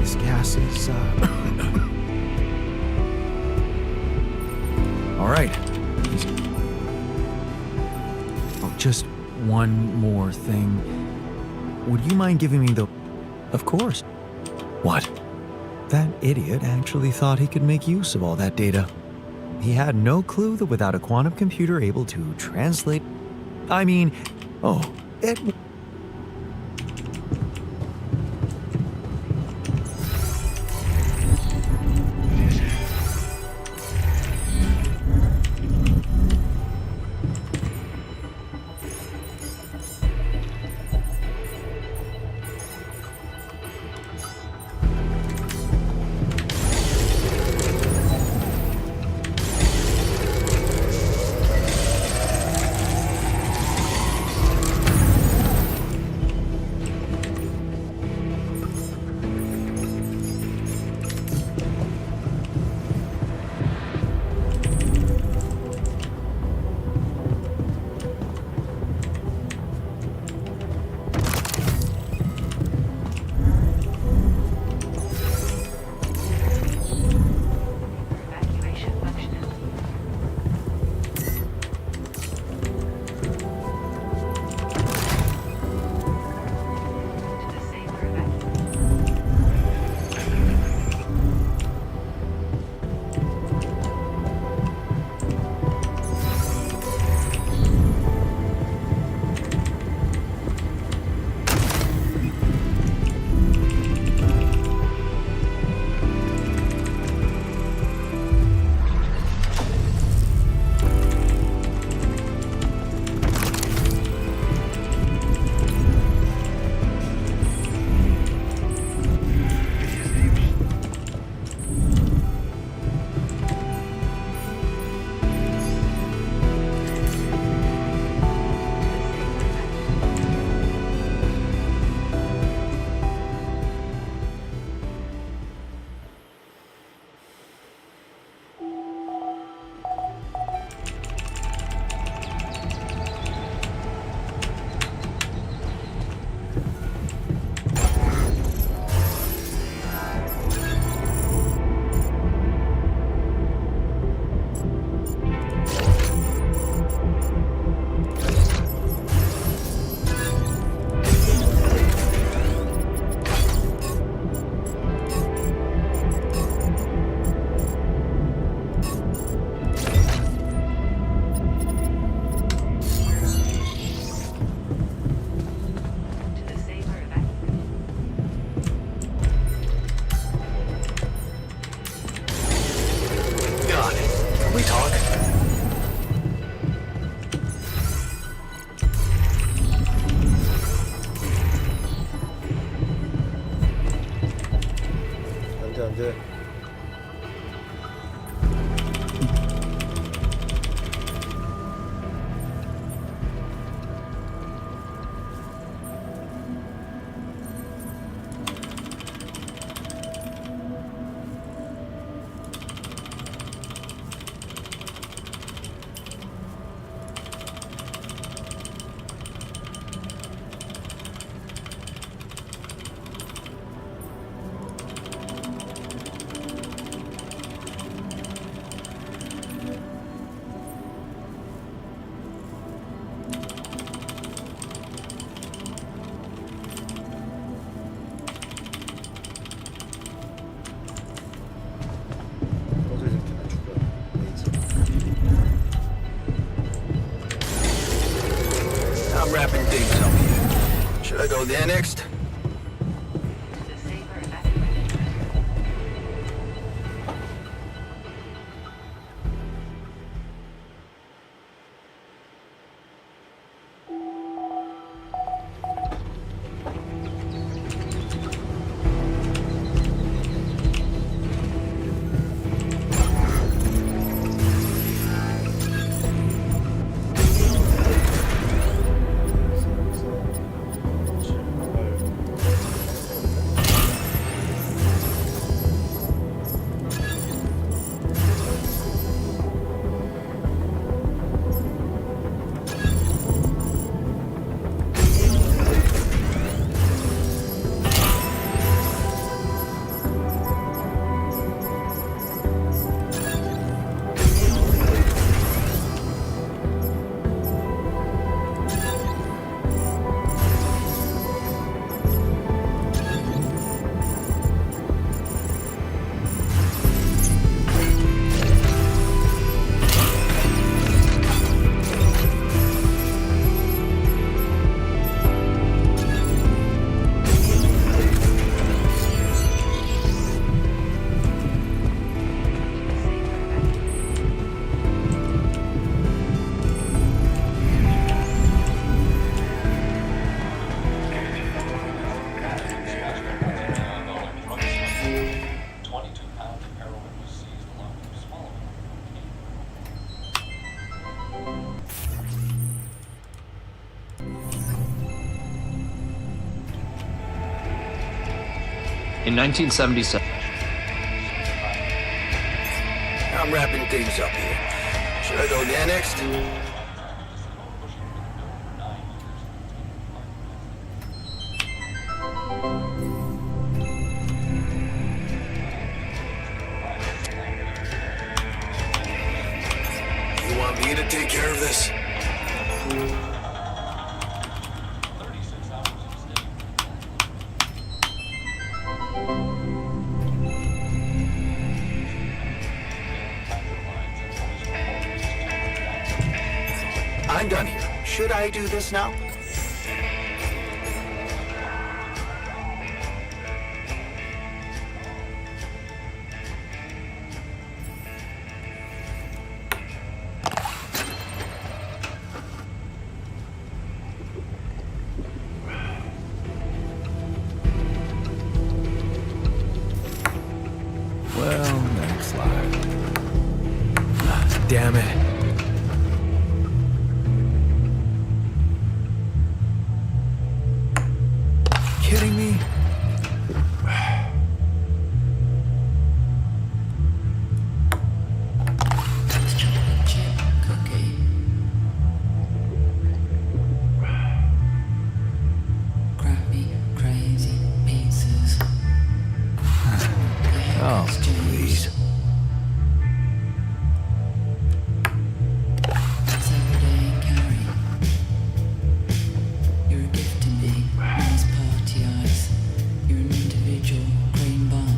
This gas is, All right. Oh, just one more thing. Would you mind giving me the... of course. What? That idiot actually thought he could make use of all that data. He had no clue that without a quantum computer able to translate... I mean, Oh, it... 돼. I'm wrapping things up here. Should I go there next? In 1977. I'm wrapping things up here. Should I go there next? You want me to take care of this? I'm done here. Should I do this now? Well, next life. Damn it. Kidding me? Chocolate chip cookie. Crappy, crazy pizzas. Oh, please. It's everyday carry. You're a gift to me. Nice party eyes. You're an individual cream bun.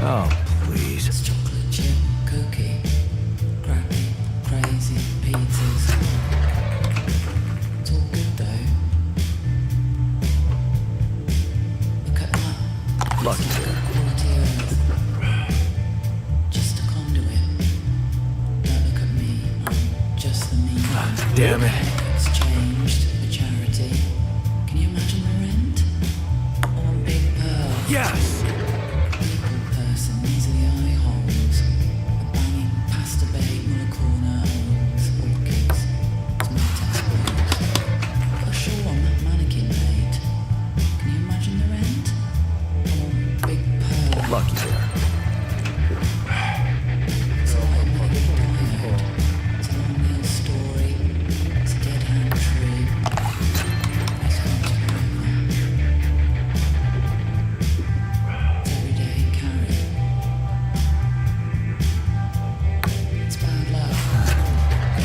Oh, please. It's chocolate chip cookie. Crappy, crazy pizzas. It's all good though. Look at that. Lucky there. Quality earth. Just a conduit. Don't look at me. I'm just the mean one. Damn it. It's changed for charity. Can you imagine the rent? Or big pearl. Yes! People person, these are the eye holes. A banging pasta bake, muller corner, owls, orchids. It's my textbooks. Got a show on that mannequin made. Can you imagine the rent? Or big pearl. Lucky there. It's like a medical diode. It's a long hill story. It's a dead hand tree. It's hard to remember. It's everyday carry. It's bad luck.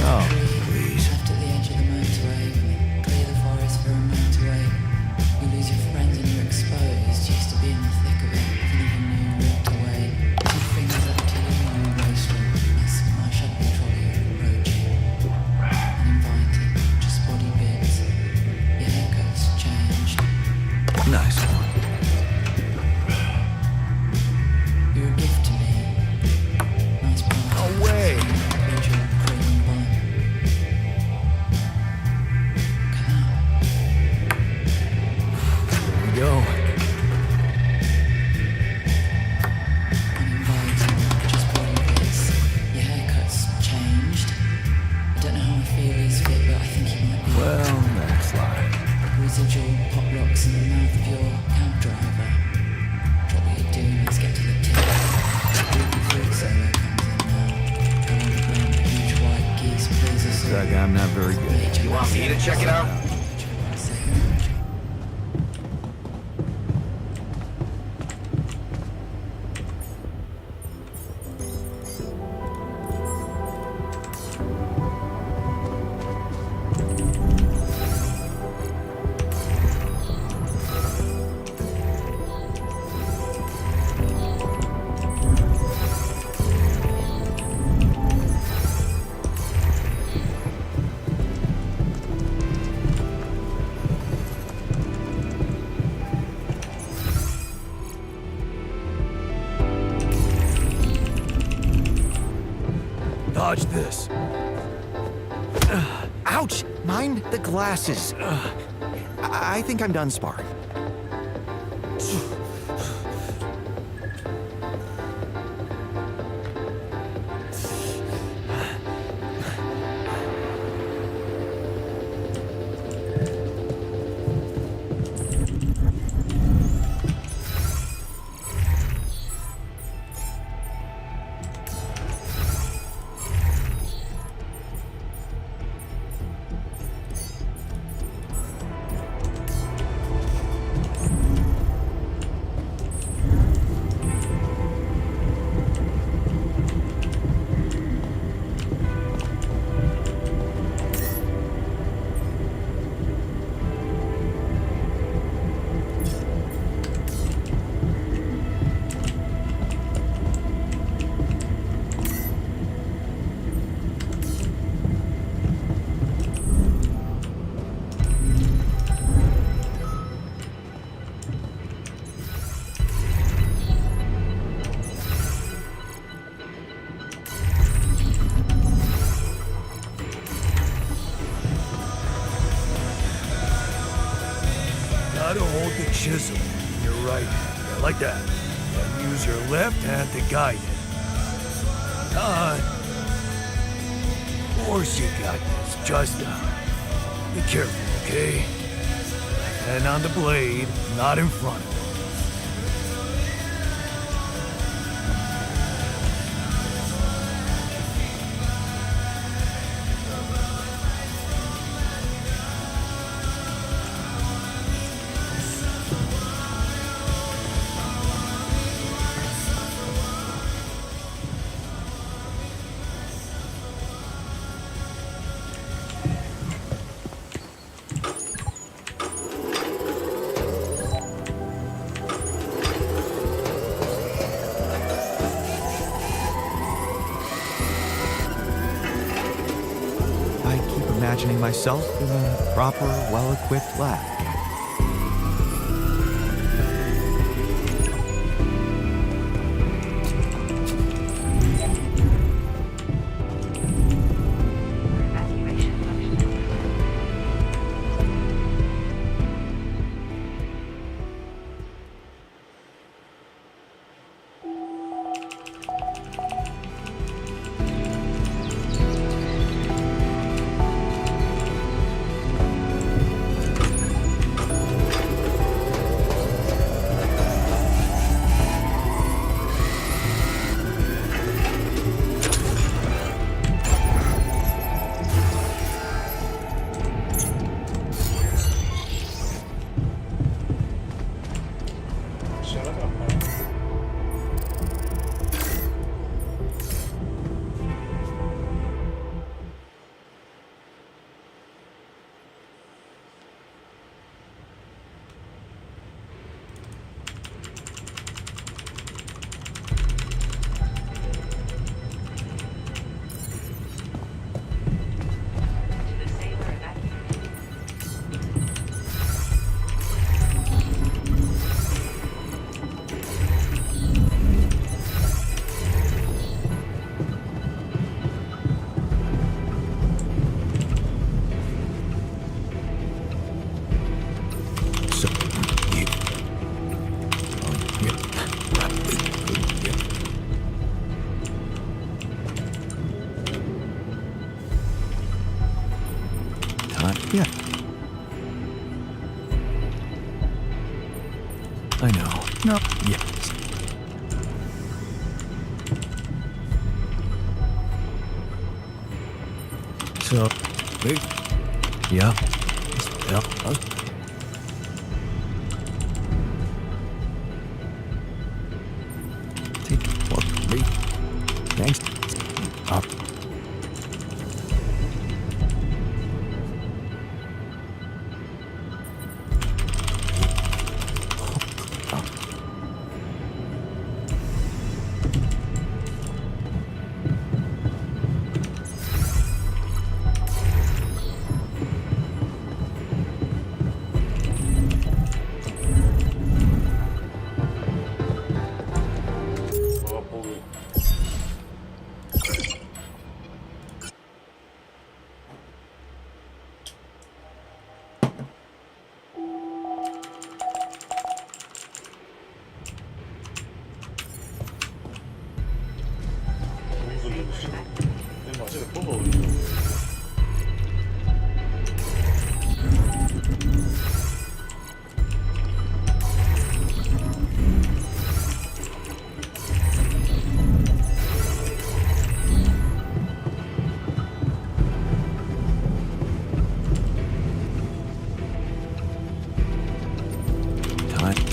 Oh, Tree please. left at the edge of the motorway. Clear the forest for a motorway. You lose your friends and you're exposed. Used to be in the thick of it. Never knew you walked away. Two fingers up to you on a wastrel. Messing my shopping trolley approaching. Uninvited, just body bits. Your haircut's changed. Nice one. You're a gift to me. Nice part. No way. Individual cream bun. Look at that. Here we go. Uninvited, just body bits. Your haircut's changed. I don't know how I feel he's fit, but I think he might be. Well, next life. Residual pop rocks in the mouth of your cab driver. Drop what you're doing, let's get to the tip. Ruby fruit solo comes in now. Go underground, huge white geese, please us all. Like I'm not very good. You want me to check it out? Dodge this. Ouch! Mind the glasses. I think I'm done sparring. chisel in your right hand. Yeah, like that. And use your left hand to guide it. Of course you got this. Just be careful, okay? And on the blade, not in front of it. Imagining myself in a proper, well-equipped lab. Yeah. I know. No. Yeah. So, wait. Yeah. Yeah. Take what? Wait. Thanks. Up.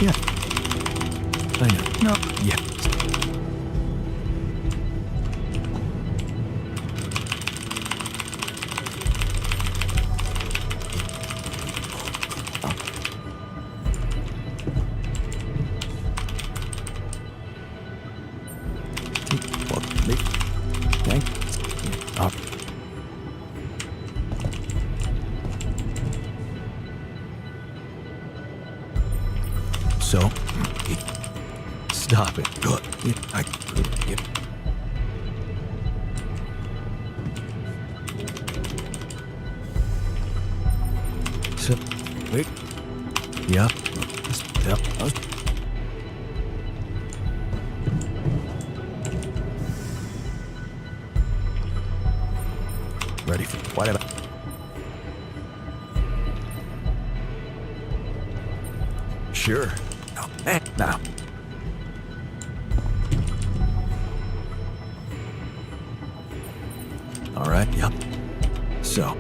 Yeah. I know. No. Yeah. So, stop it. Good. I could get. So, wait. Yeah. Yep. Ready for whatever. Sure. Now. All right. Yep. So.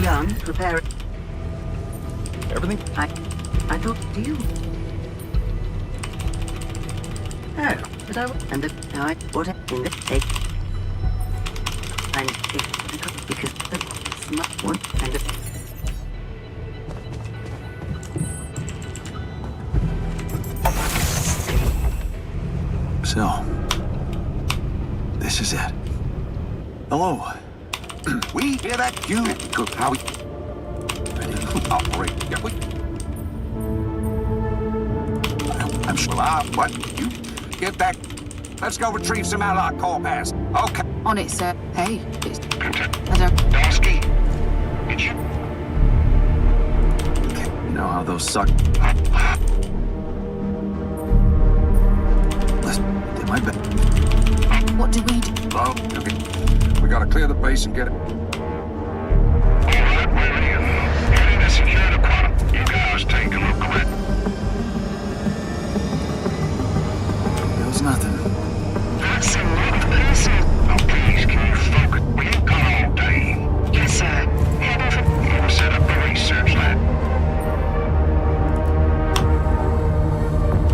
Young, prepare. Everything? I thought you. Oh, but and the now I what in the take. And because the smart one and the So, this is it. Hello. We hear that? You cook how we operate. Yeah, I'm sure. What? You get back. Let's go retrieve some allied call pass. Okay. on it, sir. Hey, it's Darsky, did you? You know how those suck. Let's get my bed. What do we do? Hello? Okay. We gotta clear the base and get it. Alright, we're here. Ready to secure the quad. You guys take a look at it. There was nothing. That's a lot of person. Oh, please, can you focus? We ain't gone all day. Yes, sir. Heading for... We'll set up a research lab.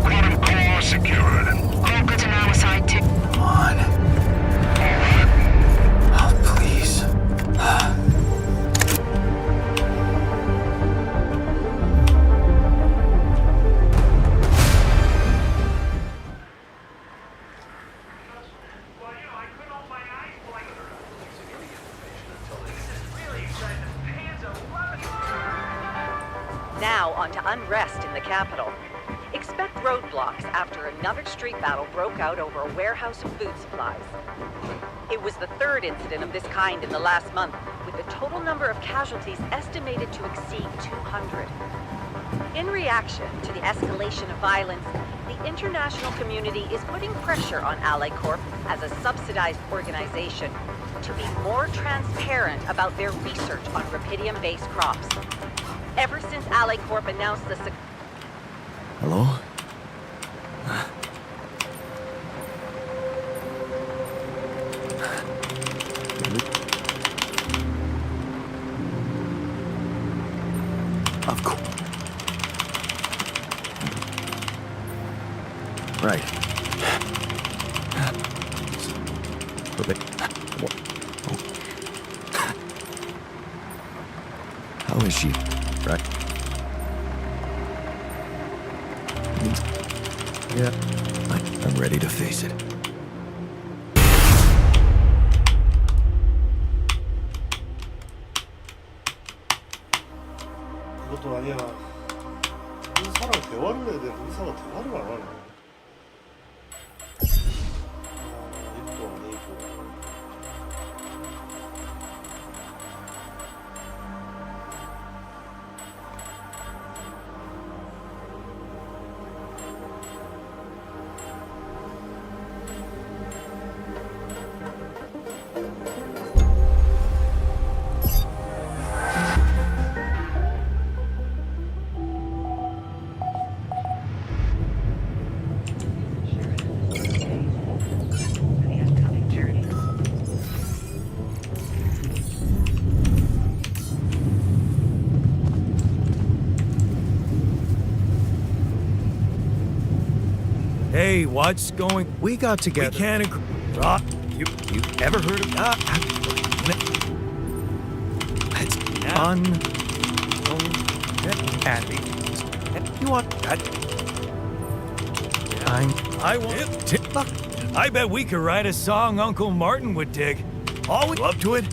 Quantum core secured. All good on our side, too. Come on. Alright. Oh, please. Now on to unrest in the capital. Expect roadblocks after another street battle broke out over a warehouse of food supplies. It was the third incident of this kind in the last month, with the total number of casualties estimated to exceed 200. In reaction to the escalation of violence, the international community is putting pressure on Ally Corp as a subsidized organization to be more transparent about their research on rubidium-based crops. Ever since Ally Corp announced the Hello? Of course. Right. How is she? Right. Yeah. I'm ready to face it. 그것도 아니야. 의사랑 대화를 해야 돼. 의사가 대화를 안 하네. 이것도 아니고. Hey, what's going? We got together. We can't agree. You ever heard of that? It's Andy. You want that? I want. I bet we could write a song Uncle Martin would dig. Always up to it.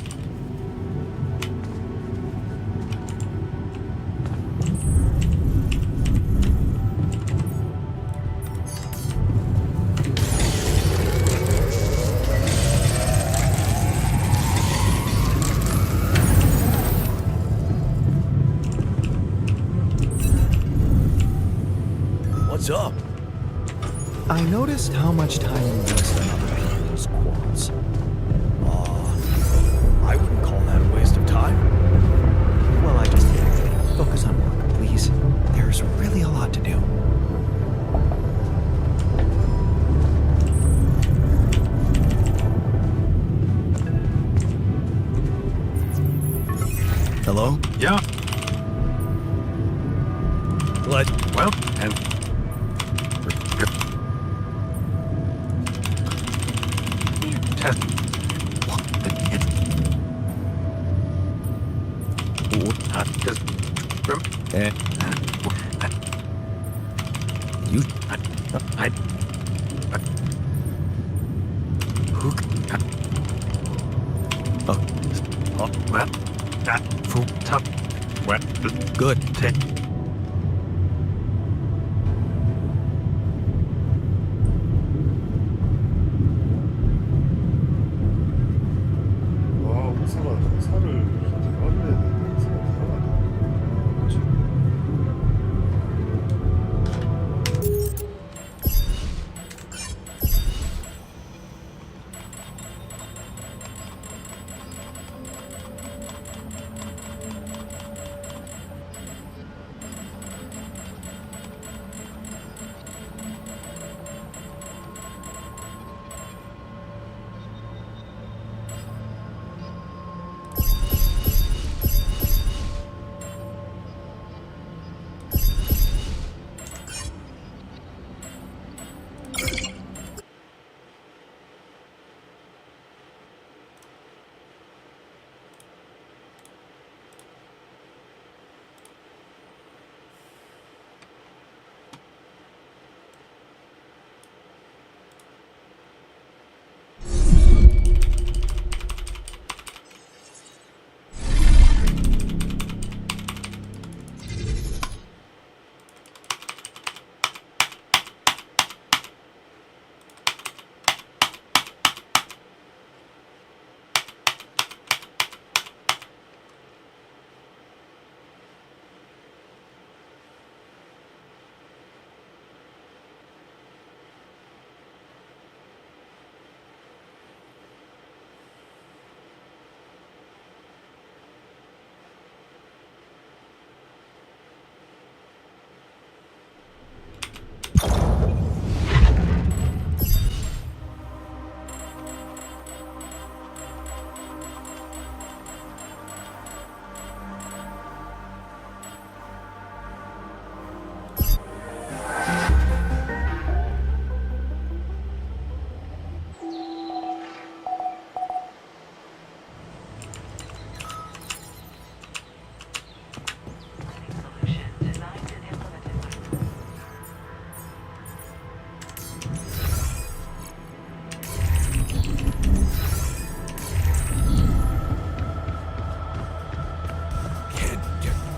noticed how much time you waste on other people's quarrels? I wouldn't call that a waste of time. Well, I just focus on work, please. There's really a lot to do. Hello? Yeah. What? Well, and test. You. Who? Well, tough. Well, Good. 와, 회사가 회사를 대화를 해야 되는데 회사가 대화가 안 돼. 그렇지.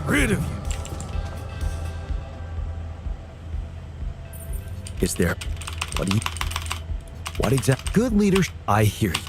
Rid of you. Is there... What exact... Good leadership... I hear you.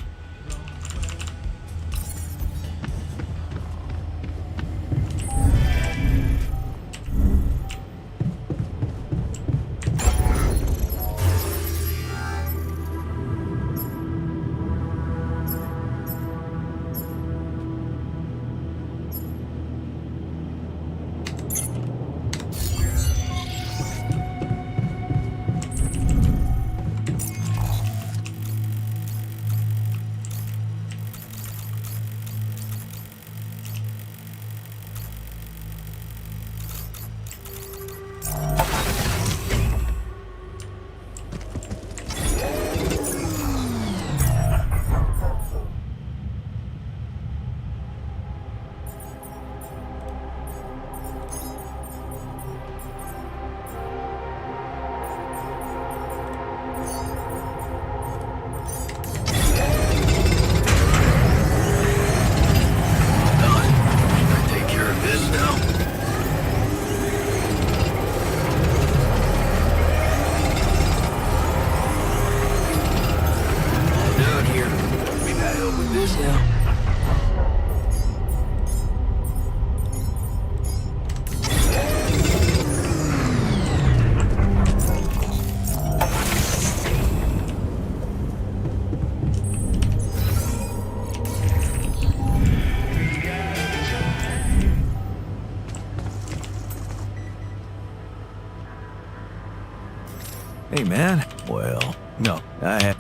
man. Well, no, I have.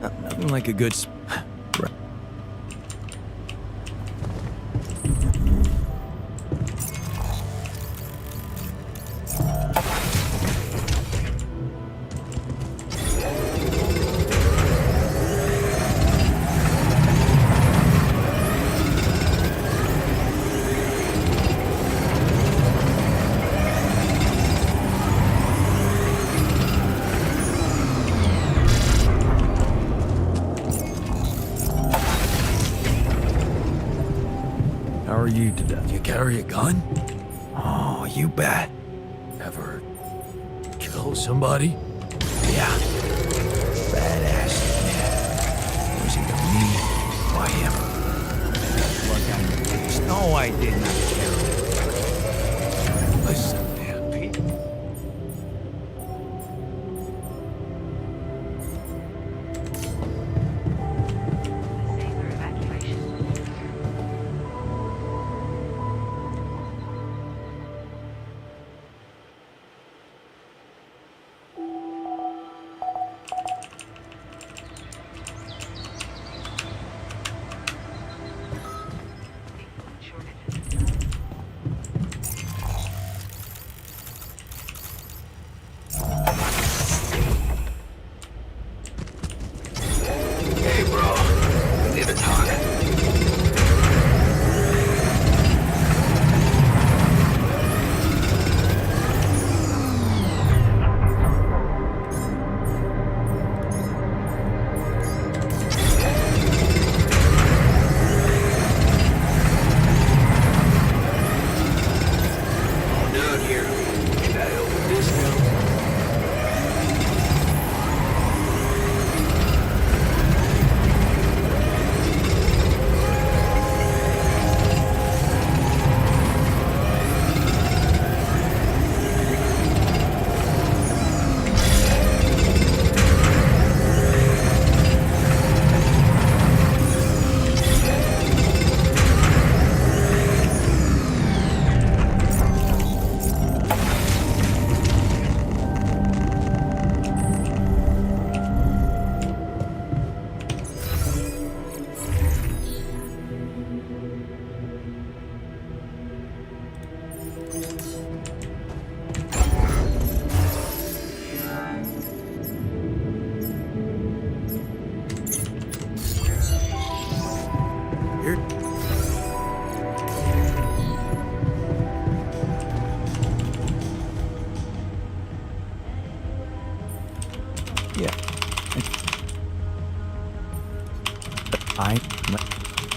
Nothing like a good. How are you today? You carry a gun? Oh, you bet. Ever kill somebody? Yeah. Badass. Yeah. It was either me or him. Look at me. No, I did not kill him. Listen, man, Pete.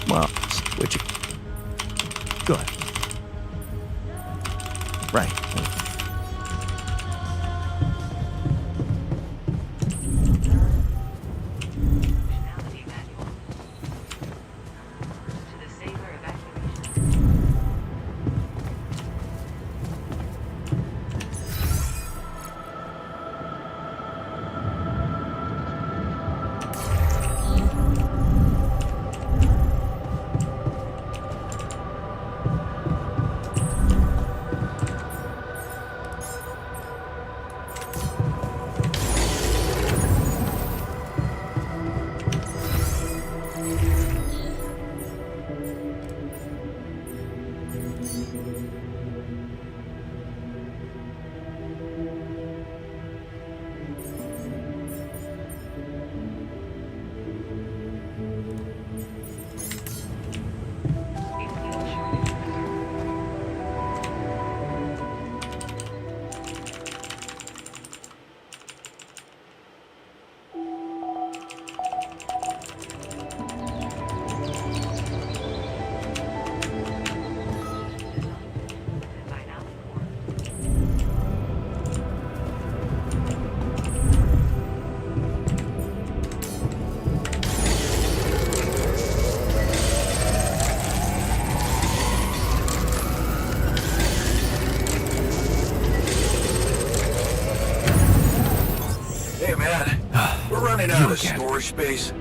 Well, which good. Right. We're running out of storage space.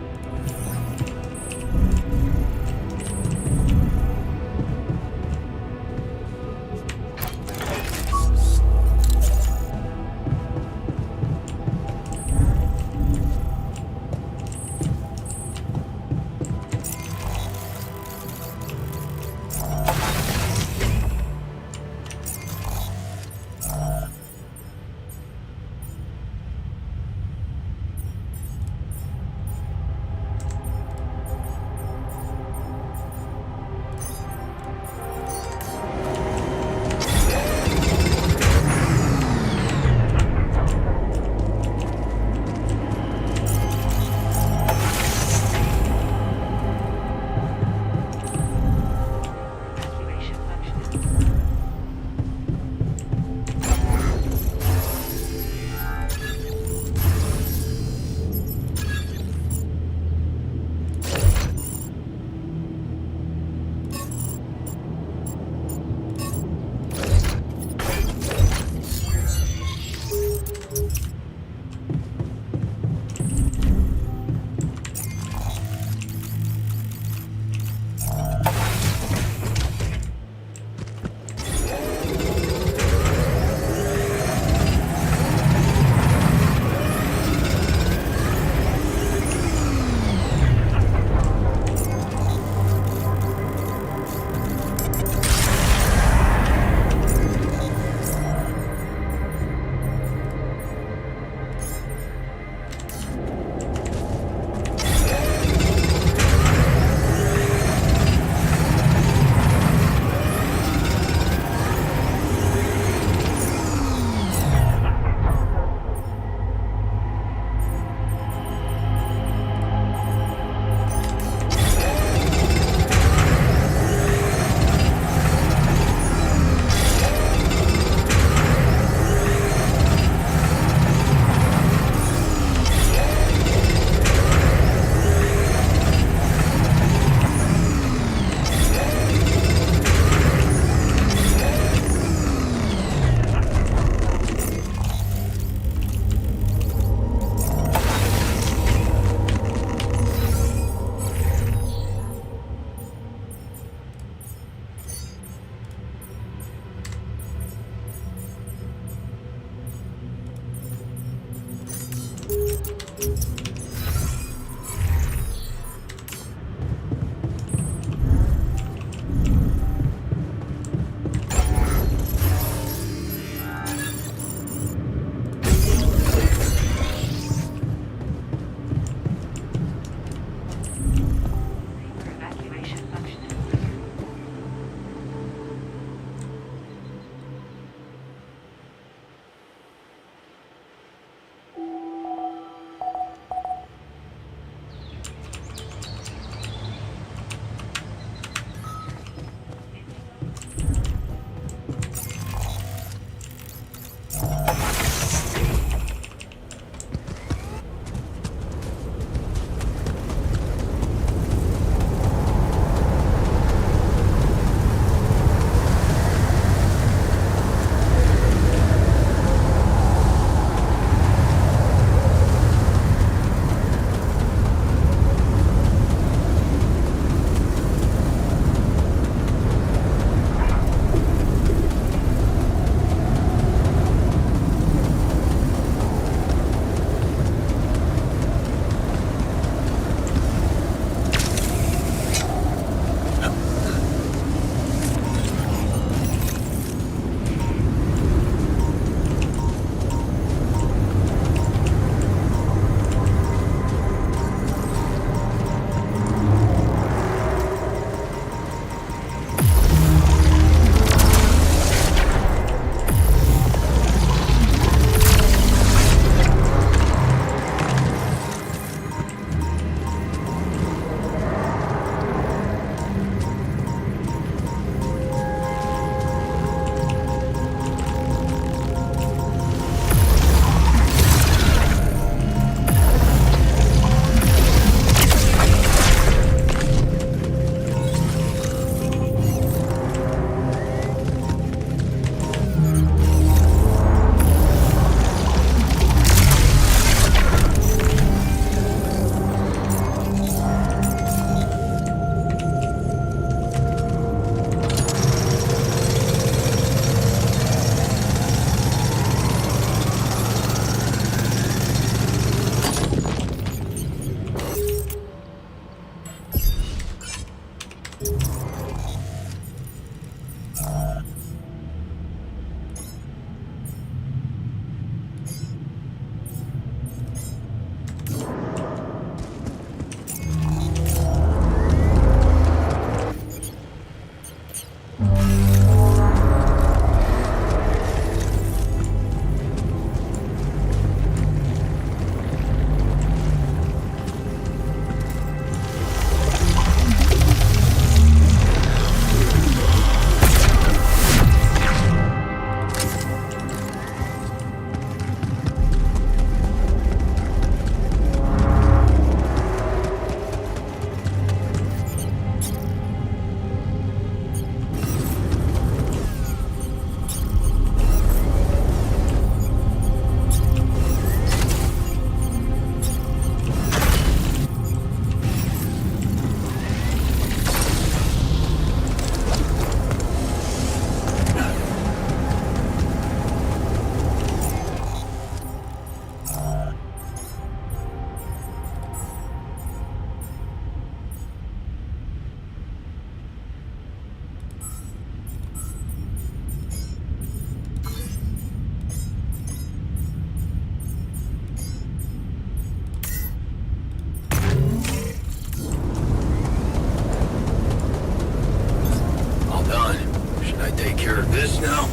take care of this now.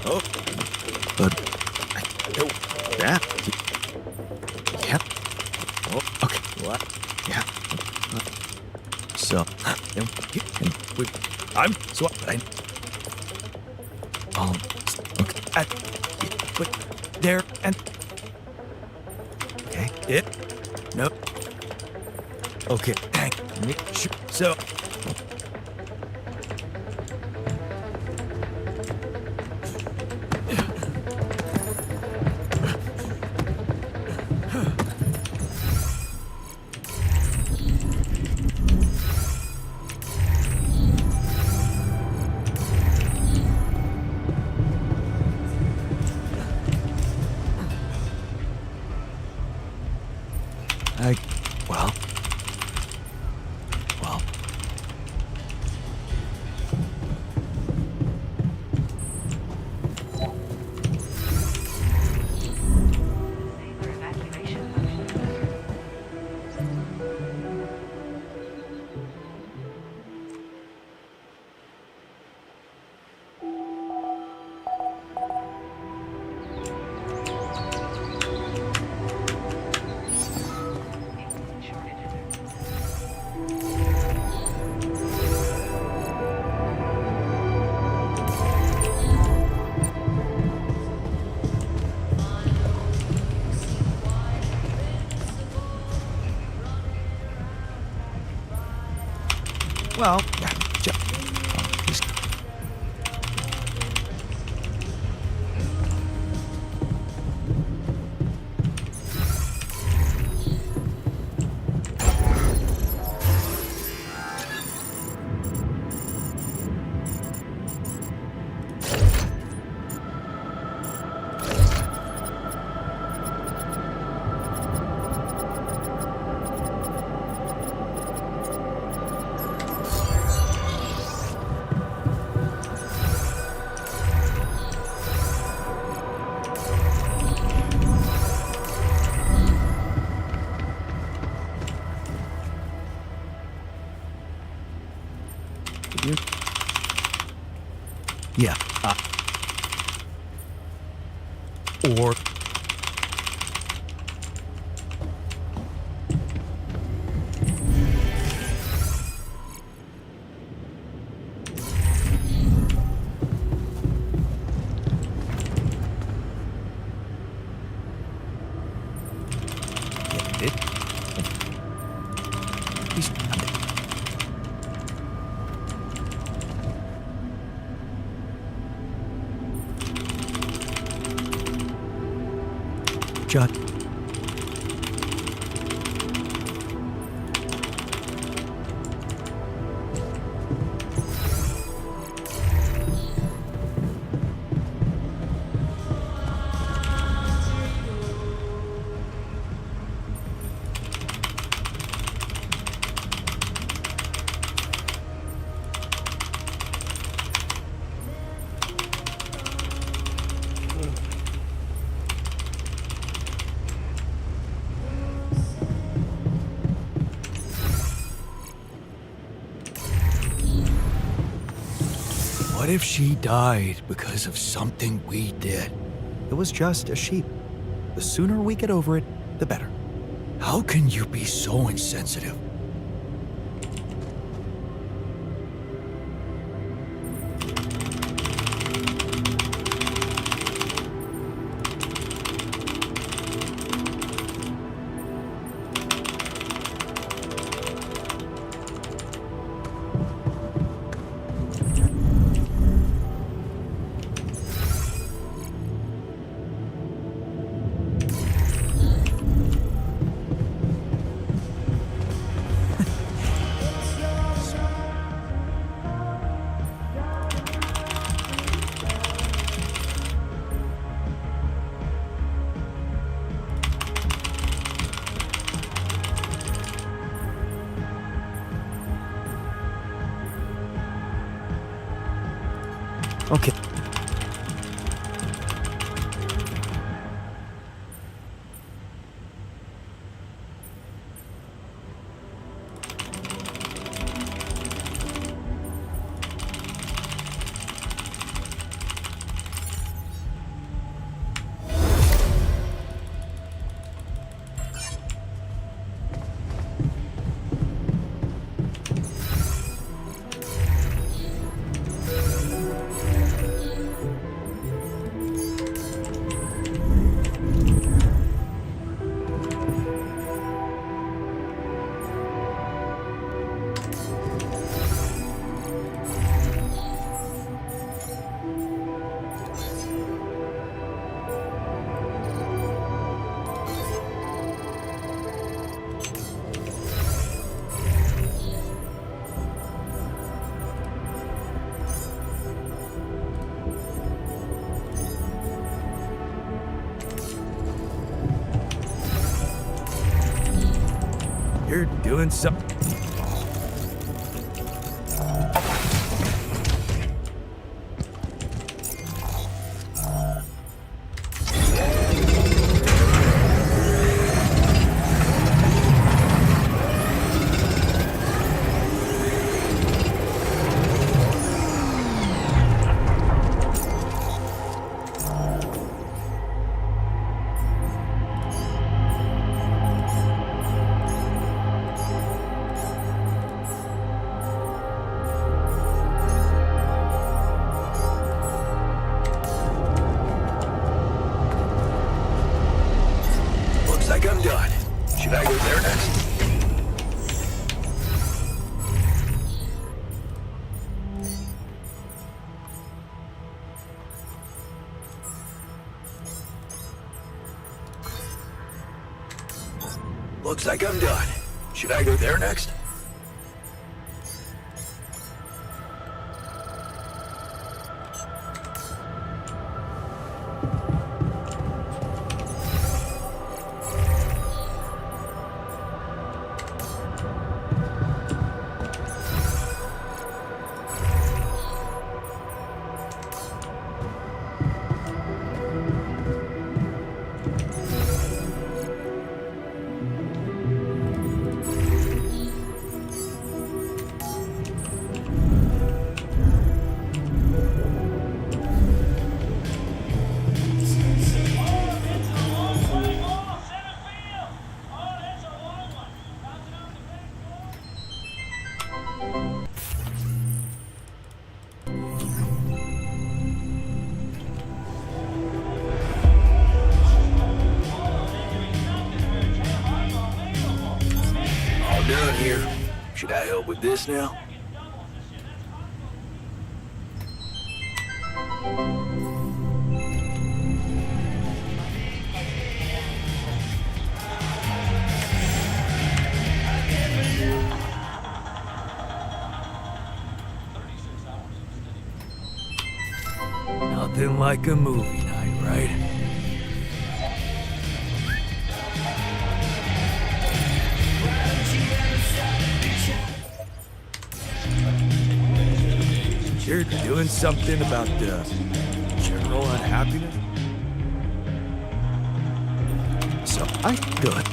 Oh, but that. Yep. Oh, okay. What? Yeah. So, I'm so I. Okay. But there and. Okay. It. No. Okay. So. Well, yeah. Or. Judd. if she died because of something we did? It was just a sheep. The sooner we get over it, the better. How can you be so insensitive? Okay. You're doing something. Looks like I'm done. Should I go there next? Looks like I'm done. Should I go there next? All done here. Should I help with this now? Nothing like a movie night, right? You're doing something about the general unhappiness? So I do it.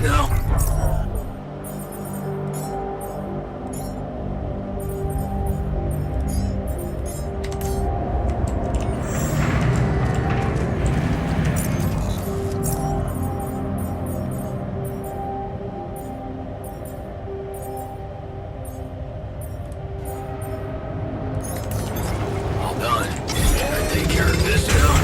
now? All done. Can I take care of this now?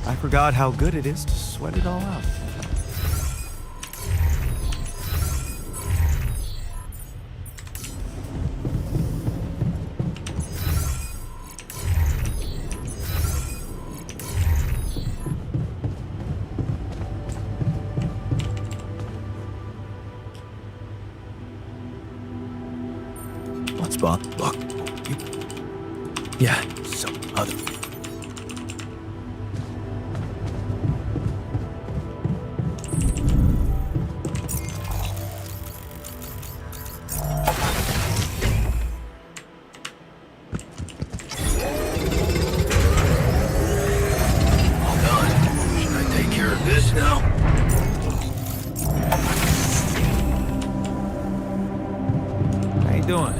I forgot how good it is to sweat it all out. What's Bob? Look. Yeah, some other. This now? How you doing?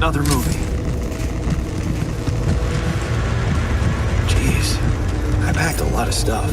another movie. Jeez, I packed a lot of stuff.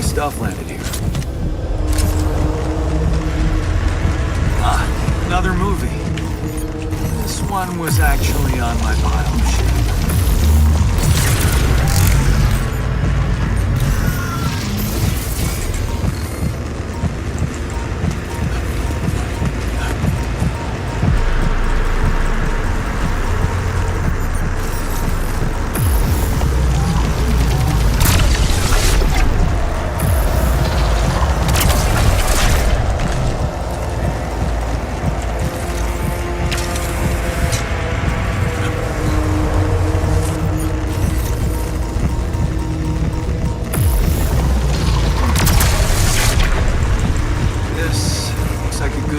Stuff landed here. Ah, another movie. This one was actually on my pile of shit.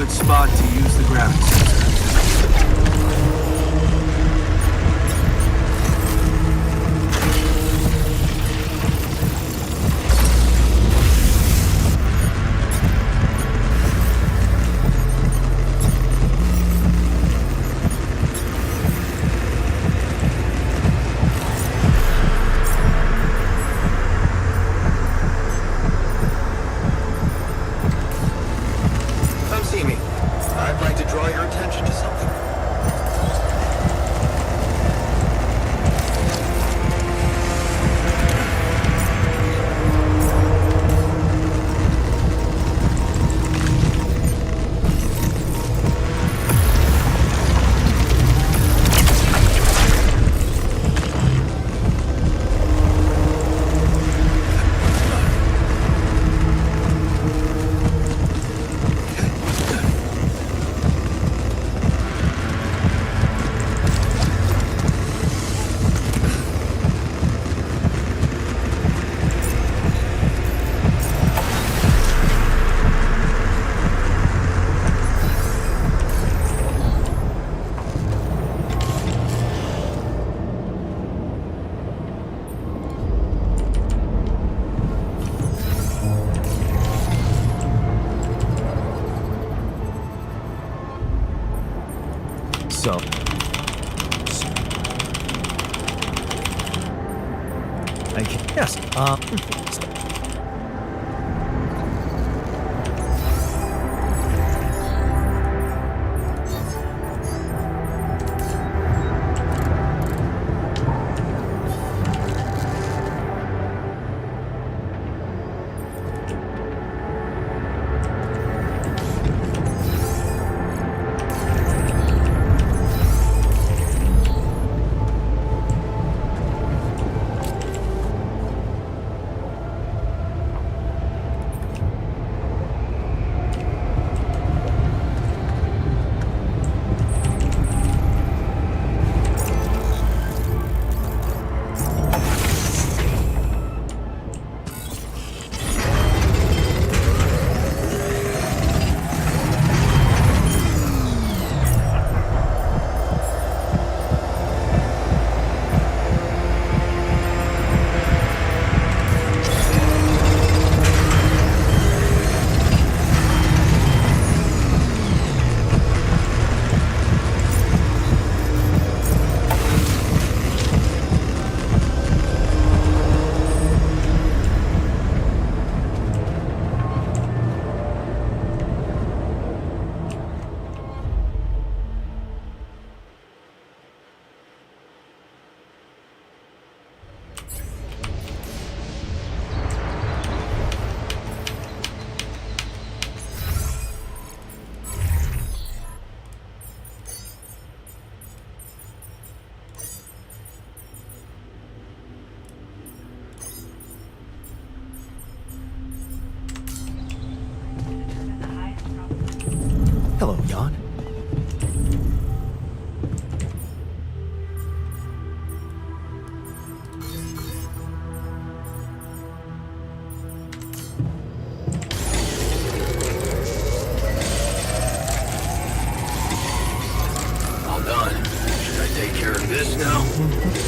Spot to use the gravity sensor. I'd like to draw your attention to something. So, yes, Hello, Jan. All done. Should I take care of this now?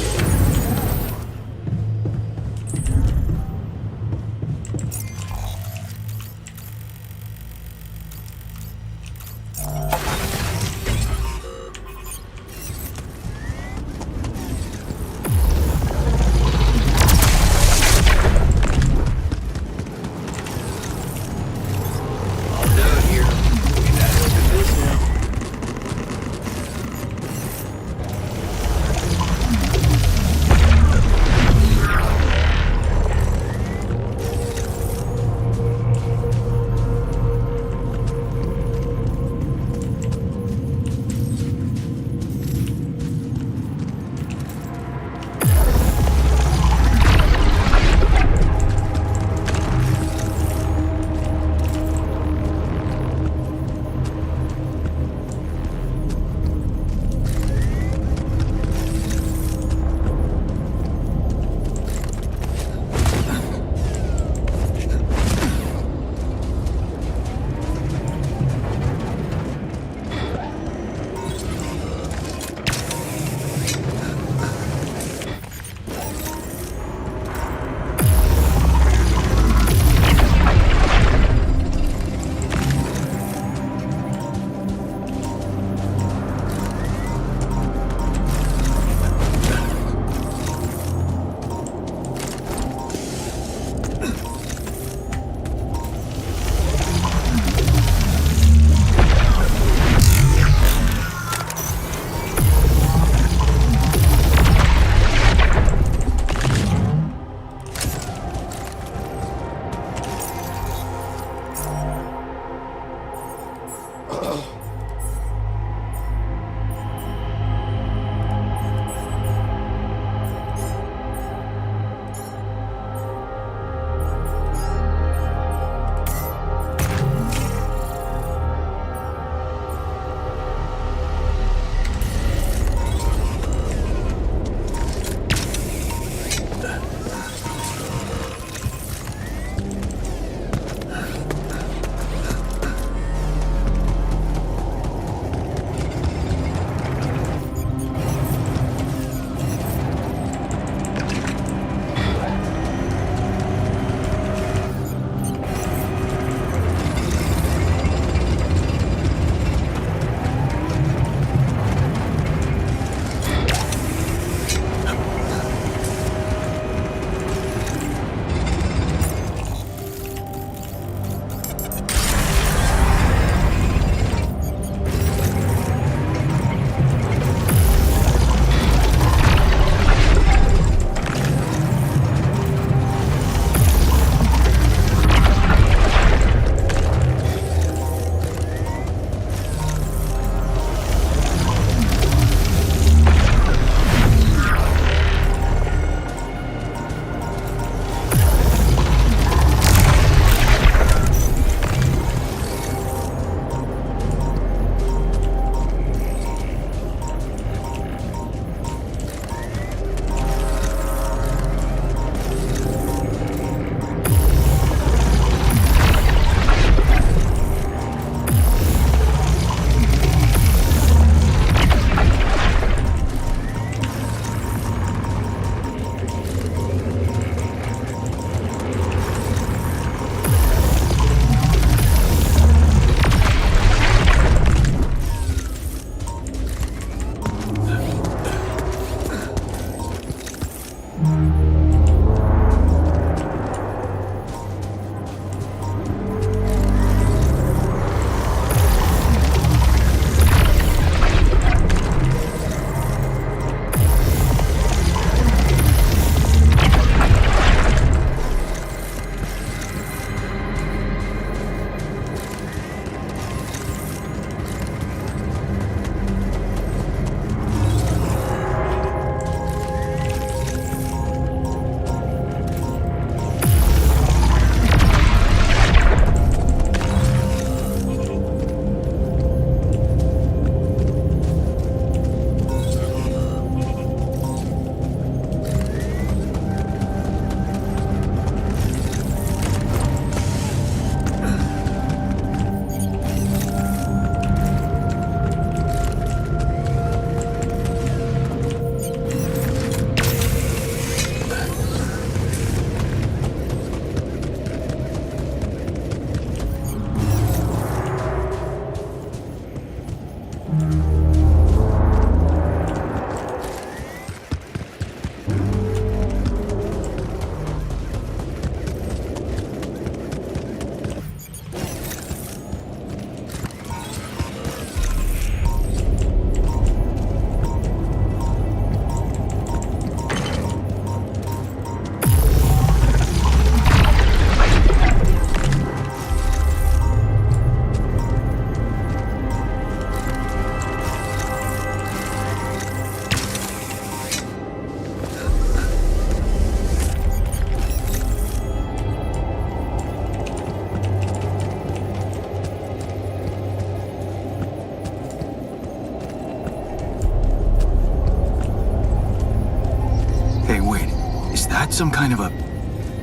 some kind of a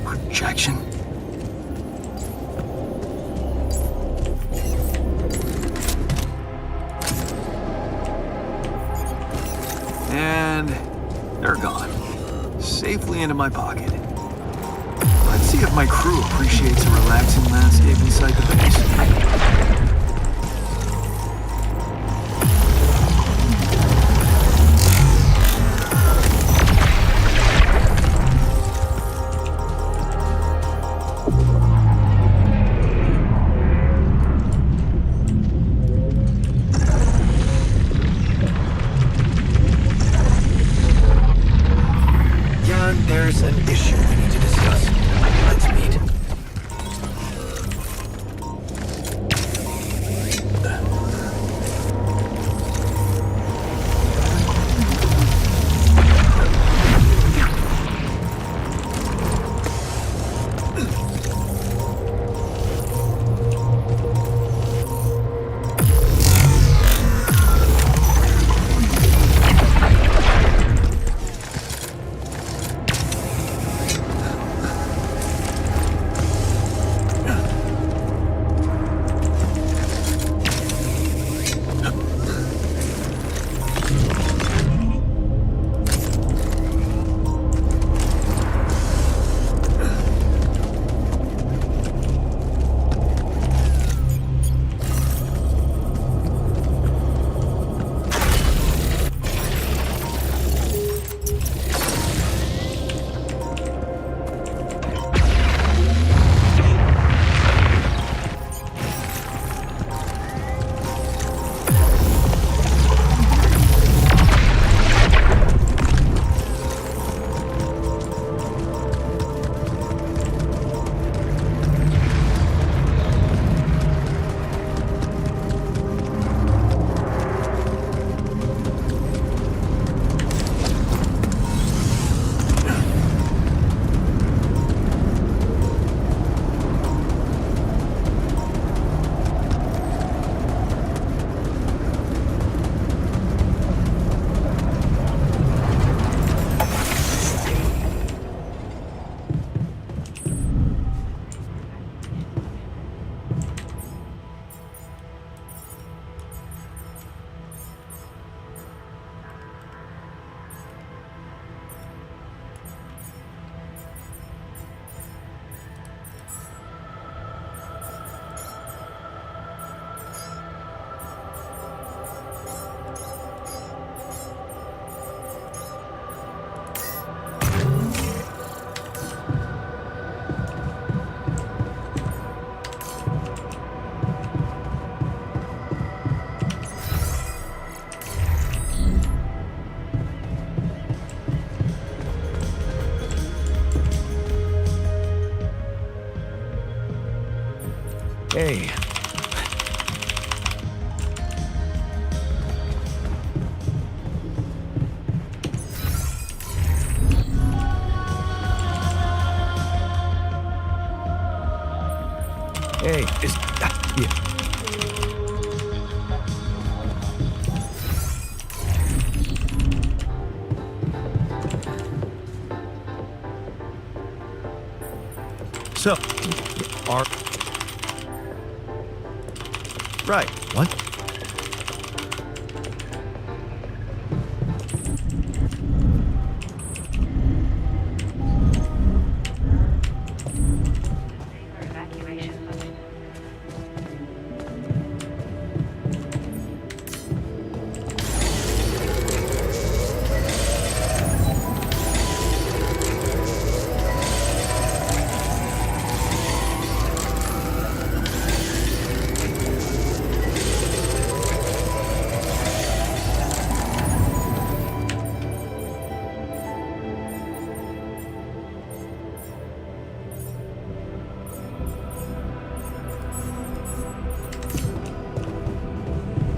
projection? And they're gone. Safely into my pocket. Let's see if my crew appreciates a relaxing landscape inside the base. There's an issue we need to discuss. Let's meet. Hey. Hey, yeah. So, right, what?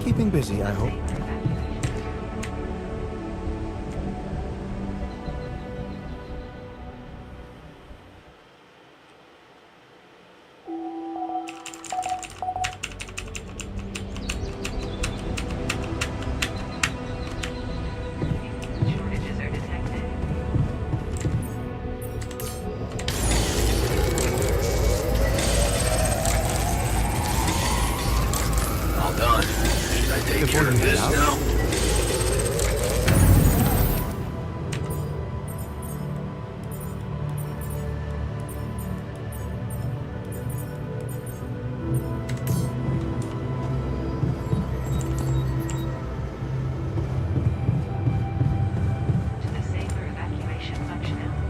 Keeping busy, I hope. before you head out? To the safer evacuation functionality.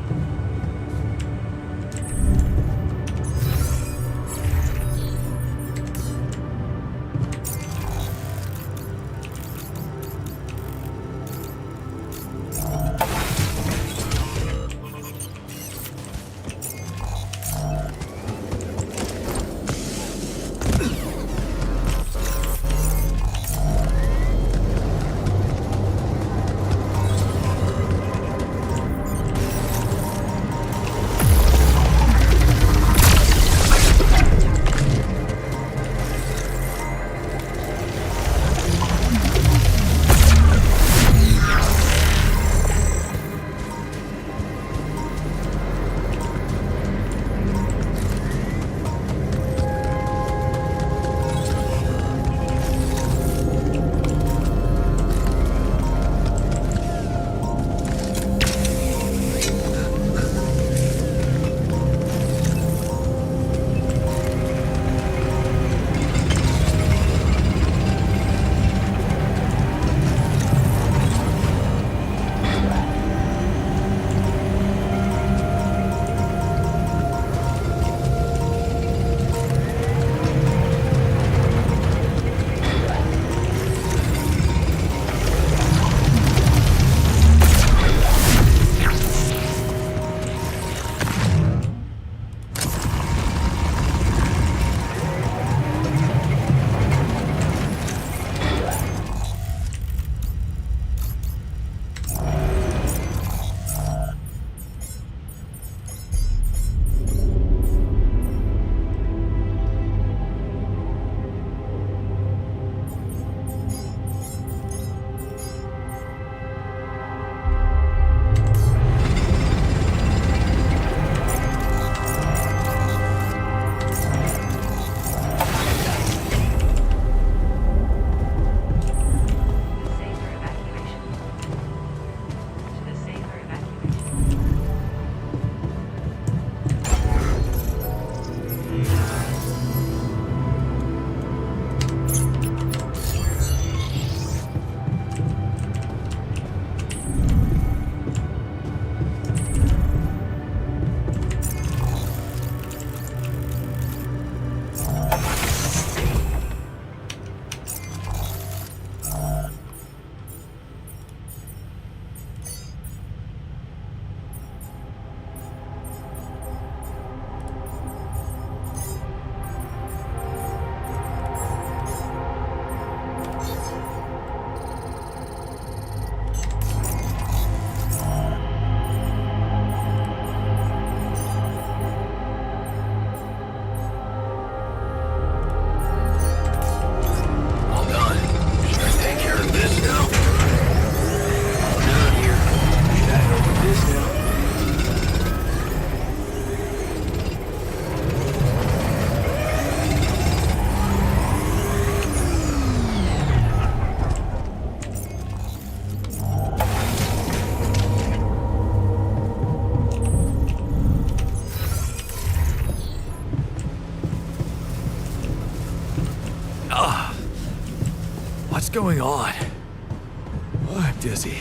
What's going on? Oh, I'm dizzy.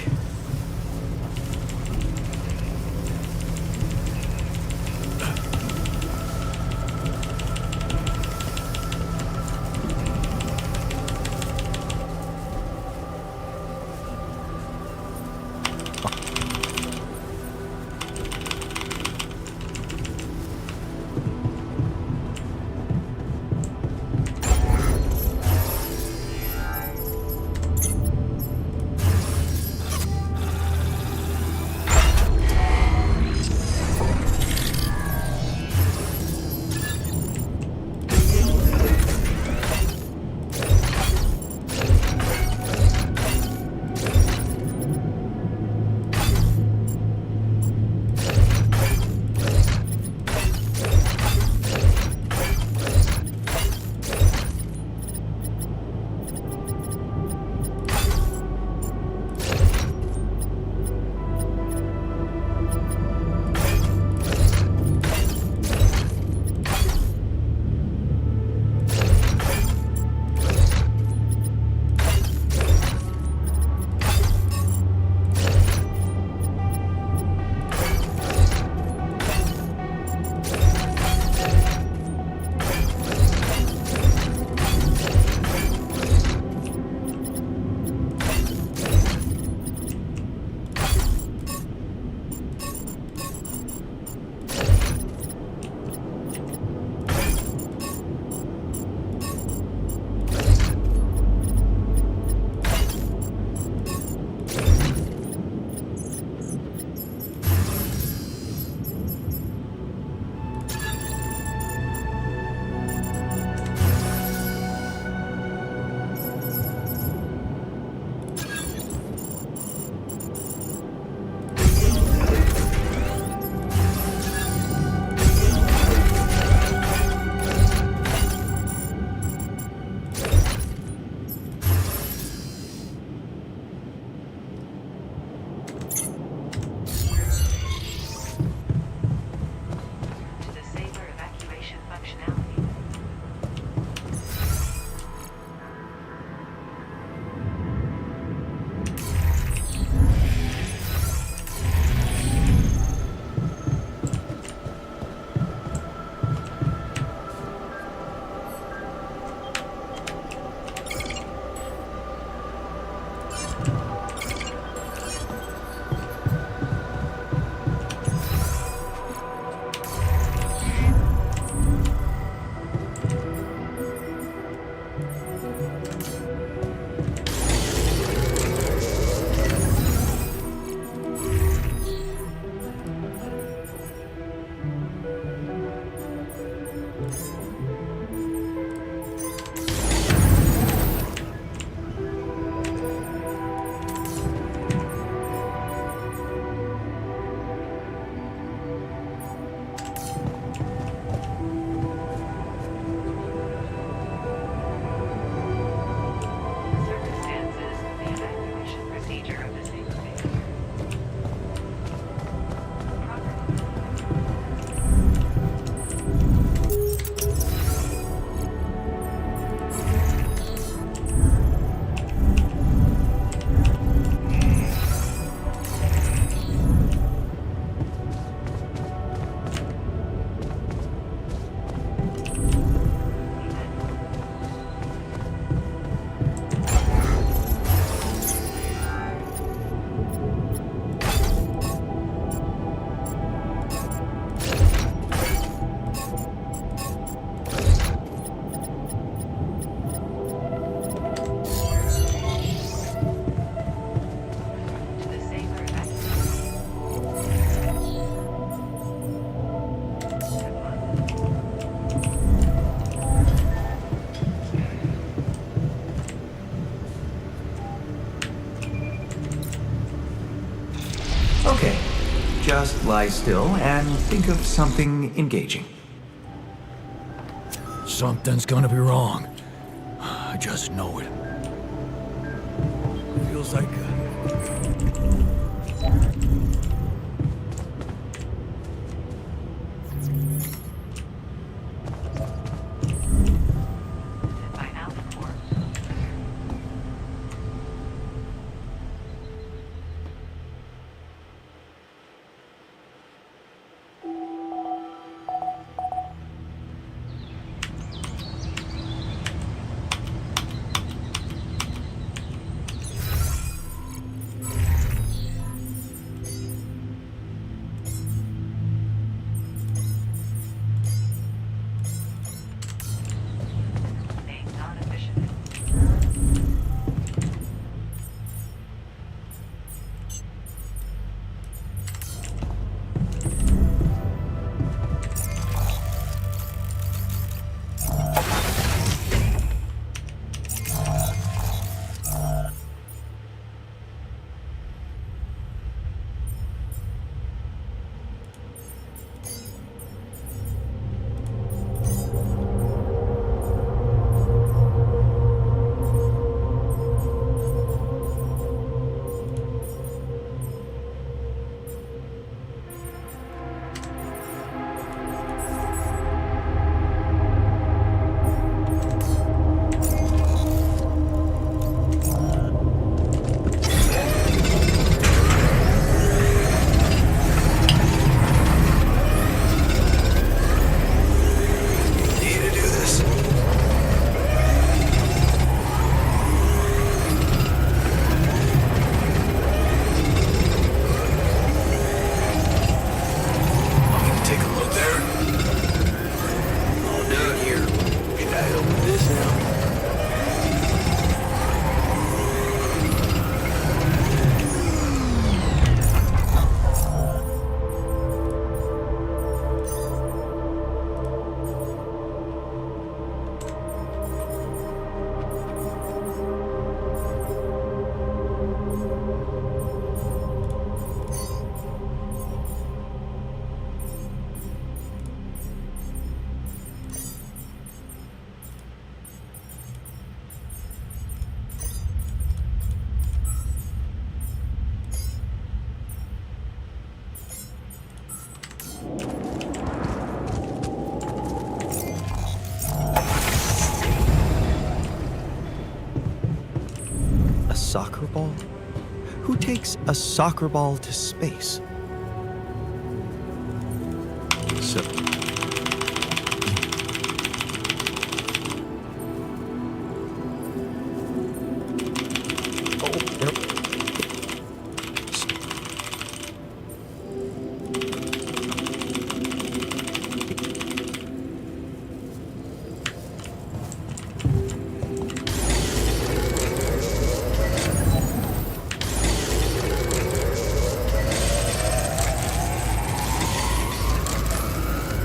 just lie still and think of something engaging. Something's gonna be wrong. I just know it. Feels like soccer ball? Who takes a soccer ball to space? So...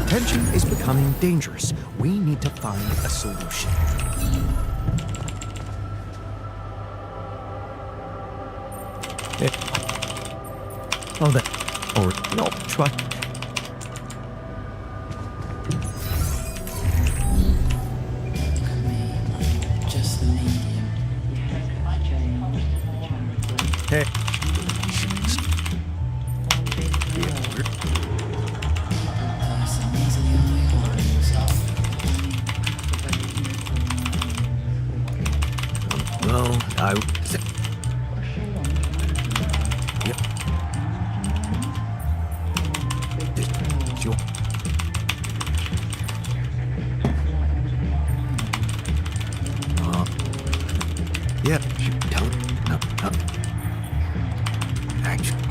Tension is becoming dangerous. We need to find a solution. Oh, that... Or... No, try... Just the medium. Hey. Well, I... Yep. Sure. Yeah, don't... No. Actually...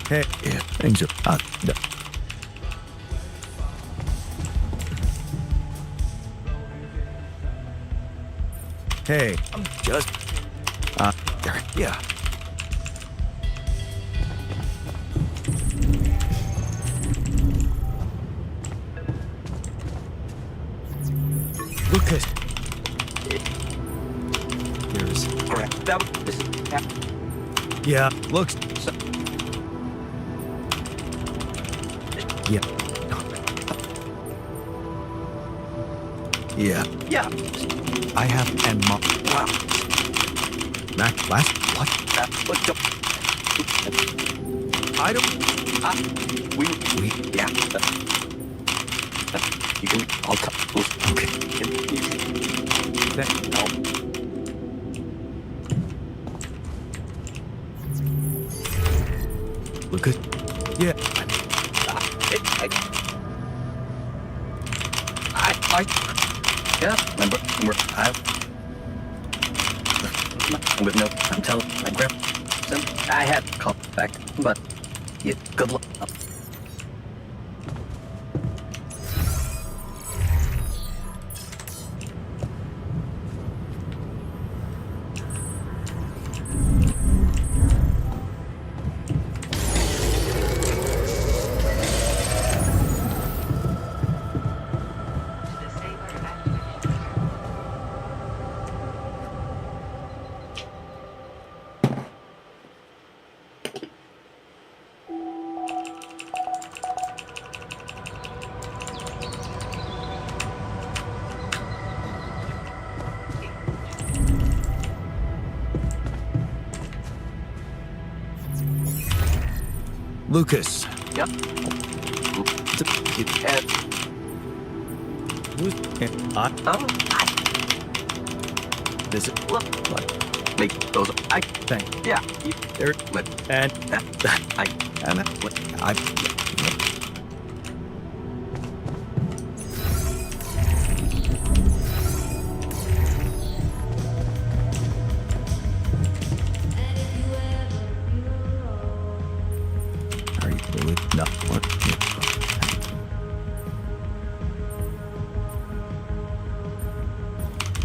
Hey, yeah, things are... no. Hey, I'm just... there, yeah. Lucas. Here's. Yeah, looks. Yeah. Yeah. Yeah. I have and Wow. Mac last what? I don't. We. Yeah. You can. I'll cut. Okay. No. Lucas. Yeah. Yeah, remember, with no, I'm telling my grandpa, I had called back, but yeah, good luck. Lucas. Yep. This is Look, make those. I thing. yeah. There and I and I. Are you really not what?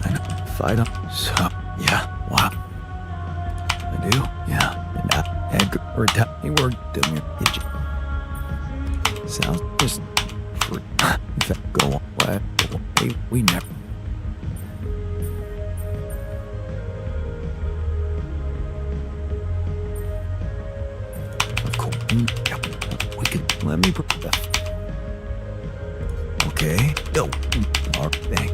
I know. Fight up. So yeah. Wow. I do. Yeah. And or he worked in your kitchen. Sounds just for go away. We never. Of course. We can let me put that. Okay. No. Our thing.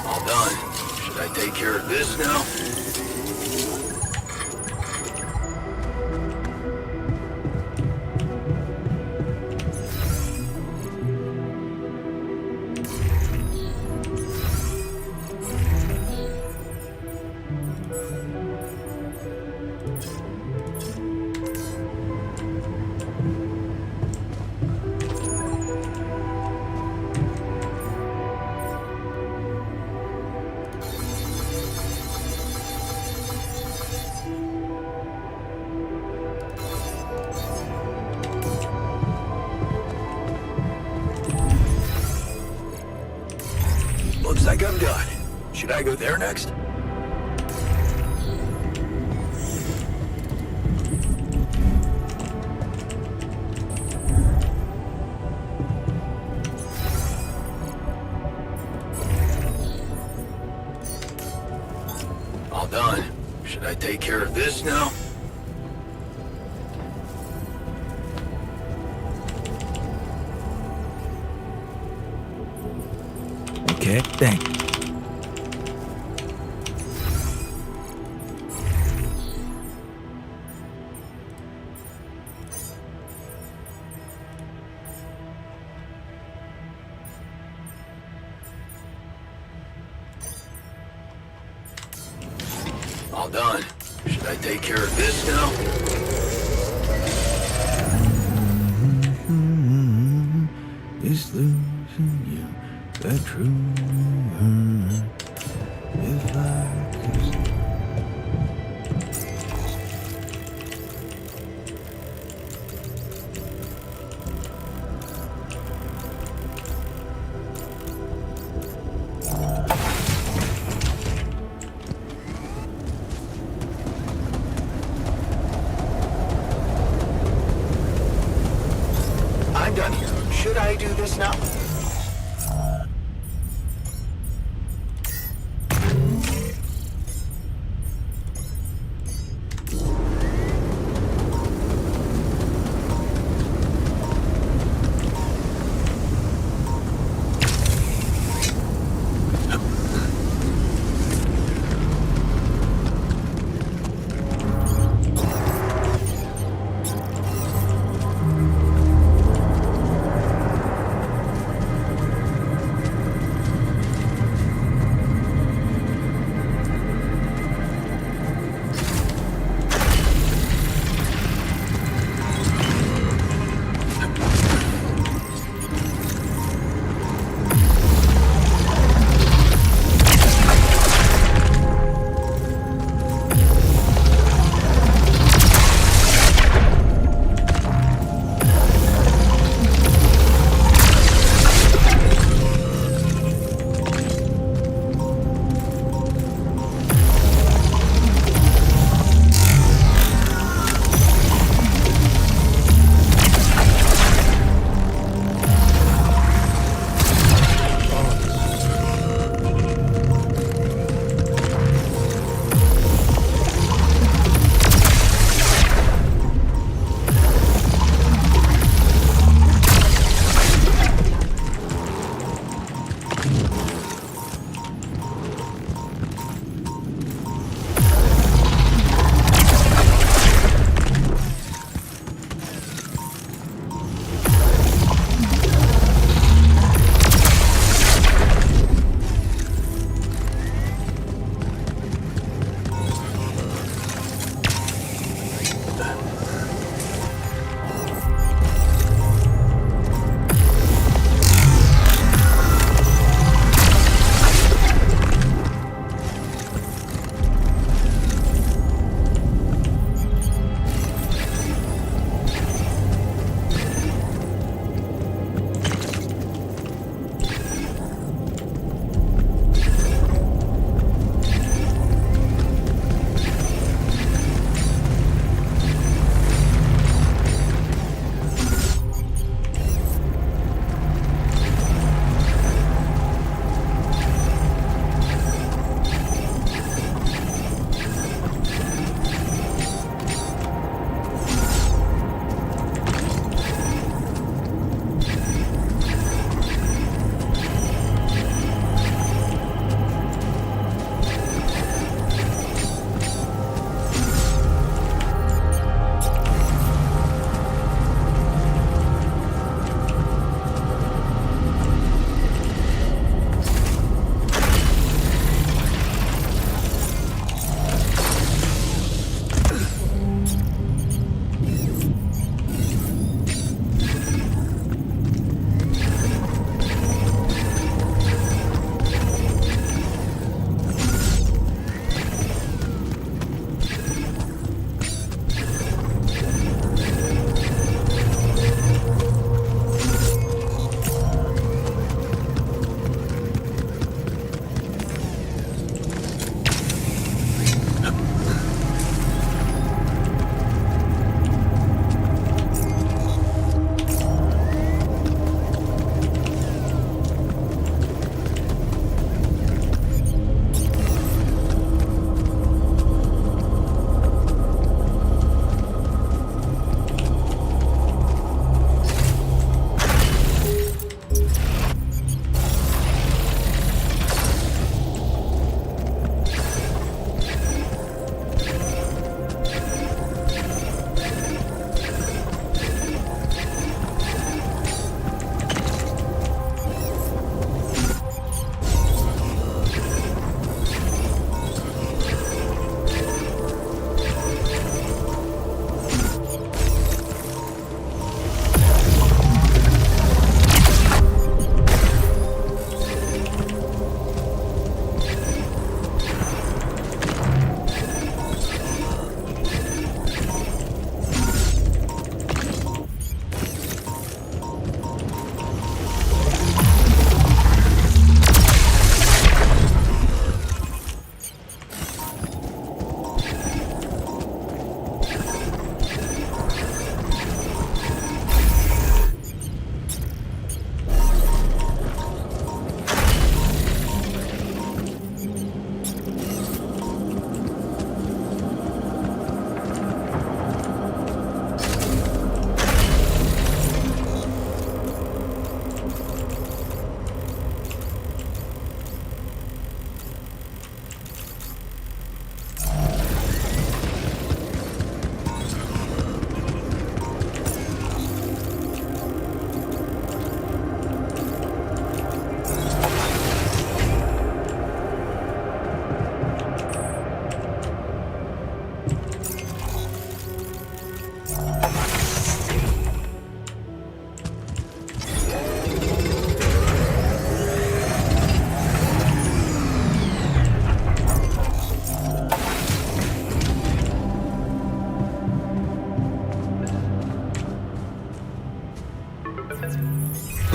All done. Should I take care of this now? Looks like I'm done. Should I go there next? All done. Should I take care of this now? Okay. Thank. All done. Should I take care of this now? Is losing you. the truth. If I could. I'm done here. Should I do this now?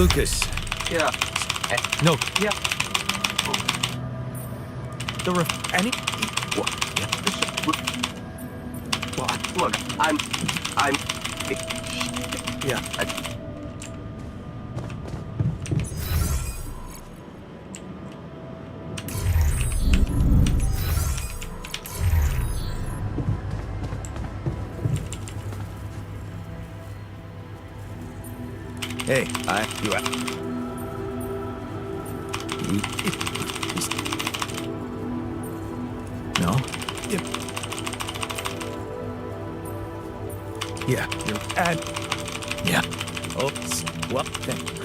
Lucas. Yeah. No. Yeah. Any? What? Well, look, I'm. Yeah. Hey, No? Yeah, you're yeah. Oh, well, thank you.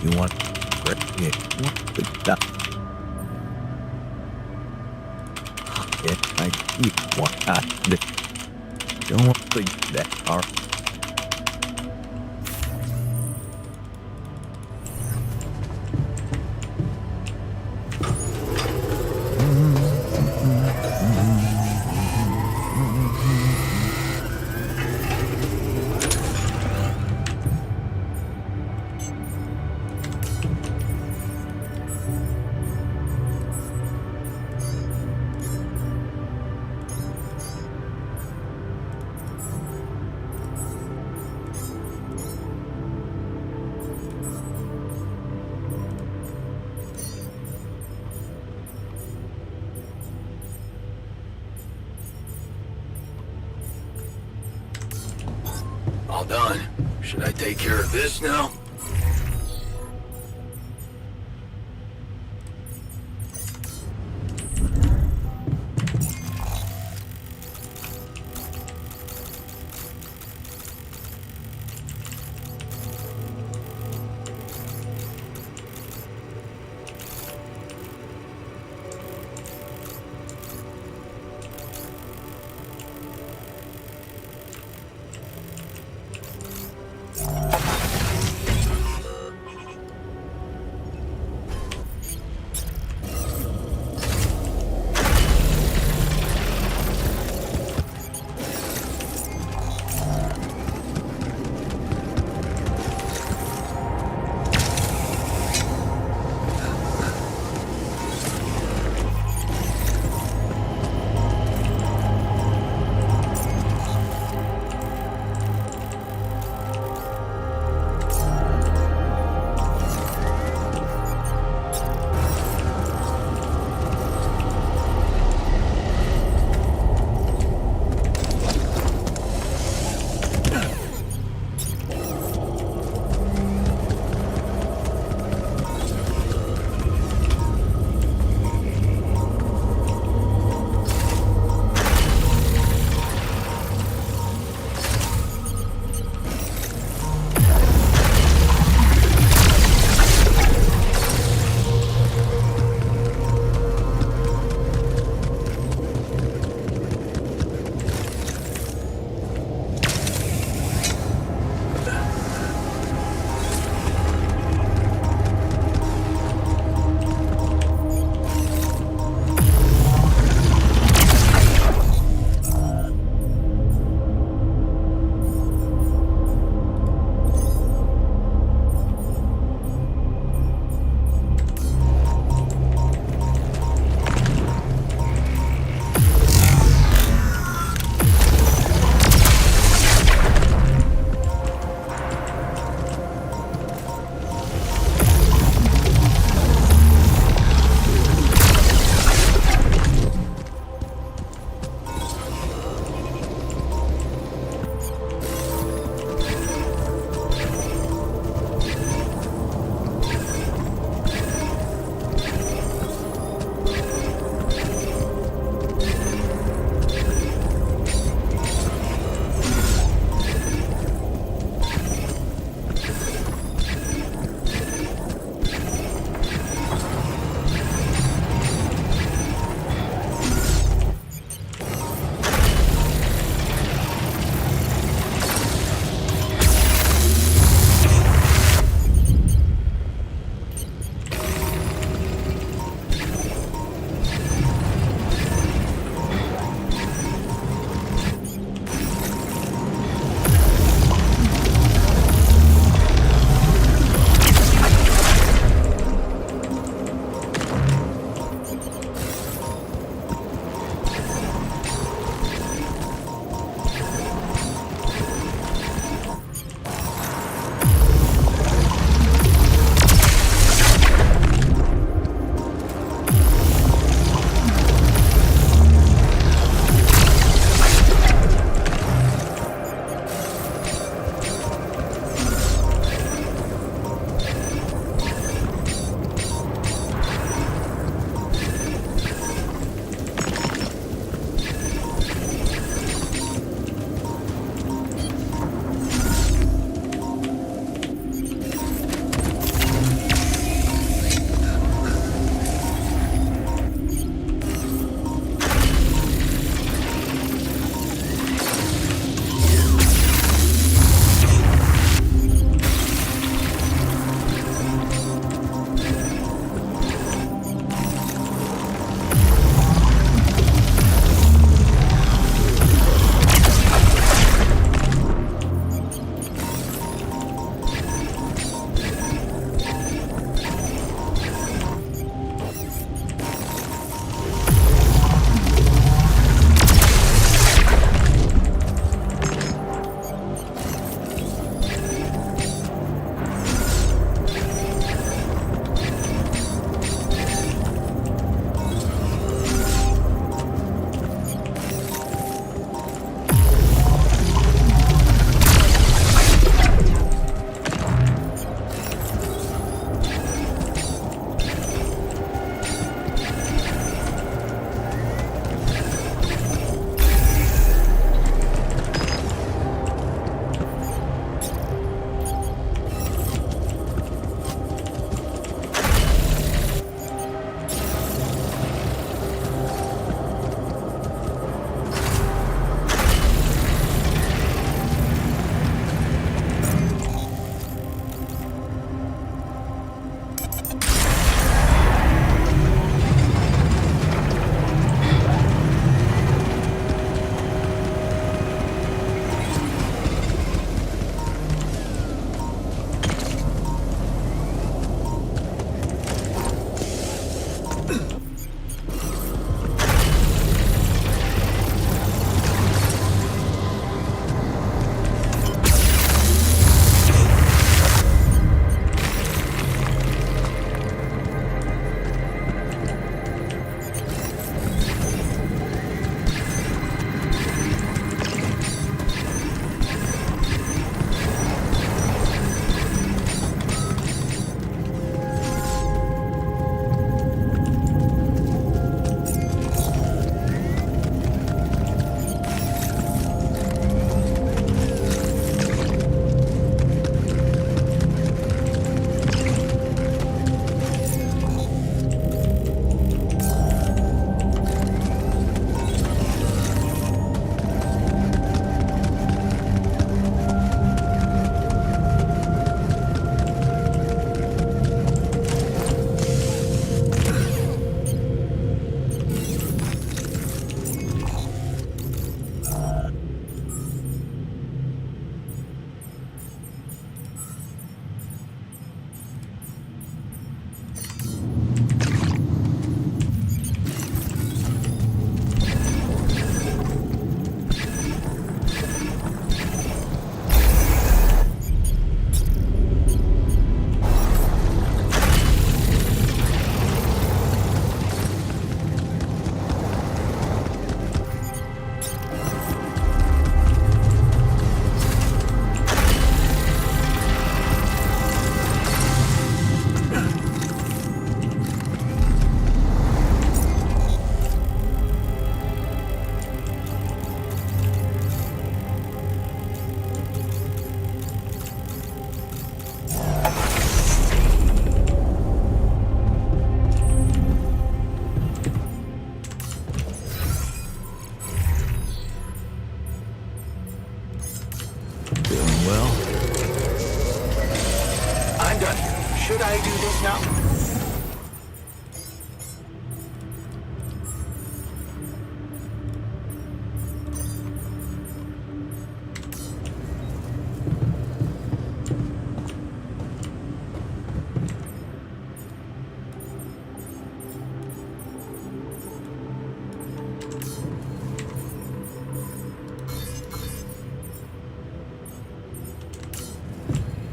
You want that? I eat what I don't think that are. All done. Should I take care of this now?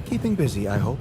Keeping busy, I hope.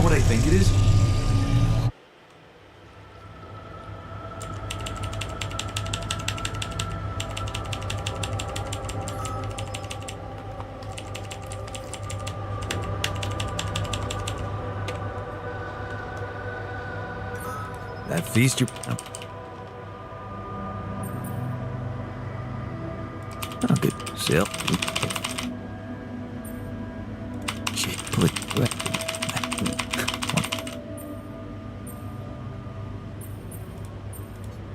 What I think it is? That feast you... Oh, good. Sale. Shit.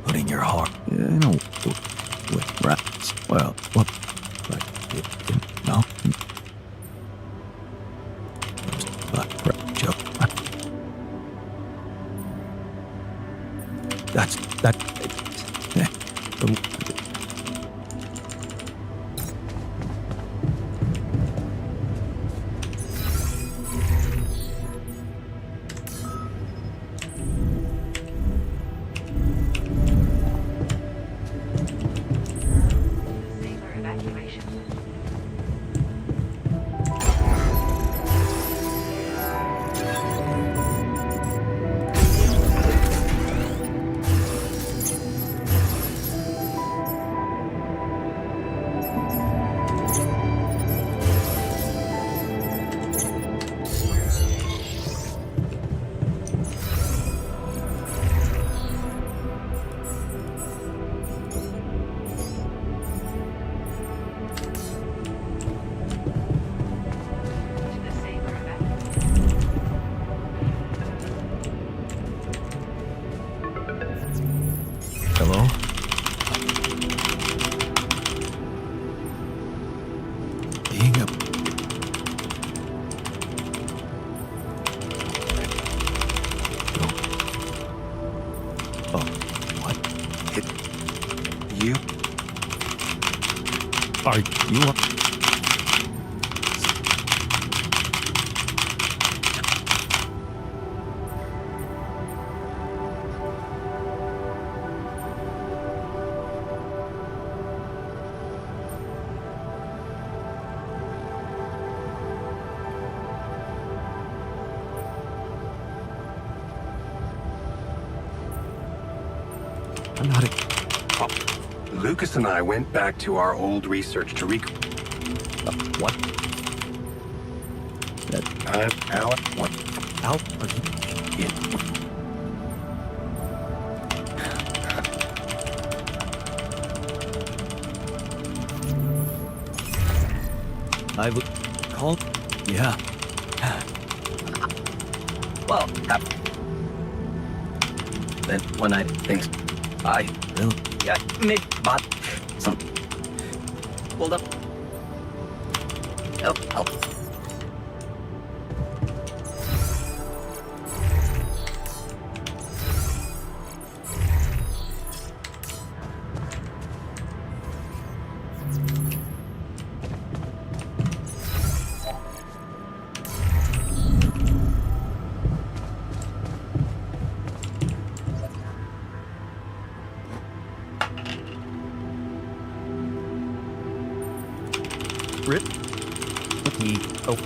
Put in your heart. Yeah, I know. Right. Well, what? But, no. But, Joe. That's that. Yeah. Hello? Being a... Oh, what? You? Are you... I'm not a... Lucas and I went back to our old research to what? Al, What? Al? Are you... I've called... Yeah. Well, then when I think I Really? yeah, maybe bought some. Hold up. Help. Rip. We. Oh.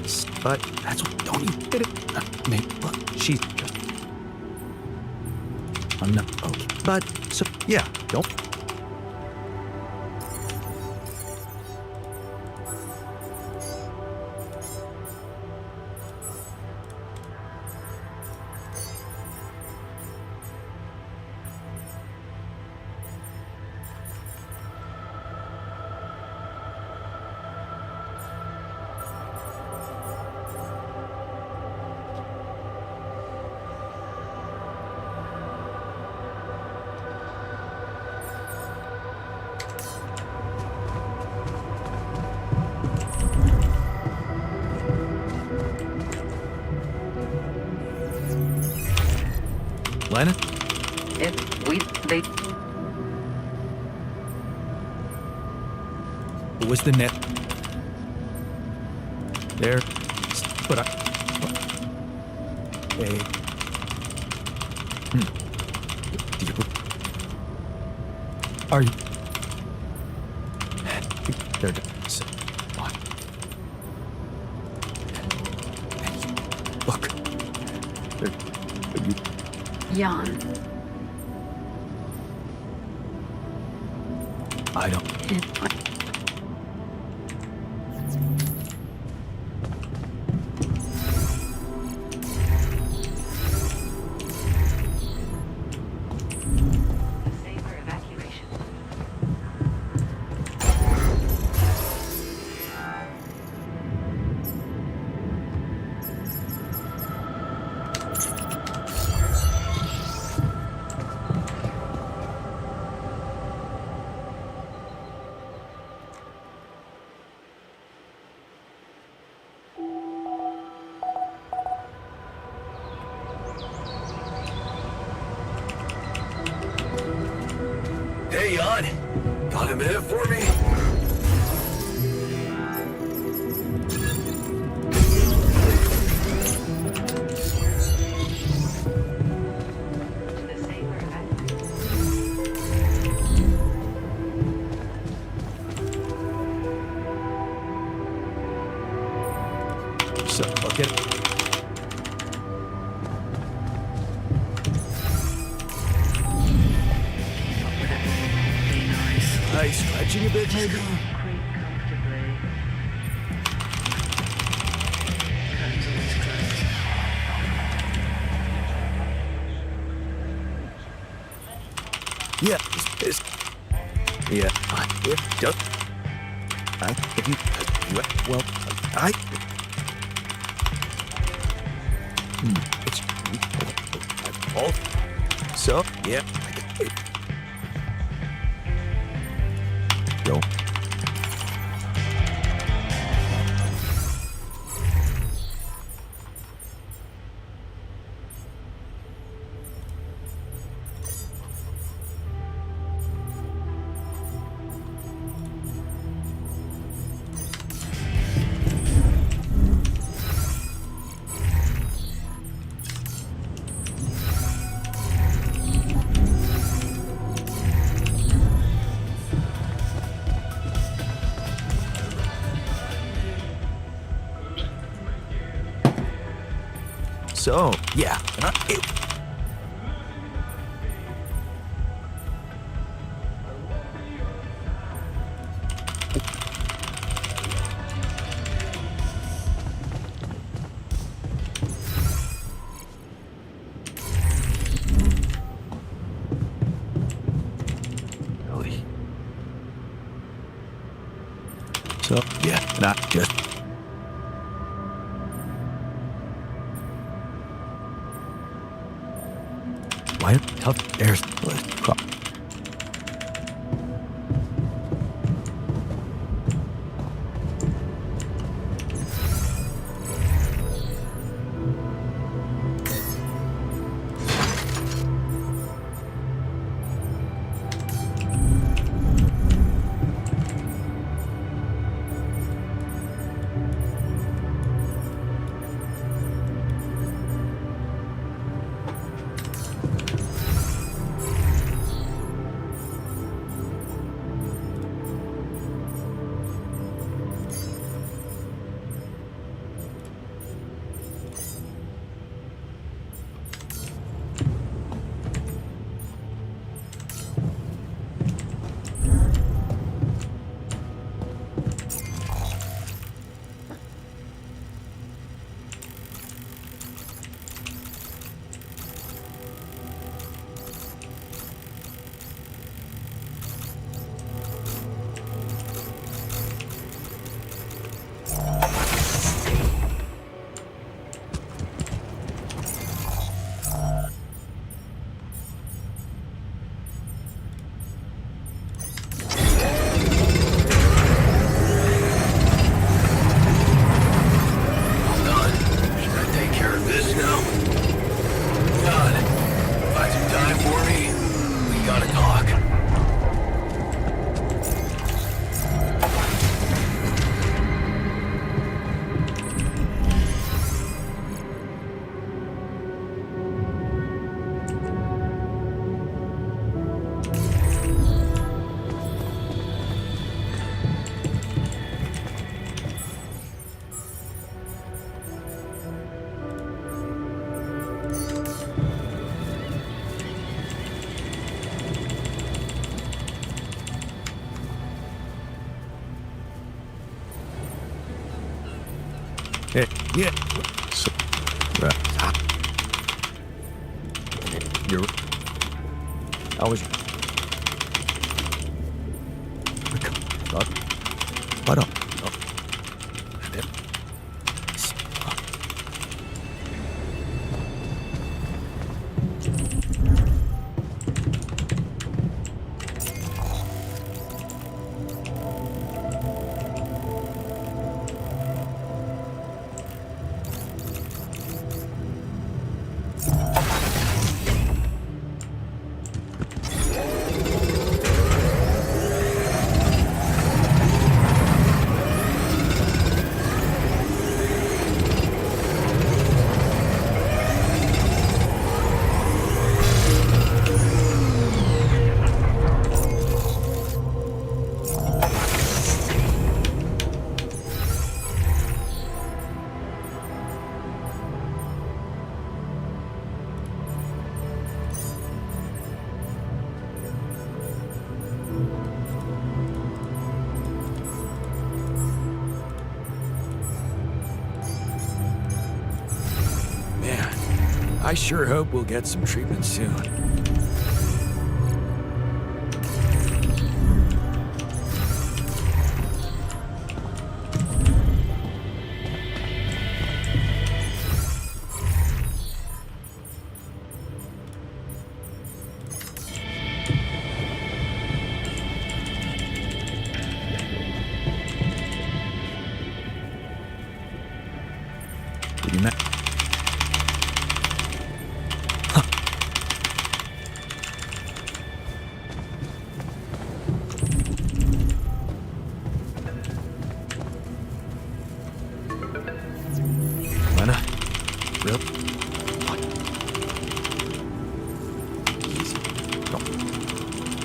It's. But that's what. Don't you get it? Maybe. Look, she's just. I'm not. Okay. But. So. Yeah. Don't. Lena? They. It was the net. There. But I. Hey. Did you. Are you. There. What? Look. There. You. Jan. I don't. Hey, Jan. Got a minute for me? So, I'll get it. Stretching a bit, maybe? Creep comfortably. Curtains always closed. Yeah, it's yeah. Well, it's oh, so yeah. Go. So, yeah. Really? So, yeah, not just. Why tough there's crop. Yeah. So, You're. I was. What up? I sure hope we'll get some treatment soon.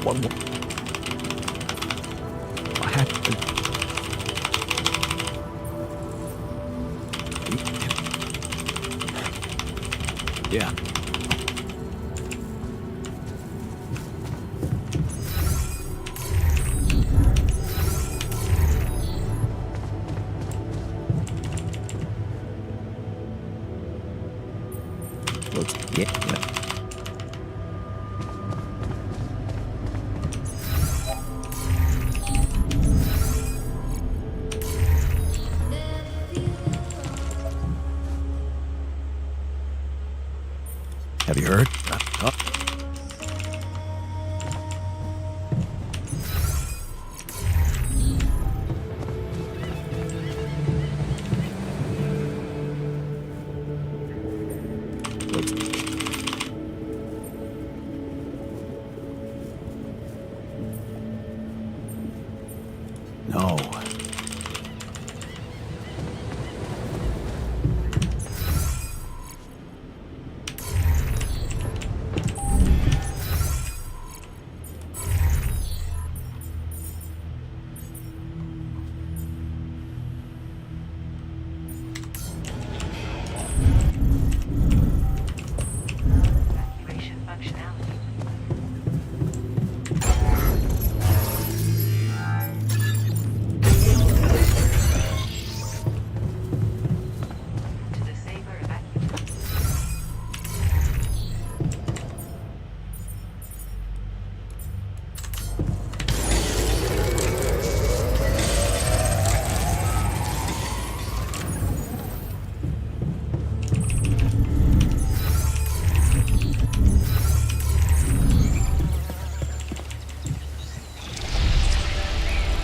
One more. What happened? Yeah. Yeah. Have you heard? No.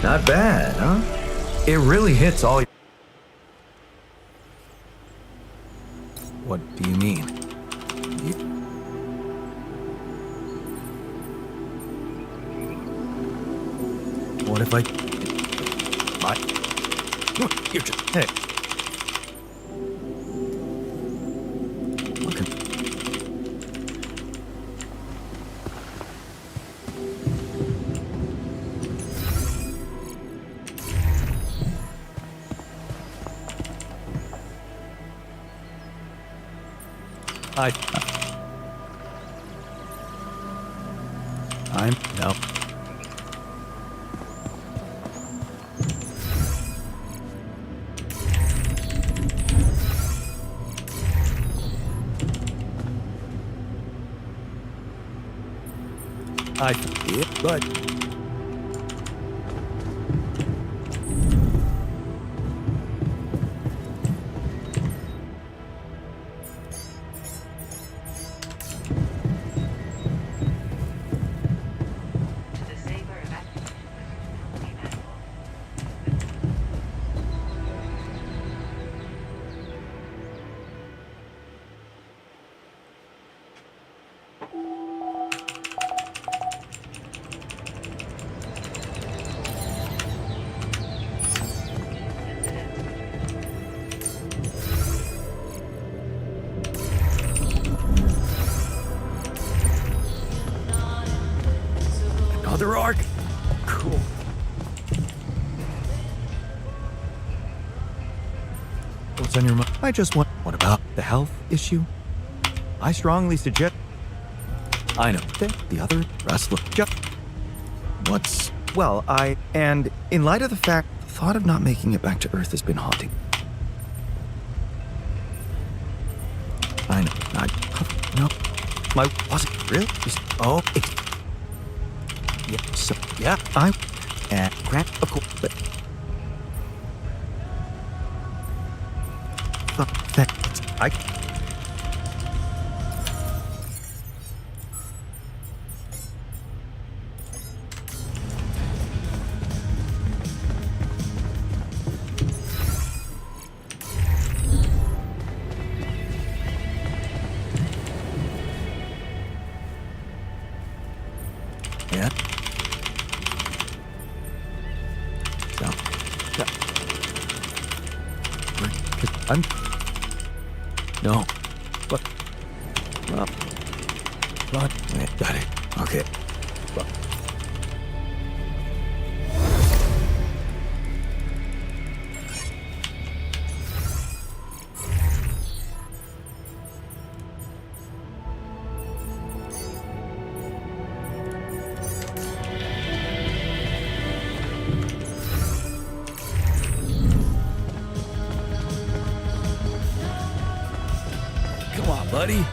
Not bad, huh? It really hits all your... What do you mean? What if I... You just... Hey. Okay. No. I it, but another arc. Cool. What's on your mind? I just want. What about the health issue? I strongly suggest. I know. The other wrestler. What's. Well, and in light of the fact, the thought of not making it back to Earth has been haunting. I know. No. My wasn't really. Oh, it. Yeah. So yeah, I. And crap. Of course, but. I. Yeah. So. Yeah. I'm. No. What? What? Got it. Okay. Well. Come on, buddy.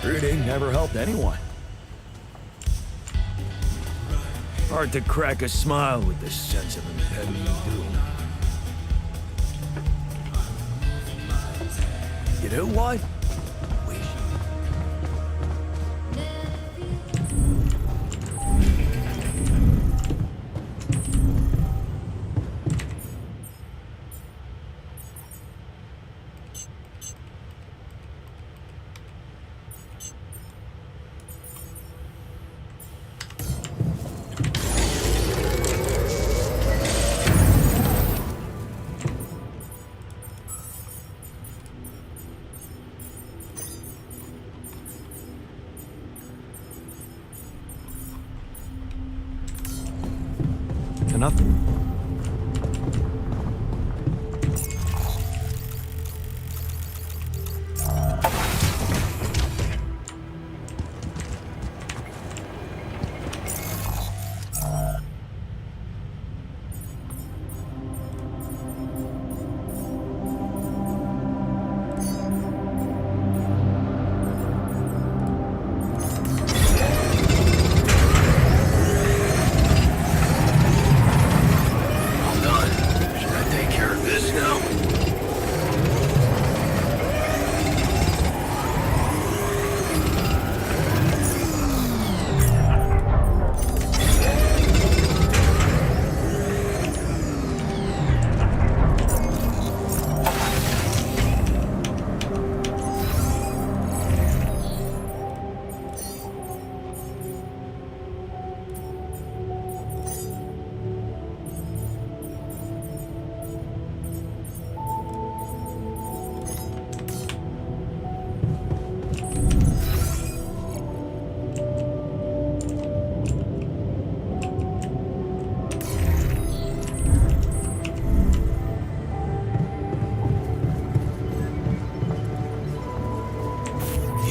Reading never helped anyone. Hard to crack a smile with the sense of impending doom. You know what? Enough.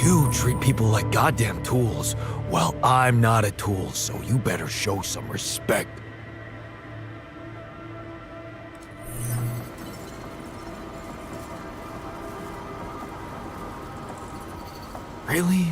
You treat people like goddamn tools. Well, I'm not a tool, so you better show some respect. Really?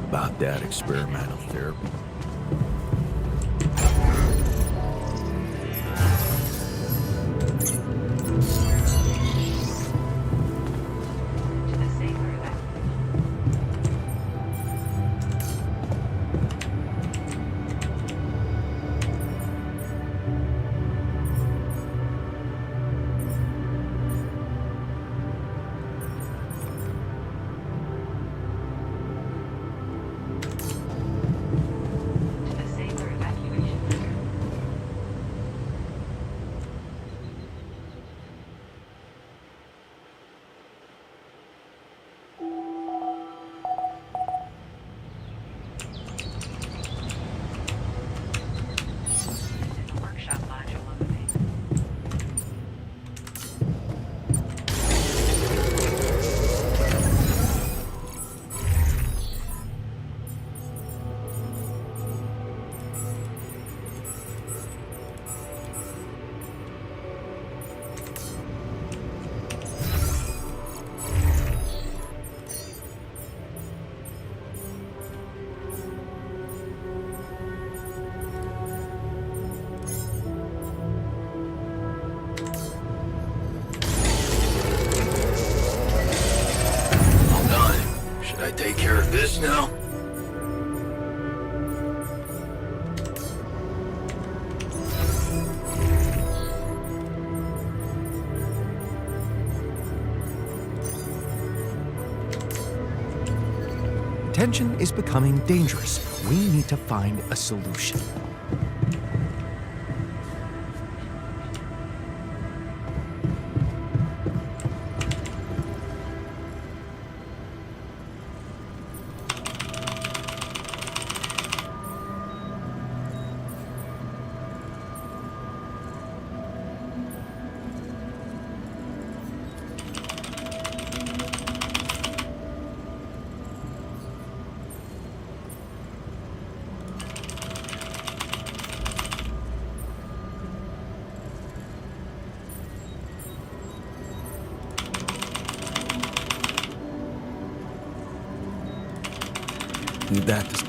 about that experimental therapy. Take care of this now. Tension is becoming dangerous. We need to find a solution. Need that to...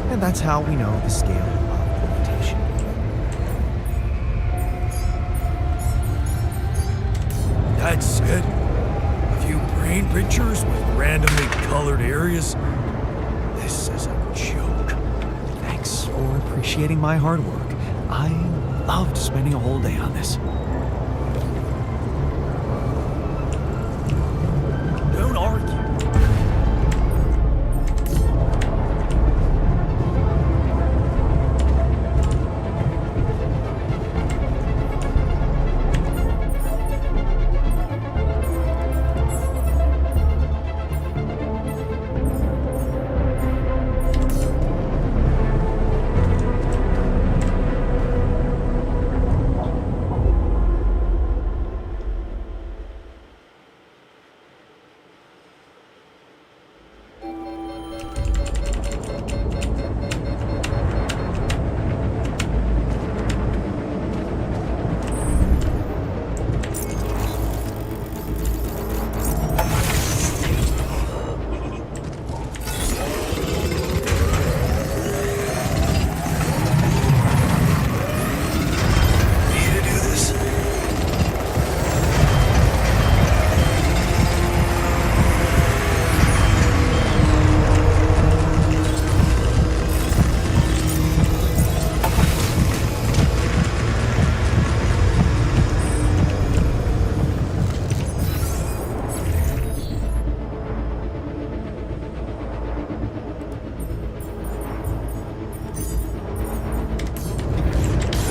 And that's how we know the scale of limitation. That's it. A few brain pictures with randomly colored areas. This is a joke. Thanks for appreciating my hard work. I loved spending a whole day on this. Don't argue.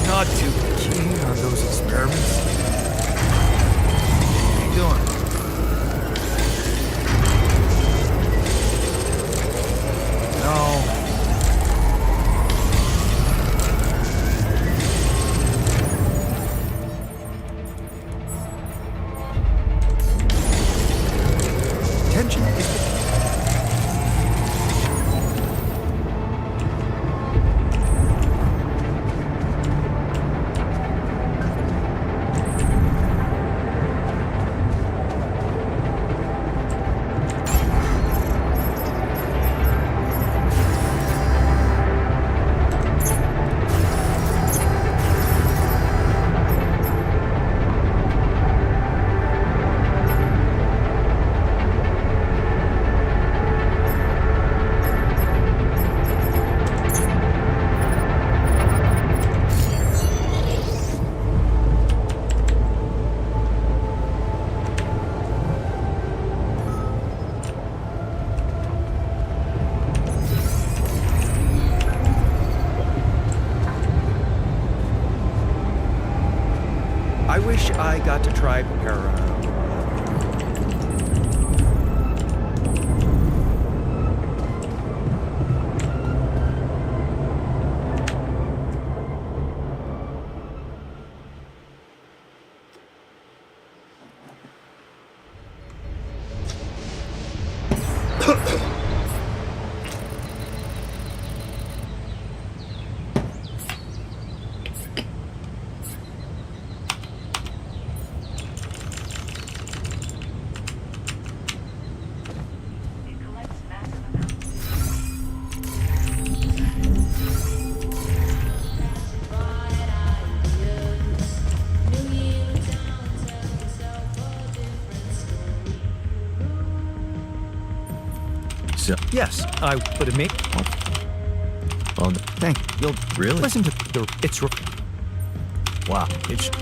Not too keen on those experiments. What are you doing? No. Tension is I wish I got to try So, yes, I would admit. Well, thank you. You'll really listen to the. It's. Wow, it's.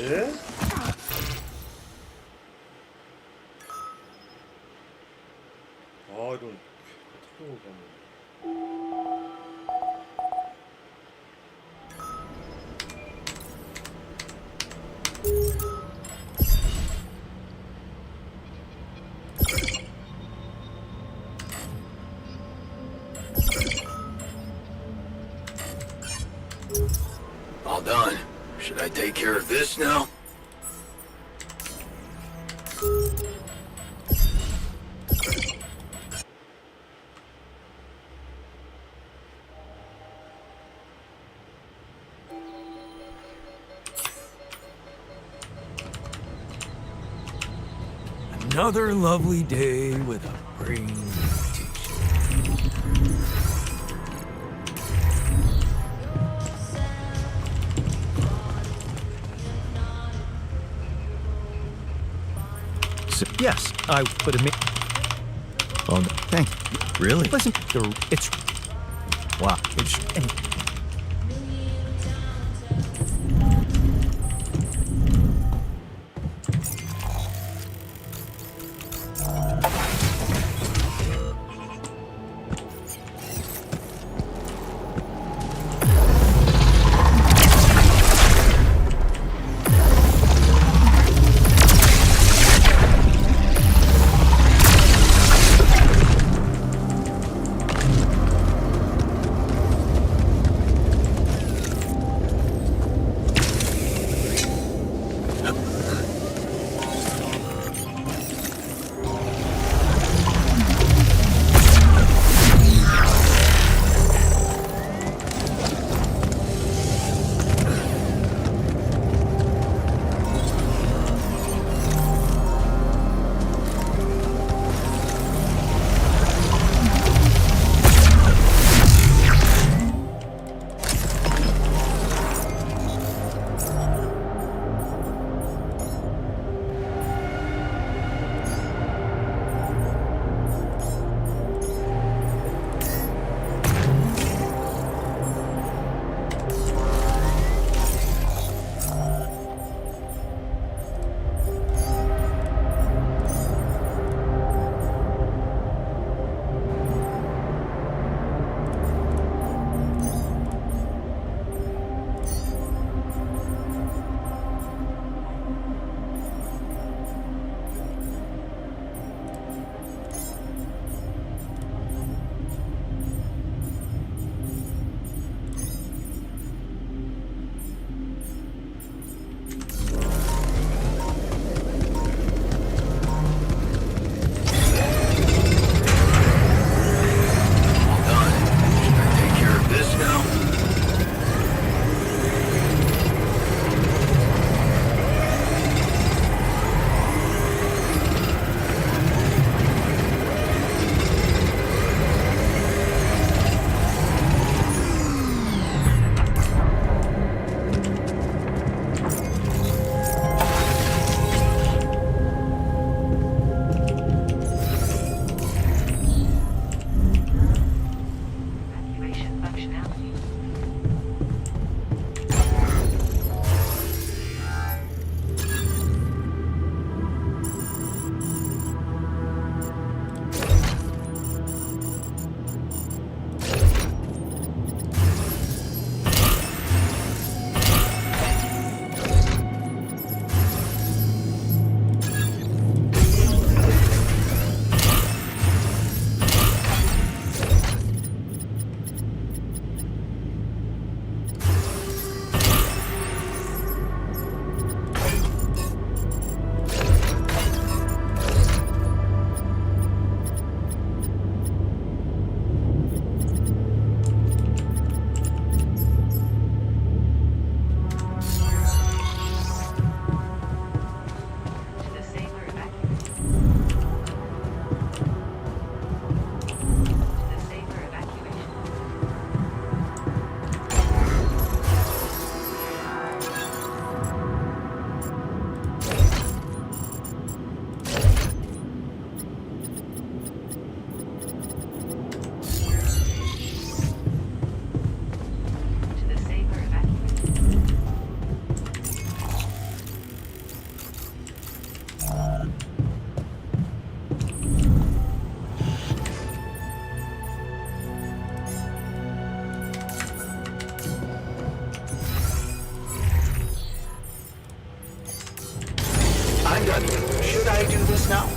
되는데? 아 이런 같은 거 가면 All done. Should I take care of this now? Another lovely day with a brain teacher. So, yes, I would admit. Oh, no, thank you. Really? Listen, it's. Wow. It's. I'm done here. Should I do this now?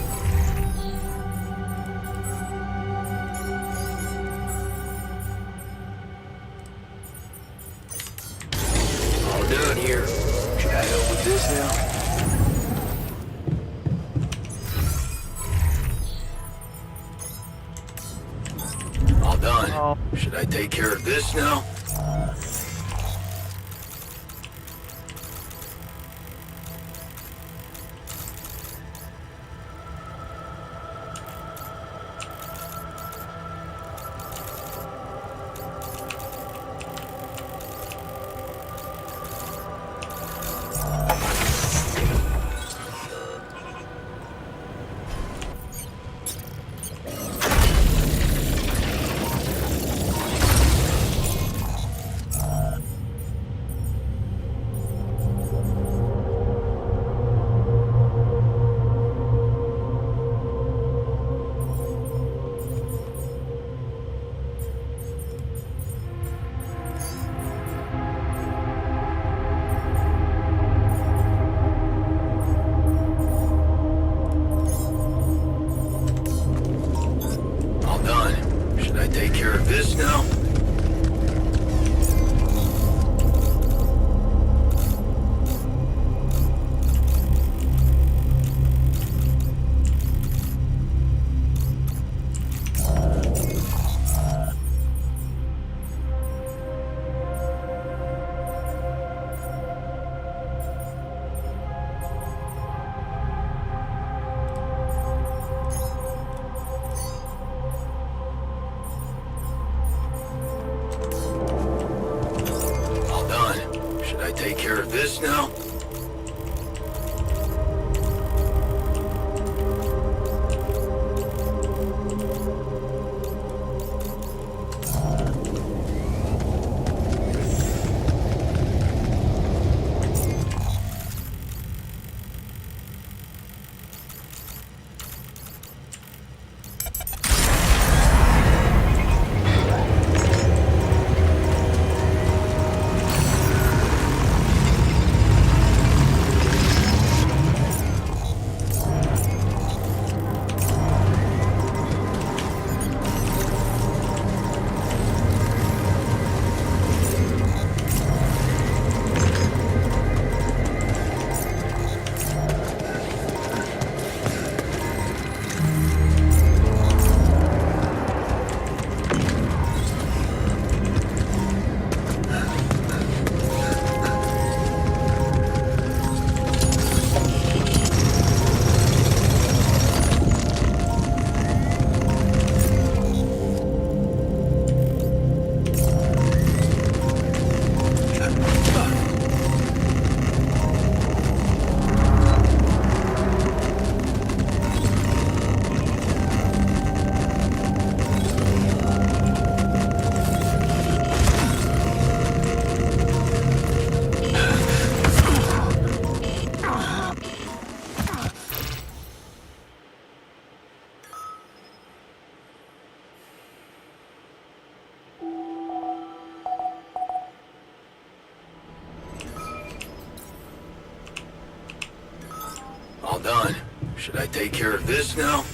All done here. Should I help with this now? All done. Should I take care of this now? Take care of this now? All done. Should I take care of this now?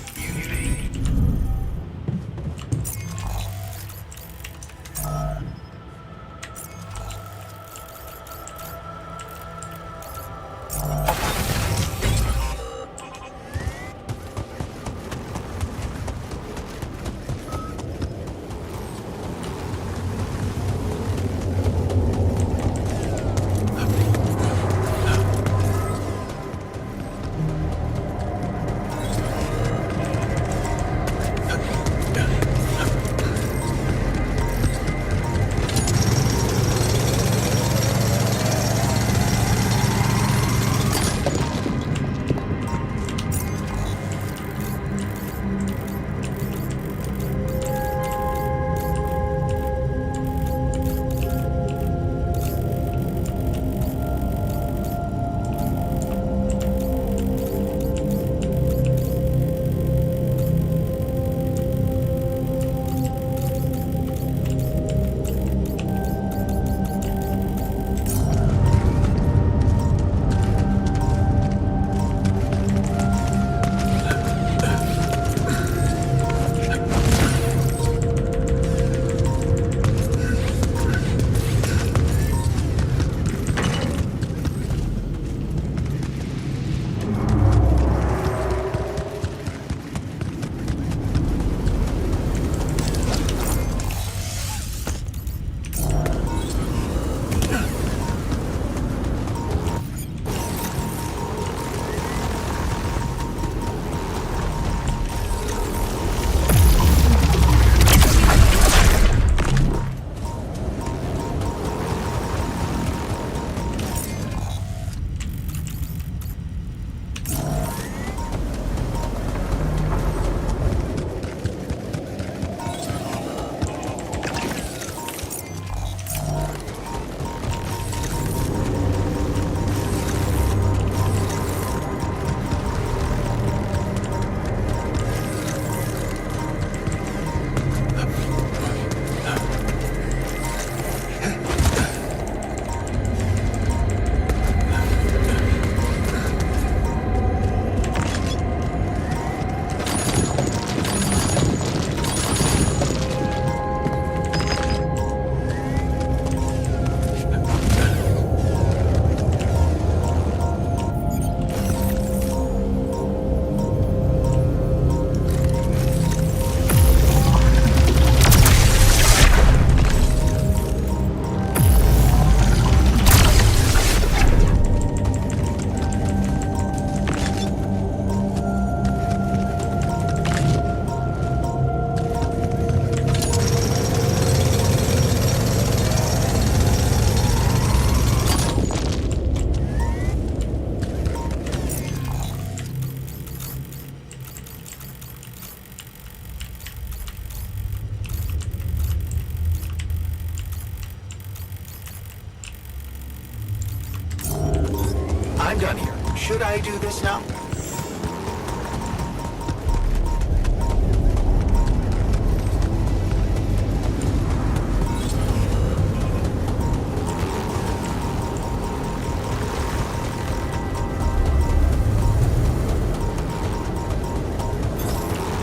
I'm done here. Should I do this now?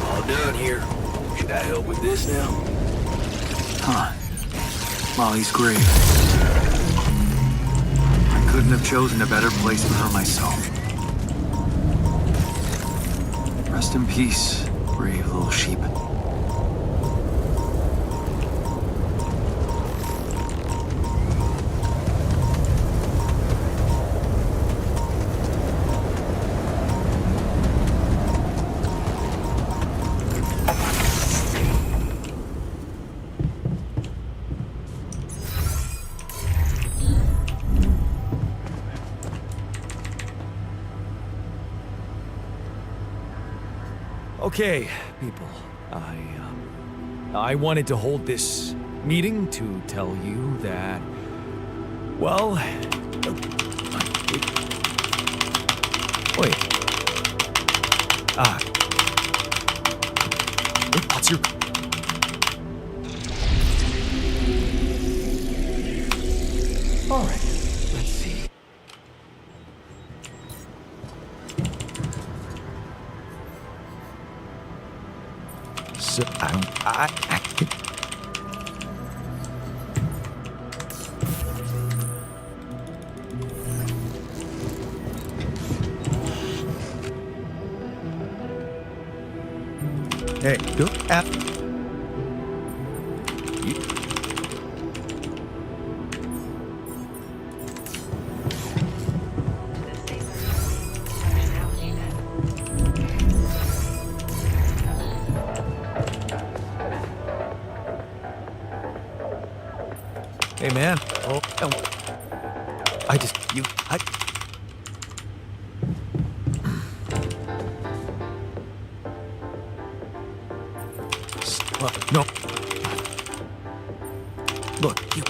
All done here. Should I help with this now? Huh. Molly's grave. I couldn't have chosen a better place for her myself. Rest in peace, brave little sheep. Okay, people. I wanted to hold this meeting to tell you that, well, wait. What's your... All right, let's see. So, Hey, go at... Hey, man. Oh, no. Look, you...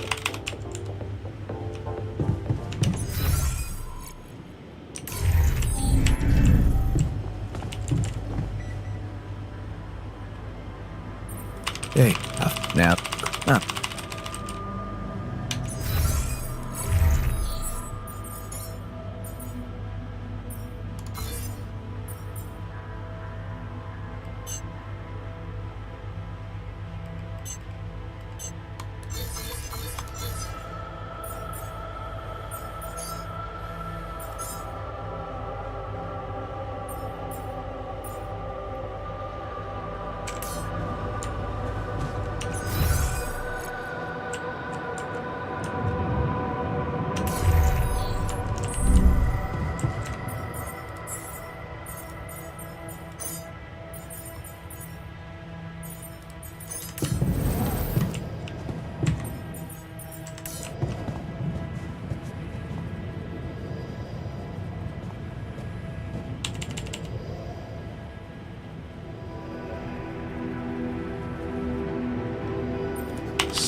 Hey, now,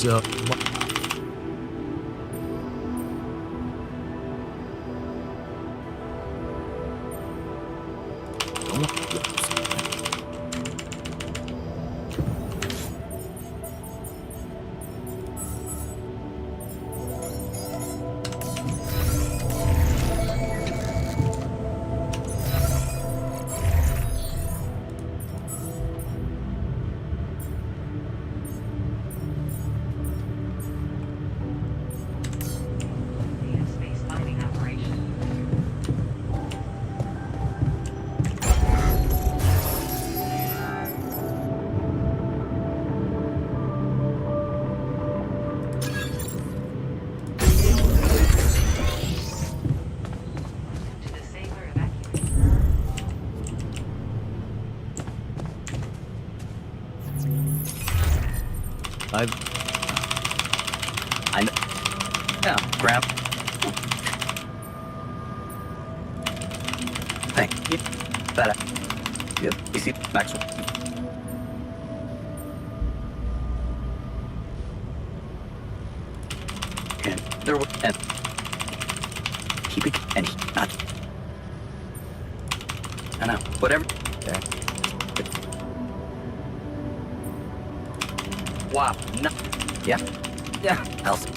so... Grab. Thank you. That. Yep. You see, Maxwell. And there was. And he not. I know. Whatever. Wow. No. Yeah. Yeah. I'll see.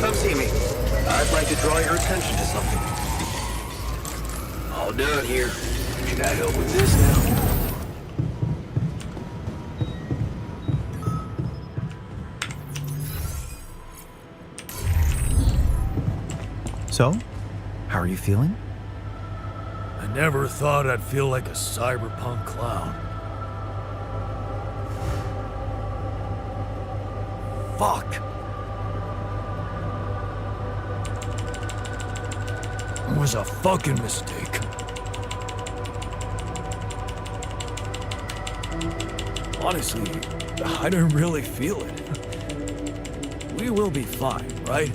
Come see me. I'd like to draw your attention to something. All done here. Can I help with this now? So, how are you feeling? I never thought I'd feel like a cyberpunk clown. Fuck. It was a fucking mistake. Honestly, I didn't really feel it. We will be fine, right?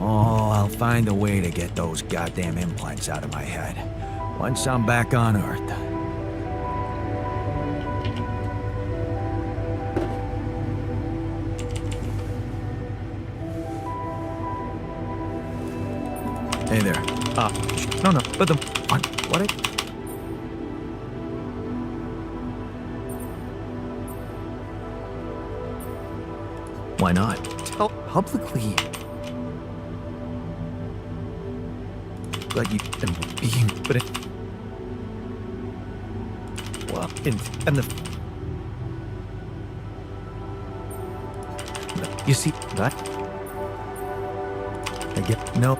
Oh, I'll find a way to get those goddamn implants out of my head. Once I'm back on Earth. Hey there. No, but the... What? Why not? Tell publicly. Like you can be, but it... Well, and the... You see, that... I get... No.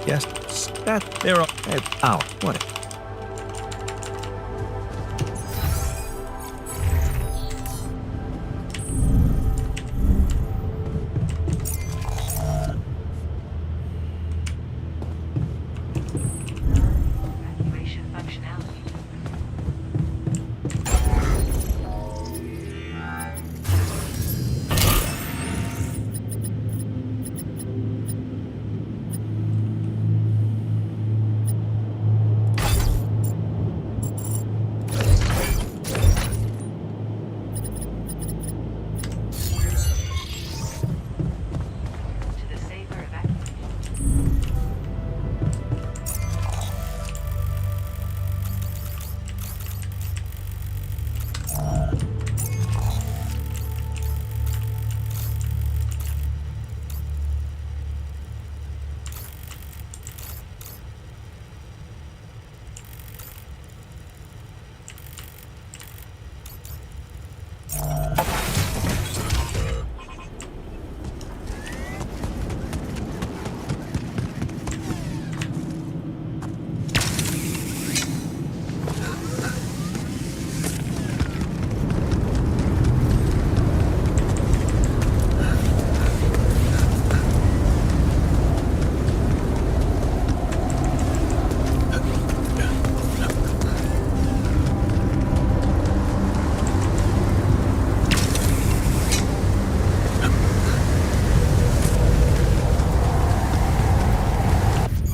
Yes, that... There are... Ow, what?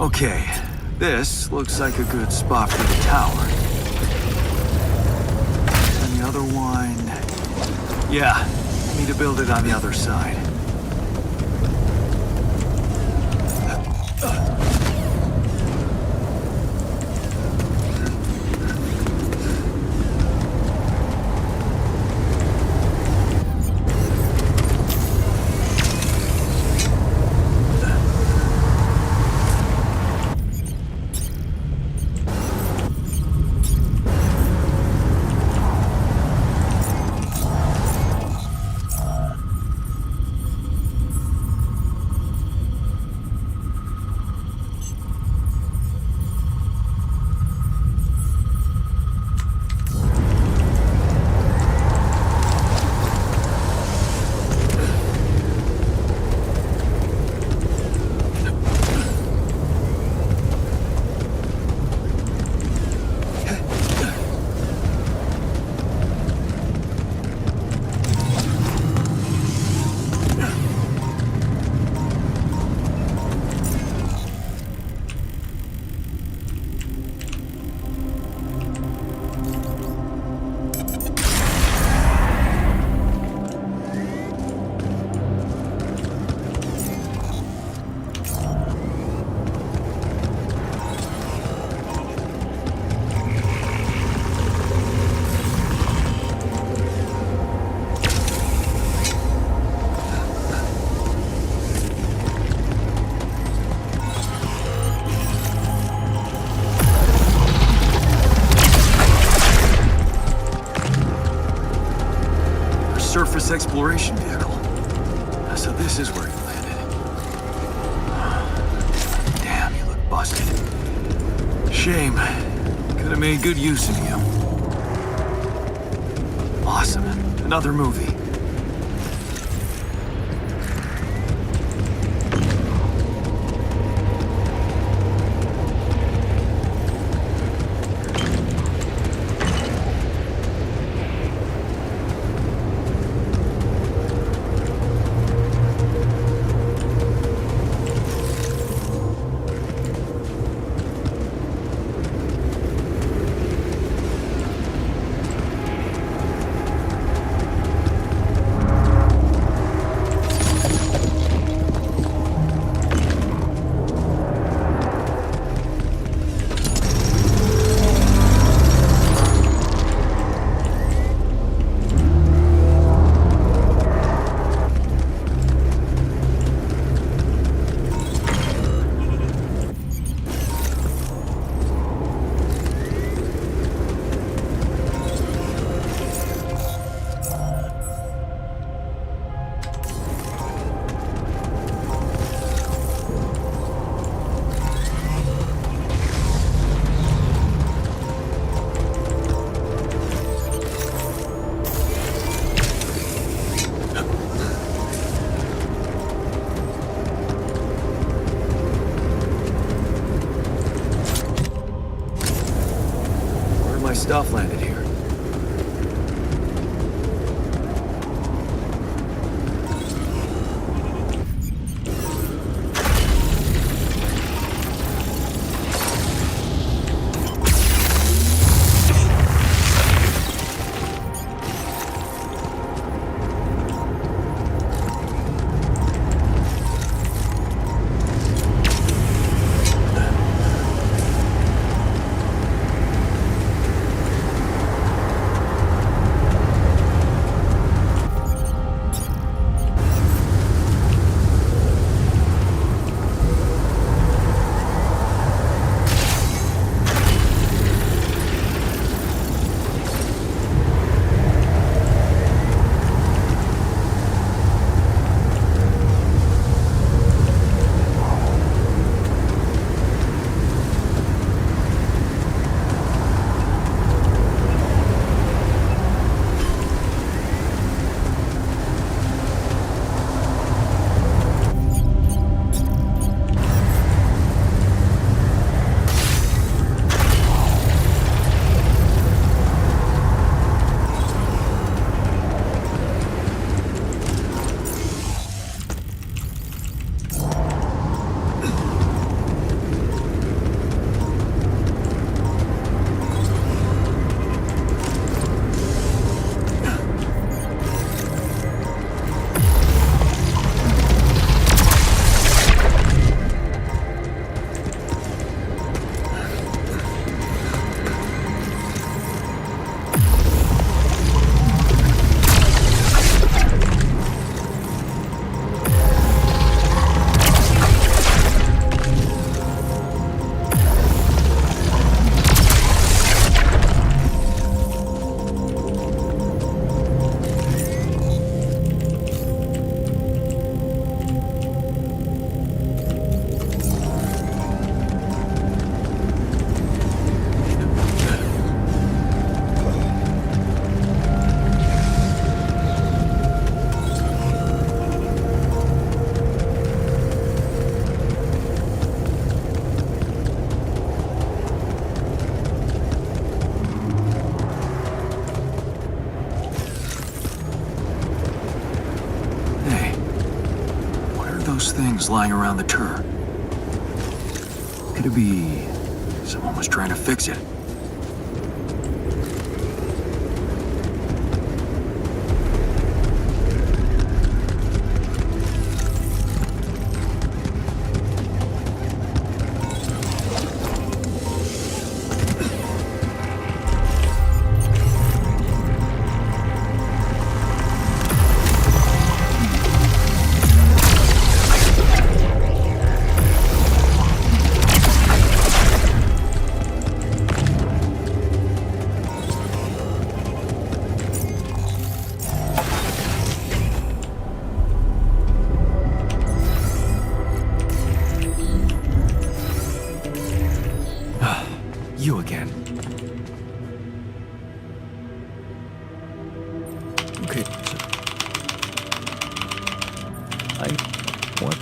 Okay, this looks like a good spot for the tower. And the other one... Yeah, need to build it on the other side. Surface exploration vehicle. So this is where you landed. Damn, you look busted. Shame. Could have made good use of you. Awesome. Another movie. Stuff landed here. things lying around the turret. Could it be someone was trying to fix it? You again. Okay, so... What?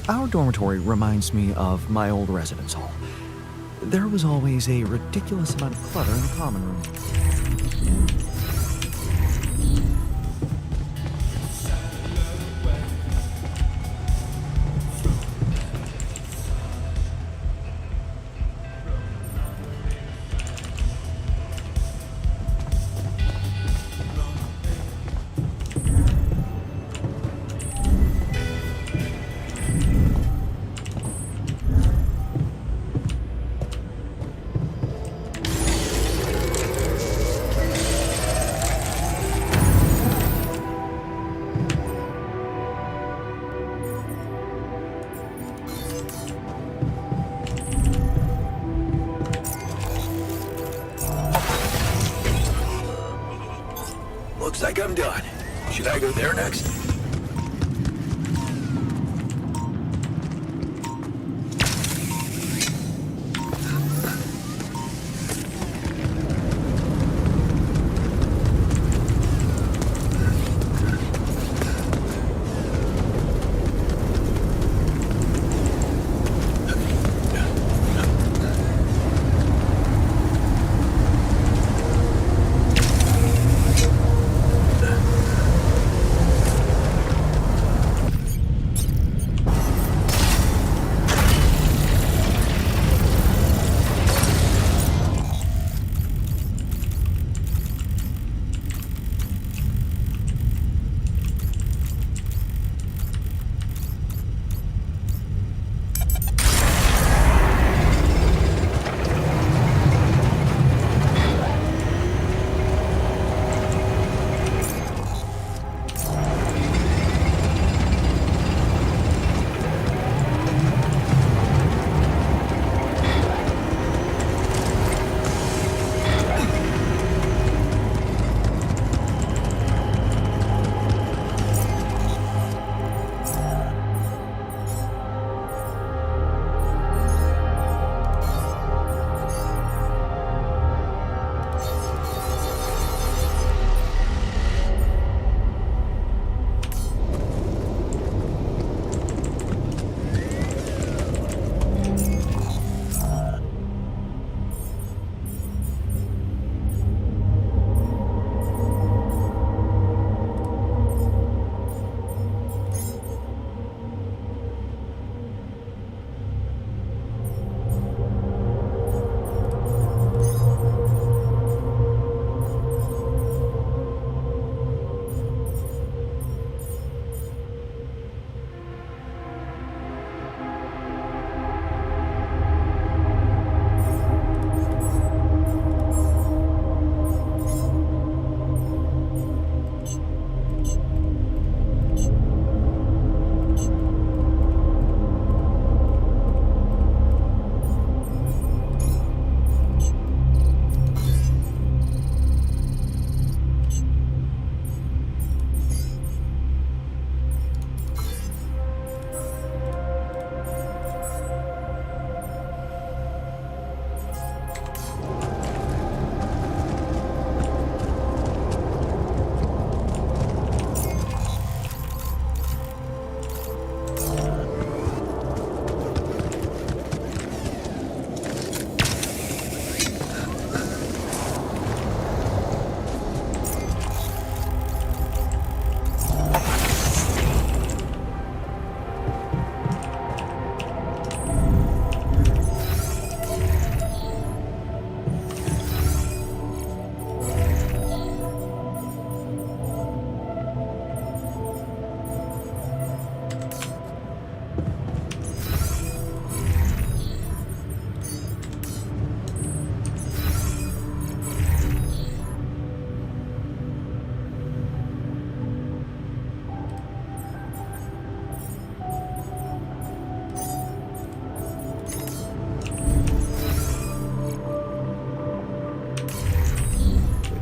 Our dormitory reminds me of my old residence hall. There was always a ridiculous amount of clutter in the common room. Looks like I'm done. Should I go there next?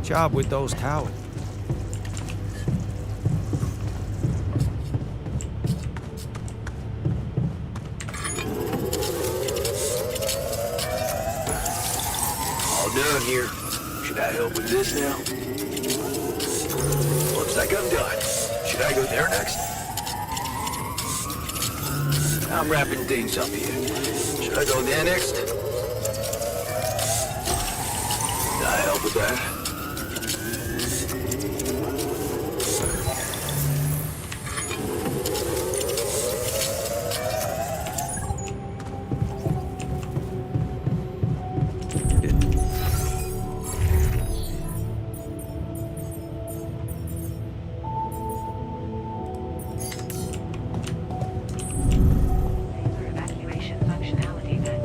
job with those towels. All done here. Should I help with this now? Looks like I'm done. Should I go there next? I'm wrapping things up here. Should I go there next? Can I help with that? Evacuation functionality then.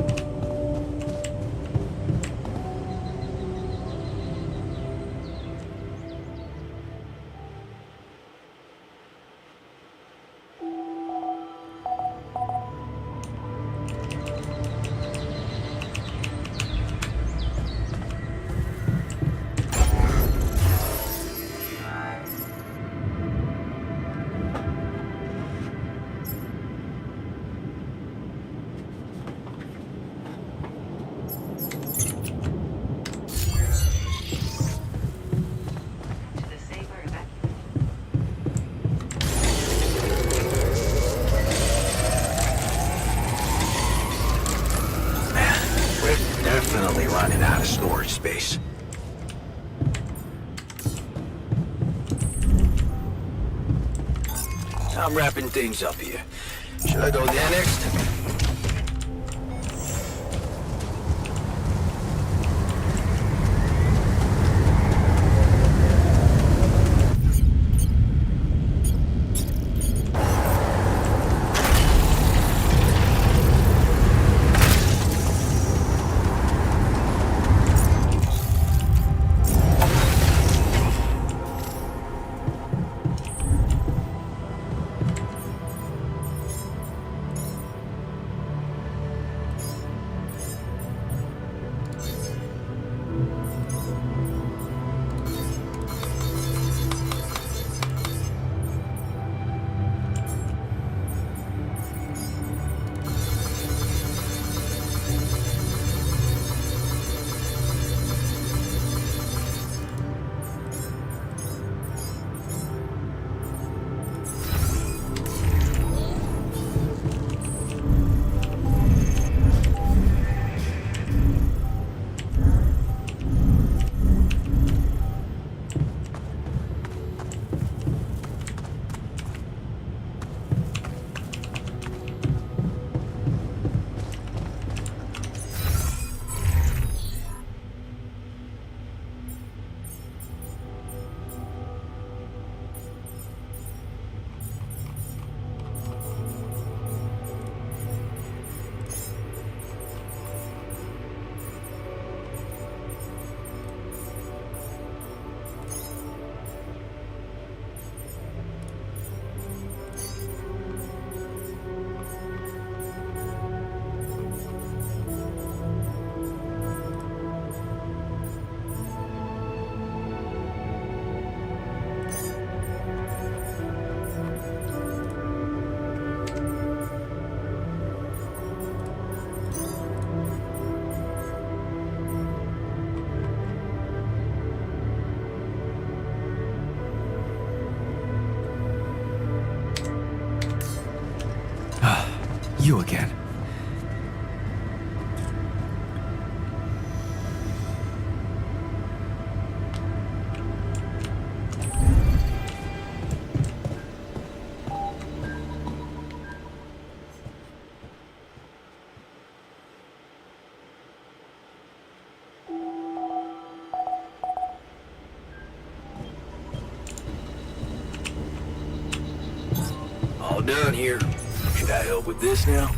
To the saber evacuation. We're definitely running out of storage space. I'm wrapping things up here. Should I go there next? You again. All done here. Should I help with this now?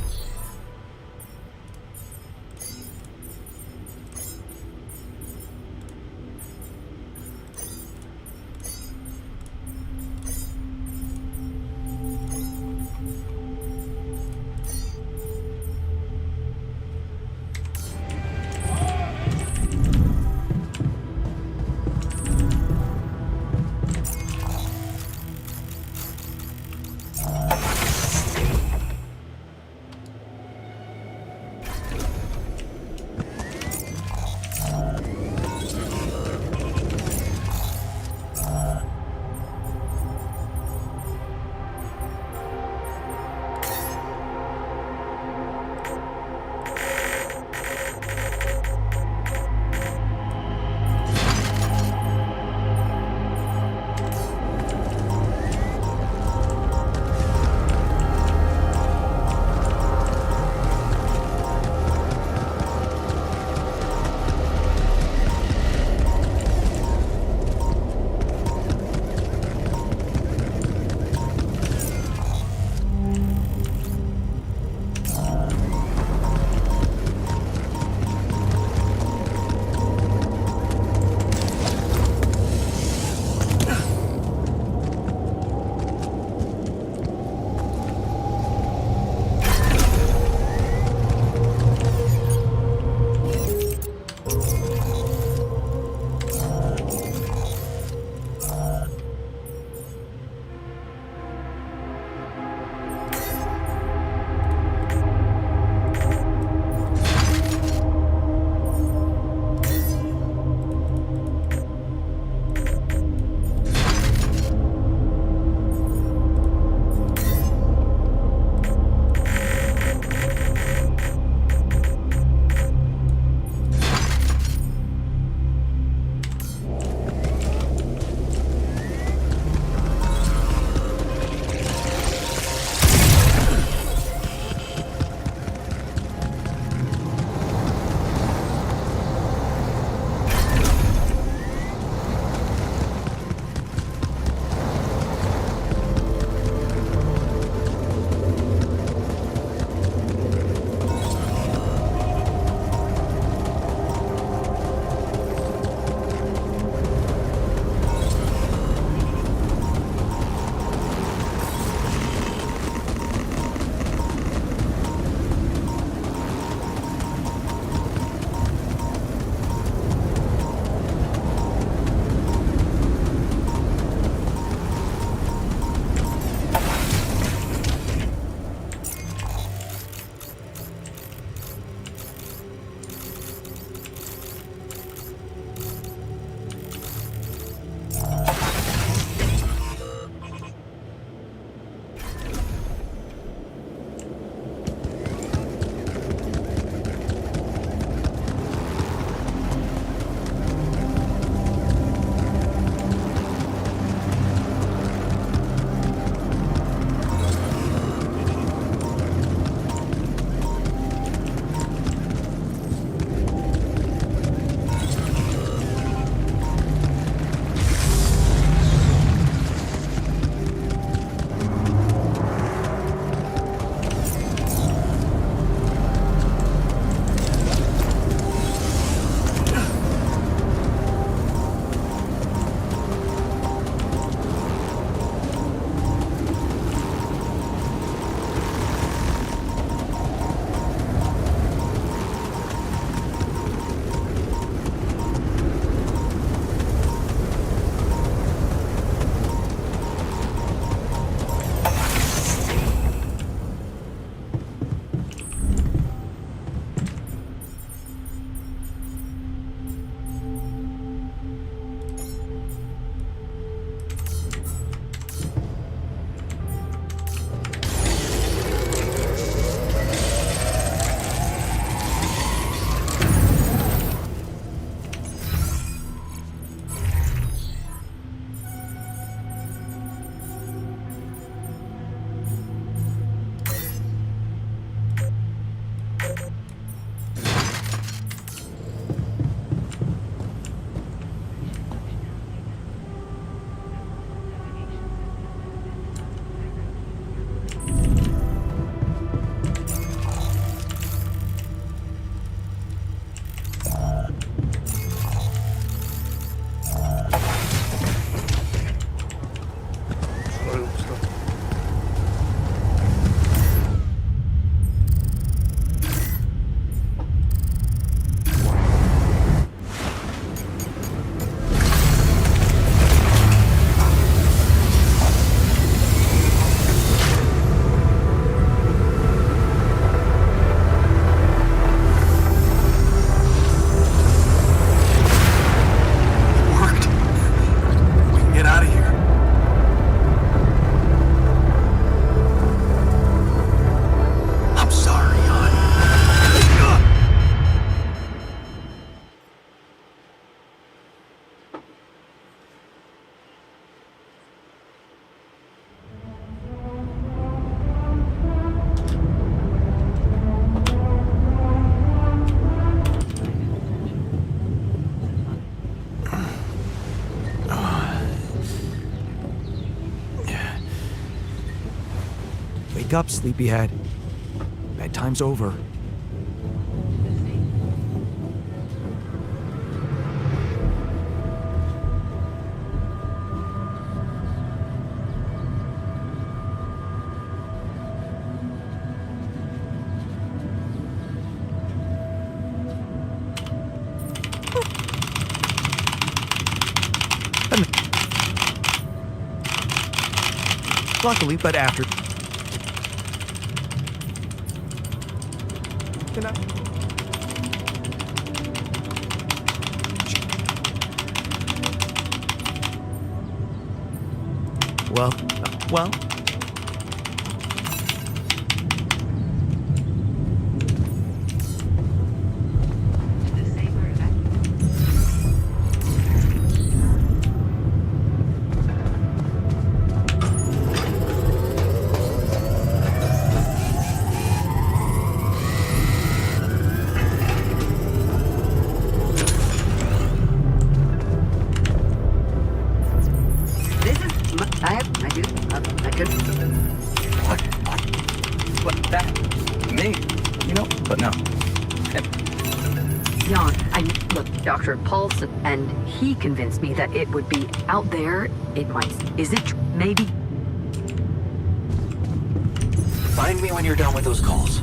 Wake up, sleepyhead. Bedtime's over. Luckily, but after. Well. Dr. Paulson, and he convinced me that it would be out there. It might. Is it? Maybe. Find me when you're done with those calls.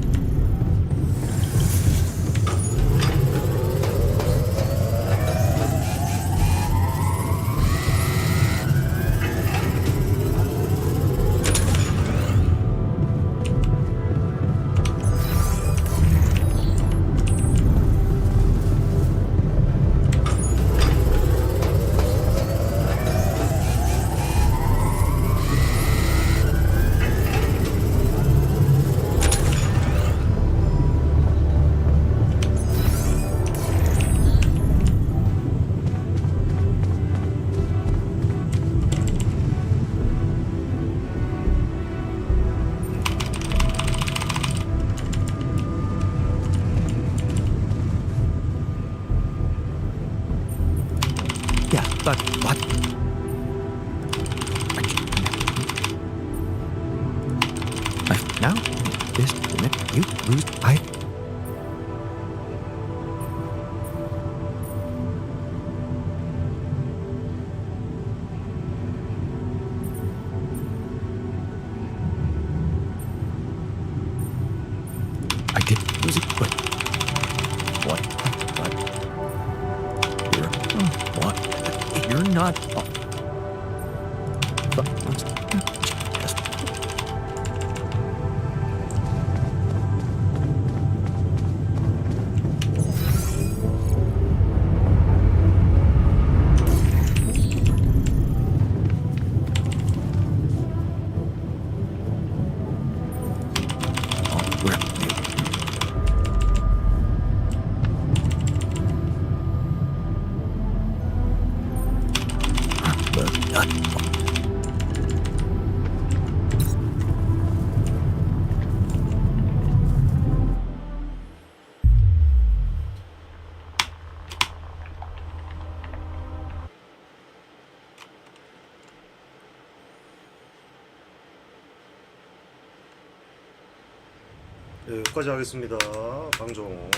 But what? Now, this minute you lose, I did lose it, but what? You're not. 네, 여기까지 하겠습니다. 방송.